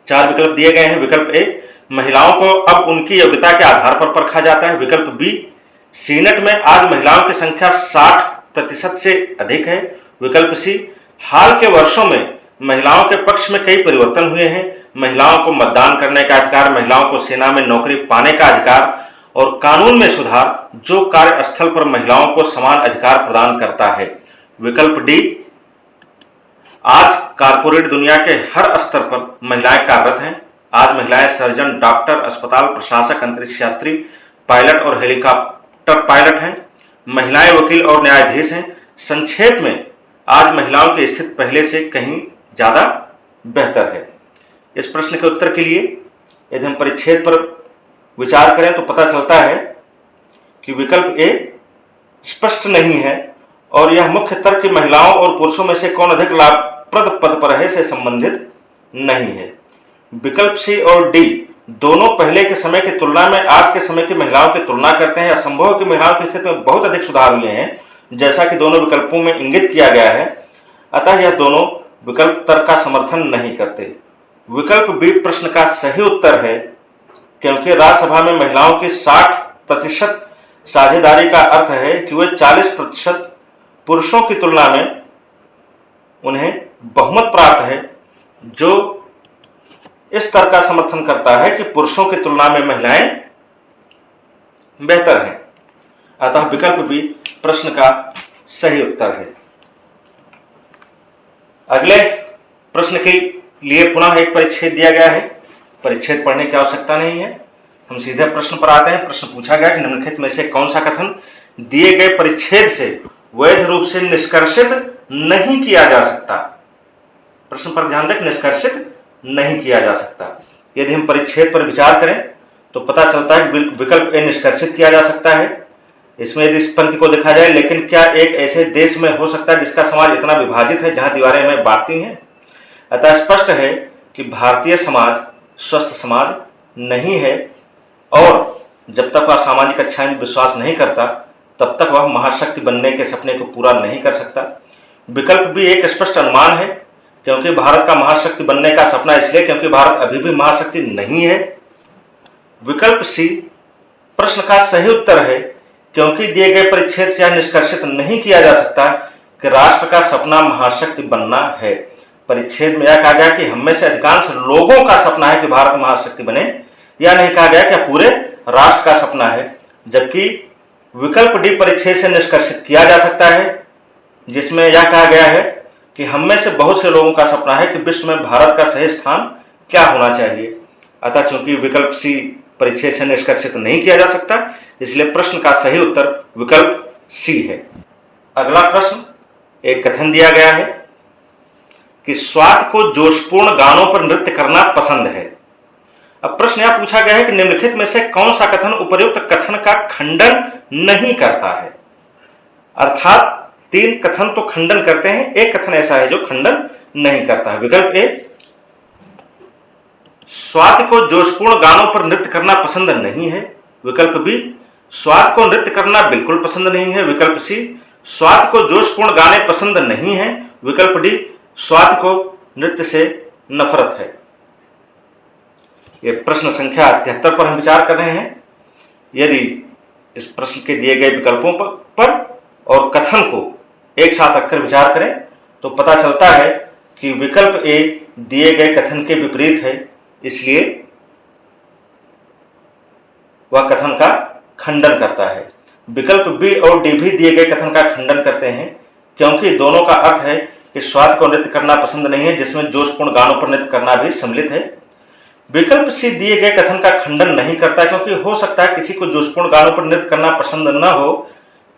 4 विकल्प दिए गए हैं। विकल्प ए, महिलाओं को अब उनकी योग्यता के आधार पर परखा जाता है। विकल्प बी, सीनेट में आज महिलाओं की संख्या 60% से अधिक है। विकल्प सी, हाल के वर्षों में महिलाओं के पक्ष में कई परिवर्तन हुए हैं। महिलाओं को मतदान करने का अधिकार, महिलाओं को सेना में नौकरी पाने का अधिकार और कानून में सुधार जो कार्यस्थल पर महिलाओं को समान अधिकार प्रदान करता है। विकल्प डी, आज कारपोरेट दुनिया के हर स्तर पर महिलाएं कार्यरत हैं। आज महिलाएं सर्जन, डॉक्टर, अस्पताल प्रशासक, अंतरिक्ष यात्री, पायलट और हेलीकॉप्टर पायलट हैं। महिलाएं वकील और न्यायाधीश हैं। संक्षेप में आज महिलाओं की स्थिति पहले से कहीं ज्यादा बेहतर है। इस प्रश्न के उत्तर के लिए यदि हम परिच्छेद पर विचार करें तो पता चलता है कि विकल्प ए स्पष्ट नहीं है और यह मुख्य तर्क कि महिलाओं और पुरुषों में से कौन अधिक लाभप्रद पद पर है से संबंधित नहीं है। विकल्प सी और डी दोनों पहले के समय की तुलना में आज के समय की महिलाओं की तुलना करते हैं। असंभव है कि महिलाओं की स्थिति में बहुत अधिक सुधार हुए हैं, जैसा कि दोनों विकल्पों में इंगित किया गया है। अतः यह दोनों विकल्प तर्क का समर्थन नहीं करते। विकल्प बी प्रश्न का सही उत्तर है, क्योंकि राज्यसभा में महिलाओं की 60% साझेदारी का अर्थ है कि वे 40% पुरुषों की तुलना में उन्हें बहुमत प्राप्त है, जो इस तर्क का समर्थन करता है कि पुरुषों की तुलना में महिलाएं बेहतर हैं। अतः विकल्प बी प्रश्न का सही उत्तर है। अगले प्रश्न के लिए पुनः एक परिच्छेद दिया गया है। परिच्छेद पढ़ने की आवश्यकता नहीं है, हम सीधे प्रश्न पर आते हैं। प्रश्न पूछा गया कि निम्नलिखित में से कौन सा कथन दिए गए परिच्छेद से वैध रूप से निष्कर्षित नहीं किया जा सकता। प्रश्न पर ध्यान दें, निष्कर्षित नहीं किया जा सकता। यदि हम परिच्छेद पर विचार करें तो पता चलता है कि विकल्प ए निष्कर्षित किया जा सकता है। इसमें यदि इस पंक्ति को देखा जाए, लेकिन क्या एक ऐसे देश में हो सकता है जिसका समाज इतना विभाजित है जहां दीवारें हमें बांटती हैं। अतः स्पष्ट है कि भारतीय समाज स्वस्थ समाज नहीं है और जब तक वह सामाजिक अच्छाई में विश्वास नहीं करता तब तक वह महाशक्ति बनने के सपने को पूरा नहीं कर सकता। विकल्प भी एक स्पष्ट अनुमान है, क्योंकि भारत का महाशक्ति बनने का सपना इसलिए क्योंकि भारत अभी भी महाशक्ति नहीं है। विकल्प सी प्रश्न का सही उत्तर है, क्योंकि दिए गए परिच्छेद से यह निष्कर्षित नहीं किया जा सकता कि राष्ट्र का सपना महाशक्ति बनना है। परिच्छेद में यह कहा गया कि हम में से अधिकांश लोगों का सपना है कि भारत महाशक्ति बने, यह नहीं कहा गया कि पूरे राष्ट्र का सपना है। जबकि विकल्प डी परिच्छेद से निष्कर्षित किया जा सकता है, जिसमें यह कहा गया है कि हम में से बहुत से लोगों का सपना है कि विश्व में भारत का सही स्थान क्या होना चाहिए। अतः चूंकि विकल्प सी परिच्छेद से निष्कर्षित नहीं किया जा सकता, इसलिए प्रश्न का सही उत्तर विकल्प सी है। अगला प्रश्न, एक कथन दिया गया है कि स्वात को जोशपूर्ण गानों पर नृत्य करना पसंद है। अब प्रश्न यह पूछा गया है कि निम्नलिखित में से कौन सा कथन उपर्युक्त कथन का खंडन नहीं करता है। अर्थात 3 कथन तो खंडन करते हैं, एक कथन ऐसा है जो खंडन नहीं करता है। विकल्प ए स्वाति को जोशपूर्ण गानों पर नृत्य करना पसंद नहीं है। विकल्प बी स्वाति को नृत्य करना बिल्कुल पसंद नहीं है। विकल्प सी स्वाति को जोशपूर्ण गाने पसंद नहीं है। विकल्प डी स्वाति को नृत्य से नफरत है। यह प्रश्न संख्या 73 पर हम विचार कर रहे हैं। यदि इस प्रश्न के दिए गए विकल्पों पर और कथन को एक साथ रखकर विचार करें तो पता चलता है कि विकल्प ए दिए गए कथन के विपरीत है, इसलिए वह कथन का खंडन करता है। विकल्प बी और डी भी दिए गए कथन का खंडन करते हैं, क्योंकि दोनों का अर्थ है कि स्वाद को नृत्य करना पसंद नहीं है, जिसमें जोशपूर्ण गानों पर नृत्य करना भी सम्मिलित है। विकल्प सी दिए गए कथन का खंडन नहीं करता, क्योंकि हो सकता है किसी को जोशपूर्ण गानों पर नृत्य करना पसंद न हो,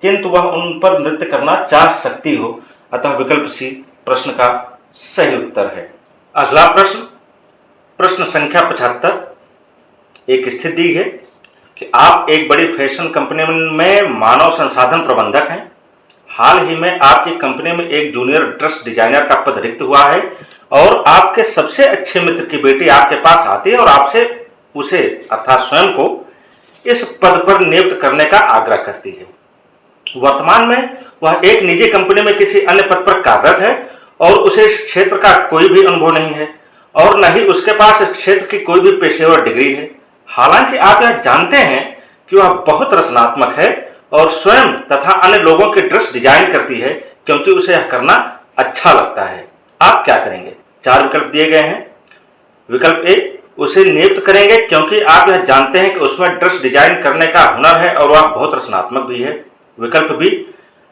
किंतु वह उन पर नृत्य करना चाह सकती हो। अतः विकल्प सी प्रश्न का सही उत्तर है। अगला प्रश्न, प्रश्न संख्या 75, एक स्थिति दी है कि आप एक बड़ी फैशन कंपनी में मानव संसाधन प्रबंधक हैं। हाल ही में आपकी कंपनी में एक जूनियर ड्रेस डिजाइनर का पद रिक्त हुआ है और आपके सबसे अच्छे मित्र की बेटी आपके पास आती है और आपसे उसे अर्थात स्वयं को इस पद पर नियुक्त करने का आग्रह करती है। वर्तमान में वह एक निजी कंपनी में किसी अन्य पद पर कार्यरत है और उसे इस क्षेत्र का कोई भी अनुभव नहीं है और न ही उसके पास इस क्षेत्र की कोई भी पेशेवर डिग्री है। हालांकि आप यह जानते हैं कि वह बहुत रचनात्मक है और स्वयं तथा अन्य लोगों की ड्रेस डिजाइन करती है क्योंकि उसे यह करना अच्छा लगता है। आप क्या करेंगे? 4 विकल्प दिए गए हैं। विकल्प ए, उसे नियुक्त करेंगे क्योंकि आप यह जानते हैं कि उसमें ड्रेस डिजाइन करने का हुनर है और वह बहुत रचनात्मक भी है। विकल्प बी,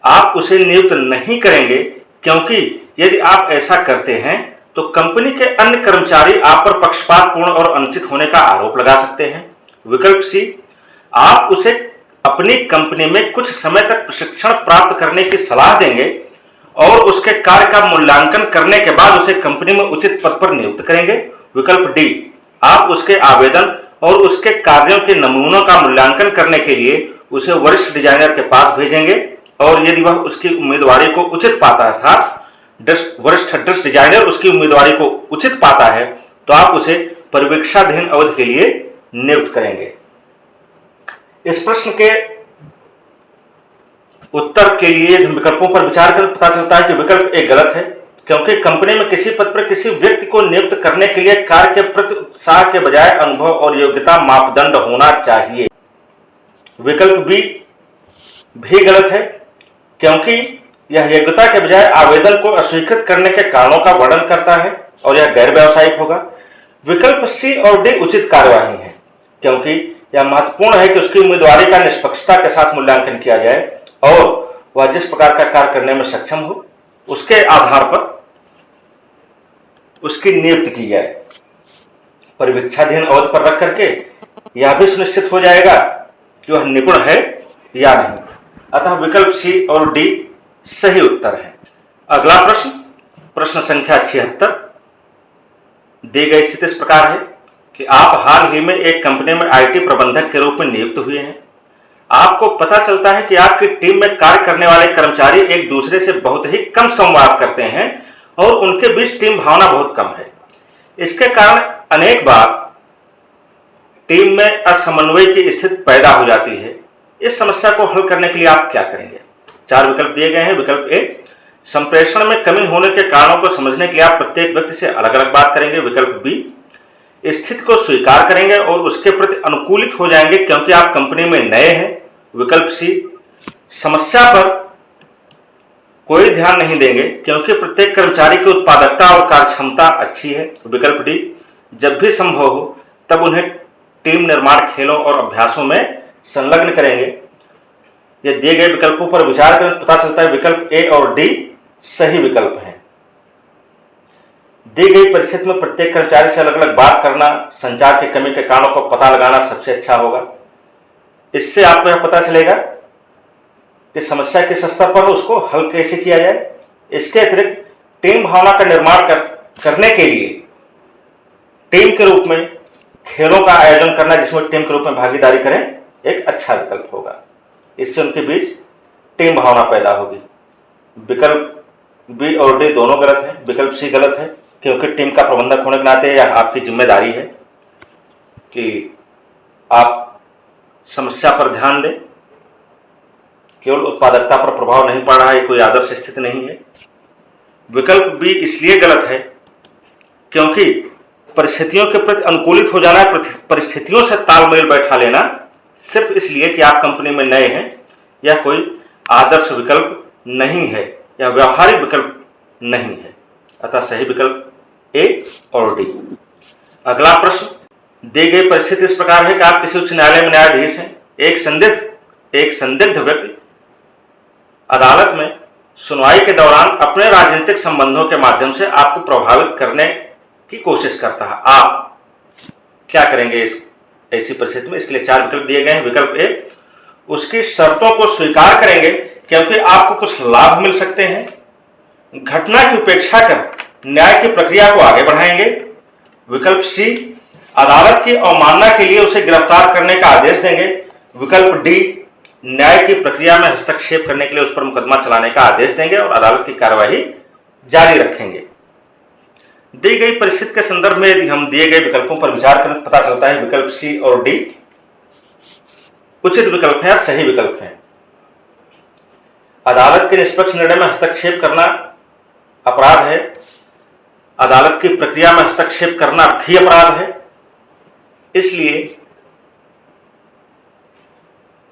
आप उसे नियुक्त नहीं करेंगे क्योंकि यदि आप ऐसा करते हैं तो कंपनी के अन्य कर्मचारी आप पर पक्षपातपूर्ण और अनुचित होने का आरोप लगा सकते हैं। विकल्प सी, आप उसे अपनी कंपनी में कुछ समय तक प्रशिक्षण प्राप्त करने की सलाह देंगे और उसके कार्य का मूल्यांकन करने के बाद उसे कंपनी में उचित पद पर नियुक्त करेंगे। विकल्प डी, आप उसके आवेदन और उसके कार्यों के नमूनों का मूल्यांकन करने के लिए उसे वरिष्ठ डिजाइनर के पास भेजेंगे और यदि वह उसकी उम्मीदवारी को उचित पाता था, वरिष्ठ ड्रेस डिजाइनर उसकी उम्मीदवारी को उचित पाता है, तो आप उसे परिवीक्षाधीन अवधि के लिए नियुक्त करेंगे। इस प्रश्न के उत्तर के लिए विकल्पों पर विचार कर पता चलता है कि विकल्प ए गलत है क्योंकि कंपनी में किसी पद पर किसी व्यक्ति को नियुक्त करने के लिए कार्य के प्रति उत्साह के बजाय अनुभव और योग्यता मापदंड होना चाहिए। विकल्प बी भी गलत है क्योंकि यह योग्यता के बजाय आवेदन को अस्वीकृत करने के कारणों का वर्णन करता है और यह गैर व्यावसायिक होगा। विकल्प सी और डी उचित कार्यवाही है क्योंकि यह महत्वपूर्ण है कि उसकी उम्मीदवारी का निष्पक्षता के साथ मूल्यांकन किया जाए और वह जिस प्रकार का कार्य करने में सक्षम हो उसके आधार पर उसकी नियुक्ति की जाए। परिवीक्षाधीन अवधि पर रख करके यह भी सुनिश्चित हो जाएगा कि वह निपुण है या नहीं। अतः विकल्प सी और डी सही उत्तर है। अगला प्रश्न, प्रश्न संख्या 76, दी गई स्थिति इस प्रकार है कि आप हाल ही में एक कंपनी में आईटी प्रबंधक के रूप में नियुक्त हुए हैं। आपको पता चलता है कि आपकी टीम में कार्य करने वाले कर्मचारी एक दूसरे से बहुत ही कम संवाद करते हैं और उनके बीच टीम भावना बहुत कम है। इसके कारण अनेक बार टीम में असमन्वय की स्थिति पैदा हो जाती है। इस समस्या को हल करने के लिए आप क्या करेंगे? 4 विकल्प दिए गए हैं। विकल्प ए, संप्रेषण में कमी होने के कारणों को समझने के लिए आप प्रत्येक व्यक्ति से अलग अलग बात करेंगे। विकल्प बी, स्थिति को स्वीकार करेंगे और उसके प्रति अनुकूलित हो जाएंगे क्योंकि आप कंपनी में नए हैं। विकल्प सी, समस्या पर कोई ध्यान नहीं देंगे क्योंकि प्रत्येक कर्मचारी की उत्पादकता और कार्यक्षमता अच्छी है। विकल्प डी, जब भी संभव हो तब उन्हें टीम निर्माण खेलों और अभ्यासों में संलग्न करेंगे। ये दिए गए विकल्पों पर विचार कर पता चलता है विकल्प ए और डी सही विकल्प हैं। दी गई परिस्थिति में प्रत्येक कर्मचारी से अलग अलग बात करना, संचार की कमी के कारणों को पता लगाना सबसे अच्छा होगा। इससे आपको यह पता चलेगा कि समस्या किस स्तर पर उसको हल कैसे किया जाए। इसके अतिरिक्त टीम भावना का निर्माण करने के लिए टीम के रूप में खेलों का आयोजन करना जिसमें टीम के रूप में भागीदारी करें एक अच्छा विकल्प होगा। इससे उनके बीच टीम भावना पैदा होगी। विकल्प बी और डी दोनों गलत हैं। विकल्प सी गलत है क्योंकि टीम का प्रबंधक होने के नाते यह आपकी जिम्मेदारी है कि आप समस्या पर ध्यान दें। केवल उत्पादकता पर प्रभाव नहीं पड़ रहा है, कोई आदर्श स्थिति नहीं है। विकल्प बी इसलिए गलत है क्योंकि परिस्थितियों के प्रति अनुकूलित हो जाना, परिस्थितियों से तालमेल बैठा लेना सिर्फ इसलिए कि आप कंपनी में नए हैं, यह कोई आदर्श विकल्प नहीं है, यह व्यवहारिक विकल्प नहीं है। अतः सही विकल्प ए और डी। अगला प्रश्न, दी गई परिस्थिति इस प्रकार है कि आप किसी उच्च न्यायालय में न्यायाधीश हैं। एक संदिग्ध व्यक्ति अदालत में सुनवाई के दौरान अपने राजनीतिक संबंधों के माध्यम से आपको प्रभावित करने की कोशिश करता है। आप क्या करेंगे ऐसी परिस्थिति में? इसके लिए 4 विकल्प दिए गए हैं। विकल्प ए, उसकी शर्तों को स्वीकार करेंगे क्योंकि आपको कुछ लाभ मिल सकते हैं। घटना की उपेक्षा कर न्याय की प्रक्रिया को आगे बढ़ाएंगे। विकल्प सी, अदालत की अवमानना के लिए उसे गिरफ्तार करने का आदेश देंगे। विकल्प डी, न्याय की प्रक्रिया में हस्तक्षेप करने के लिए उस पर मुकदमा चलाने का आदेश देंगे और अदालत की कार्यवाही जारी रखेंगे। दी गई परिस्थिति के संदर्भ में यदि हम दिए गए विकल्पों पर विचार करें पता चलता है विकल्प सी और डी उचित विकल्प हैं, सही विकल्प हैं। अदालत के निष्पक्ष निर्णय में हस्तक्षेप करना अपराध है, अदालत की प्रक्रिया में हस्तक्षेप करना भी अपराध है। इसलिए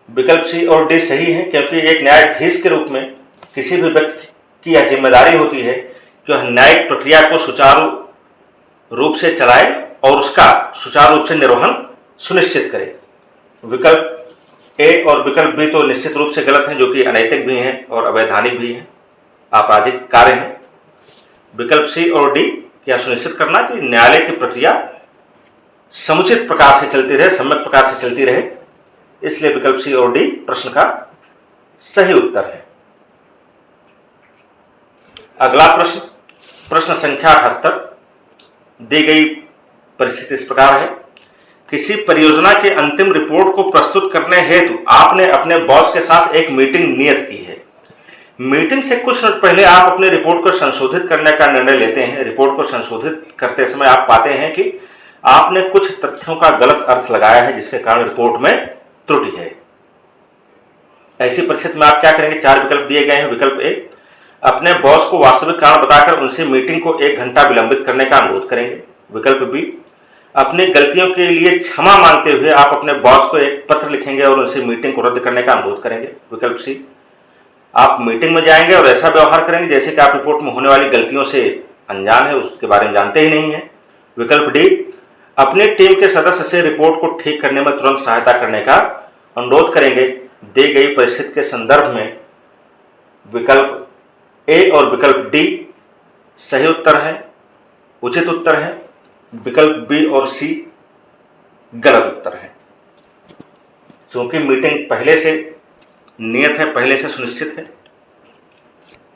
विकल्प सी और डी सही है, क्योंकि एक न्यायाधीश के रूप में किसी भी व्यक्ति की यह जिम्मेदारी होती है कि वह न्यायिक प्रक्रिया को सुचारू रूप से चलाए और उसका सुचारू रूप से निर्वहन सुनिश्चित करे। विकल्प ए और विकल्प बी तो निश्चित रूप से गलत हैं, जो कि अनैतिक भी हैं और अवैधानिक भी हैं, आपराधिक कार्य हैं। विकल्प सी और डी क्या सुनिश्चित करना कि न्यायालय की प्रक्रिया समुचित प्रकार से चलती रहे, सम्यक प्रकार से चलती रहे, इसलिए विकल्प सी और डी प्रश्न का सही उत्तर है। अगला प्रश्न, प्रश्न संख्या 78, दी गई परिस्थिति इस प्रकार है। किसी परियोजना के अंतिम रिपोर्ट को प्रस्तुत करने हेतु आपने अपने बॉस के साथ एक मीटिंग नियत की है। मीटिंग से कुछ मिनट पहले आप अपने रिपोर्ट को संशोधित करने का निर्णय लेते हैं। रिपोर्ट को संशोधित करते समय आप पाते हैं कि आपने कुछ तथ्यों का गलत अर्थ लगाया है, जिसके कारण रिपोर्ट में त्रुटि है। ऐसी परिस्थिति में आप क्या करेंगे? 4 विकल्प दिए गए हैं। विकल्प ए, अपने बॉस को वास्तविक कारण बताकर उनसे मीटिंग को 1 घंटा विलंबित करने का अनुरोध करेंगे। विकल्प बी, अपनी गलतियों के लिए क्षमा मांगते हुए आप अपने बॉस को एक पत्र लिखेंगे और उनसे मीटिंग को रद्द करने का अनुरोध करेंगे। विकल्प सी, आप मीटिंग में जाएंगे और ऐसा व्यवहार करेंगे जैसे कि आप रिपोर्ट में होने वाली गलतियों से अनजान है, उसके बारे में जानते ही नहीं है। विकल्प डी, अपनी टीम के सदस्य से रिपोर्ट को ठीक करने में तुरंत सहायता करने का अनुरोध करेंगे। दी गई परिस्थिति के संदर्भ में विकल्प ए और विकल्प डी सही उत्तर है, उचित उत्तर है। विकल्प बी और सी गलत उत्तर है। क्योंकि मीटिंग पहले से नियत है, पहले से सुनिश्चित है,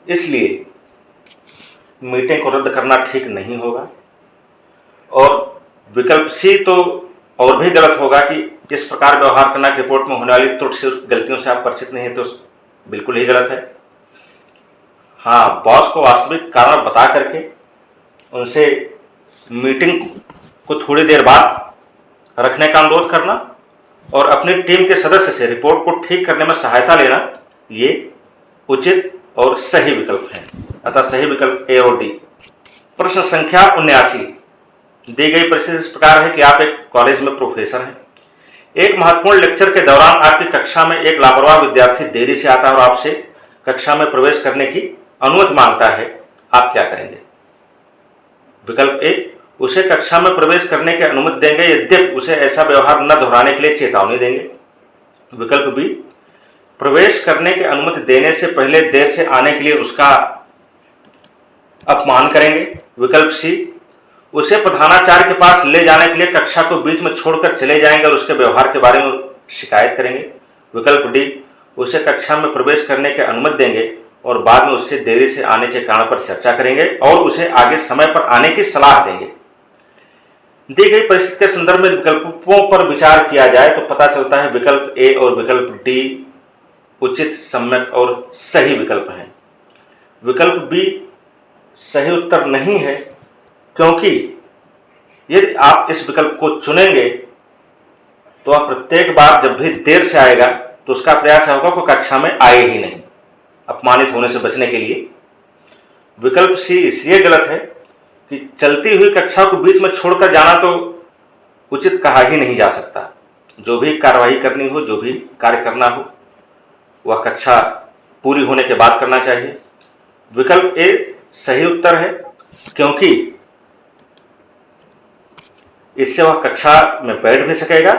इसलिए मीटिंग को रद्द करना ठीक नहीं होगा। और विकल्प सी तो और भी गलत होगा कि इस प्रकार व्यवहार करना कि रिपोर्ट में होने वाली त्रुटि से, गलतियों से आप परिचित नहीं है, तो बिल्कुल ही गलत है। हाँ, बॉस को वास्तविक कारण बता करके उनसे मीटिंग को थोड़ी देर बाद रखने का अनुरोध करना और अपनी टीम के सदस्य से रिपोर्ट को ठीक करने में सहायता लेना, ये उचित और सही विकल्प है। अतः सही विकल्प ए और डी। प्रश्न संख्या 79, दी गई परिस्थिति इस प्रकार है कि आप एक कॉलेज में प्रोफेसर हैं। एक महत्वपूर्ण लेक्चर के दौरान आपकी कक्षा में एक लापरवाह विद्यार्थी देरी से आता है और आपसे कक्षा में प्रवेश करने की अनुमति मांगता है। आप क्या करेंगे? विकल्प ए, उसे कक्षा में प्रवेश करने की अनुमति देंगे, यद्यपि उसे ऐसा व्यवहार न दोहराने के लिए चेतावनी देंगे। विकल्प बी, प्रवेश करने की अनुमति देने से पहले देर से आने के लिए उसका अपमान करेंगे। विकल्प सी, उसे प्रधानाचार्य के पास ले जाने के लिए कक्षा को बीच में छोड़कर चले जाएंगे और उसके व्यवहार के बारे में शिकायत करेंगे। विकल्प डी, उसे कक्षा में प्रवेश करने की अनुमति देंगे और बाद में उससे देरी से आने के कारण पर चर्चा करेंगे और उसे आगे समय पर आने की सलाह देंगे। दी गई परिस्थिति के संदर्भ में विकल्पों पर विचार किया जाए तो पता चलता है विकल्प ए और विकल्प डी उचित, सम्यक और सही विकल्प हैं। विकल्प बी सही उत्तर नहीं है, क्योंकि यदि आप इस विकल्प को चुनेंगे तो आप प्रत्येक बार जब भी देर से आएगा तो उसका प्रयास होगा कि कक्षा में आए ही नहीं, अपमानित होने से बचने के लिए। विकल्प सी इसलिए गलत है कि चलती हुई कक्षा को बीच में छोड़कर जाना तो उचित कहा ही नहीं जा सकता। जो भी कार्रवाई करनी हो, जो भी कार्य करना हो, वह कक्षा पूरी होने के बाद करना चाहिए। विकल्प ए सही उत्तर है, क्योंकि इससे वह कक्षा में बैठ भी सकेगा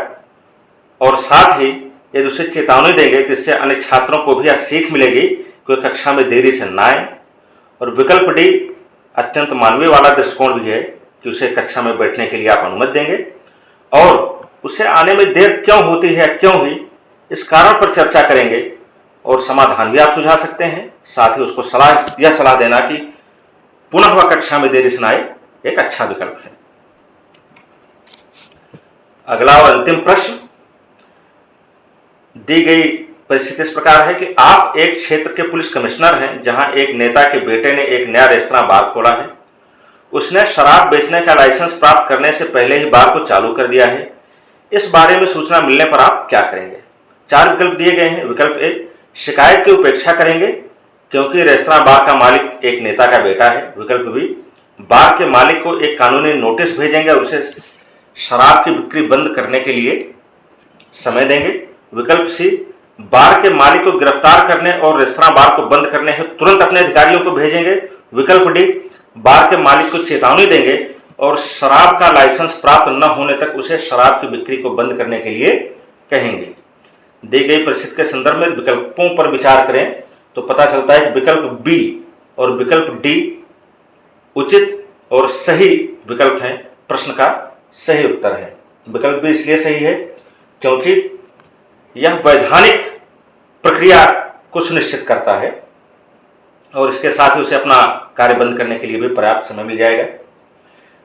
और साथ ही यदि उसे चेतावनी देंगे तो इससे अन्य छात्रों को भी यह सीख मिलेगी कि वे कक्षा में देरी से न आए। और विकल्प डी अत्यंत मानवीय वाला दृष्टिकोण भी है कि उसे कक्षा में बैठने के लिए आप अनुमति देंगे और उसे आने में देर क्यों होती है, क्यों हुई, इस कारण पर चर्चा करेंगे और समाधान भी आप सुझा सकते हैं। साथ ही उसको यह सलाह देना कि पुनः वह कक्षा में देरी से न आए एक अच्छा विकल्प है। अगला और अंतिम प्रश्न, दी गई परिस्थिति इस प्रकार है कि आप एक क्षेत्र के पुलिस कमिश्नर हैं जहां एक नेता के बेटे ने एक नया रेस्तरां बार खोला है। उसने शराब बेचने का लाइसेंस प्राप्त करने से पहले ही बार को चालू कर दिया है। इस बारे में सूचना मिलने पर आप क्या करेंगे? 4 विकल्प दिए गए हैं। विकल्प ए, शिकायत की उपेक्षा करेंगे क्योंकि रेस्तरां बार का मालिक एक नेता का बेटा है। विकल्प बी, बार के मालिक को एक कानूनी नोटिस भेजेंगे और उसे शराब की बिक्री बंद करने के लिए समय देंगे। विकल्प सी, बार के मालिक को गिरफ्तार करने और रेस्तरां बार को बंद करने हेतु तुरंत अपने अधिकारियों को भेजेंगे। विकल्प डी, बार के मालिक को चेतावनी देंगे और शराब का लाइसेंस प्राप्त न होने तक उसे शराब की बिक्री को बंद करने के लिए कहेंगे। दी गई परिस्थिति के संदर्भ में विकल्पों पर विचार करें तो पता चलता है कि विकल्प बी और विकल्प डी उचित और सही विकल्प हैं, प्रश्न का सही उत्तर है। विकल्प बी इसलिए सही है क्योंकि यह वैधानिक प्रक्रिया को सुनिश्चित करता है और इसके साथ ही उसे अपना कार्य बंद करने के लिए भी पर्याप्त समय मिल जाएगा।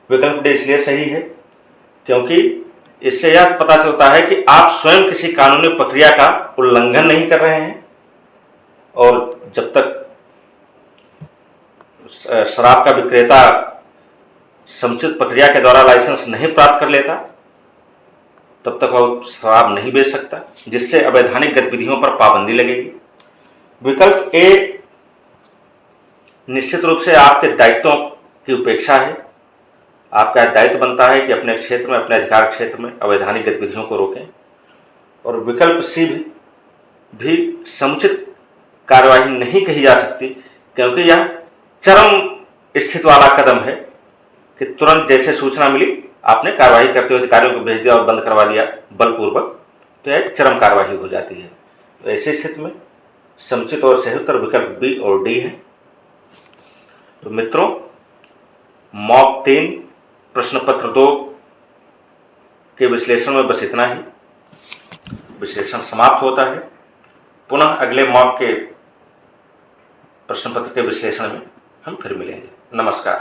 विकल्प डी इसलिए सही है क्योंकि इससे यह पता चलता है कि आप स्वयं किसी कानूनी प्रक्रिया का उल्लंघन नहीं कर रहे हैं और जब तक शराब का विक्रेता समुचित प्रक्रिया के द्वारा लाइसेंस नहीं प्राप्त कर लेता तब तक वह शराब नहीं बेच सकता, जिससे अवैधानिक गतिविधियों पर पाबंदी लगेगी। विकल्प ए निश्चित रूप से आपके दायित्वों की उपेक्षा है। आपका दायित्व बनता है कि अपने क्षेत्र में, अपने अधिकार क्षेत्र में अवैधानिक गतिविधियों को रोकें। और विकल्प सी भी समुचित कार्यवाही नहीं कही जा सकती क्योंकि यह चरम स्थिति वाला कदम है कि तुरंत जैसे सूचना मिली आपने कार्रवाई करते हुए अधिकारियों को भेज दिया और बंद करवा दिया बलपूर्वक, तो यह चरम कार्रवाई हो जाती है। तो ऐसी स्थिति में समुचित और सही उत्तर विकल्प बी और डी है। तो मित्रों, मॉक 3 प्रश्न पत्र 2 के विश्लेषण में बस इतना ही। विश्लेषण समाप्त होता है। पुनः अगले मॉक के प्रश्न पत्र के विश्लेषण में हम फिर मिलेंगे। नमस्कार।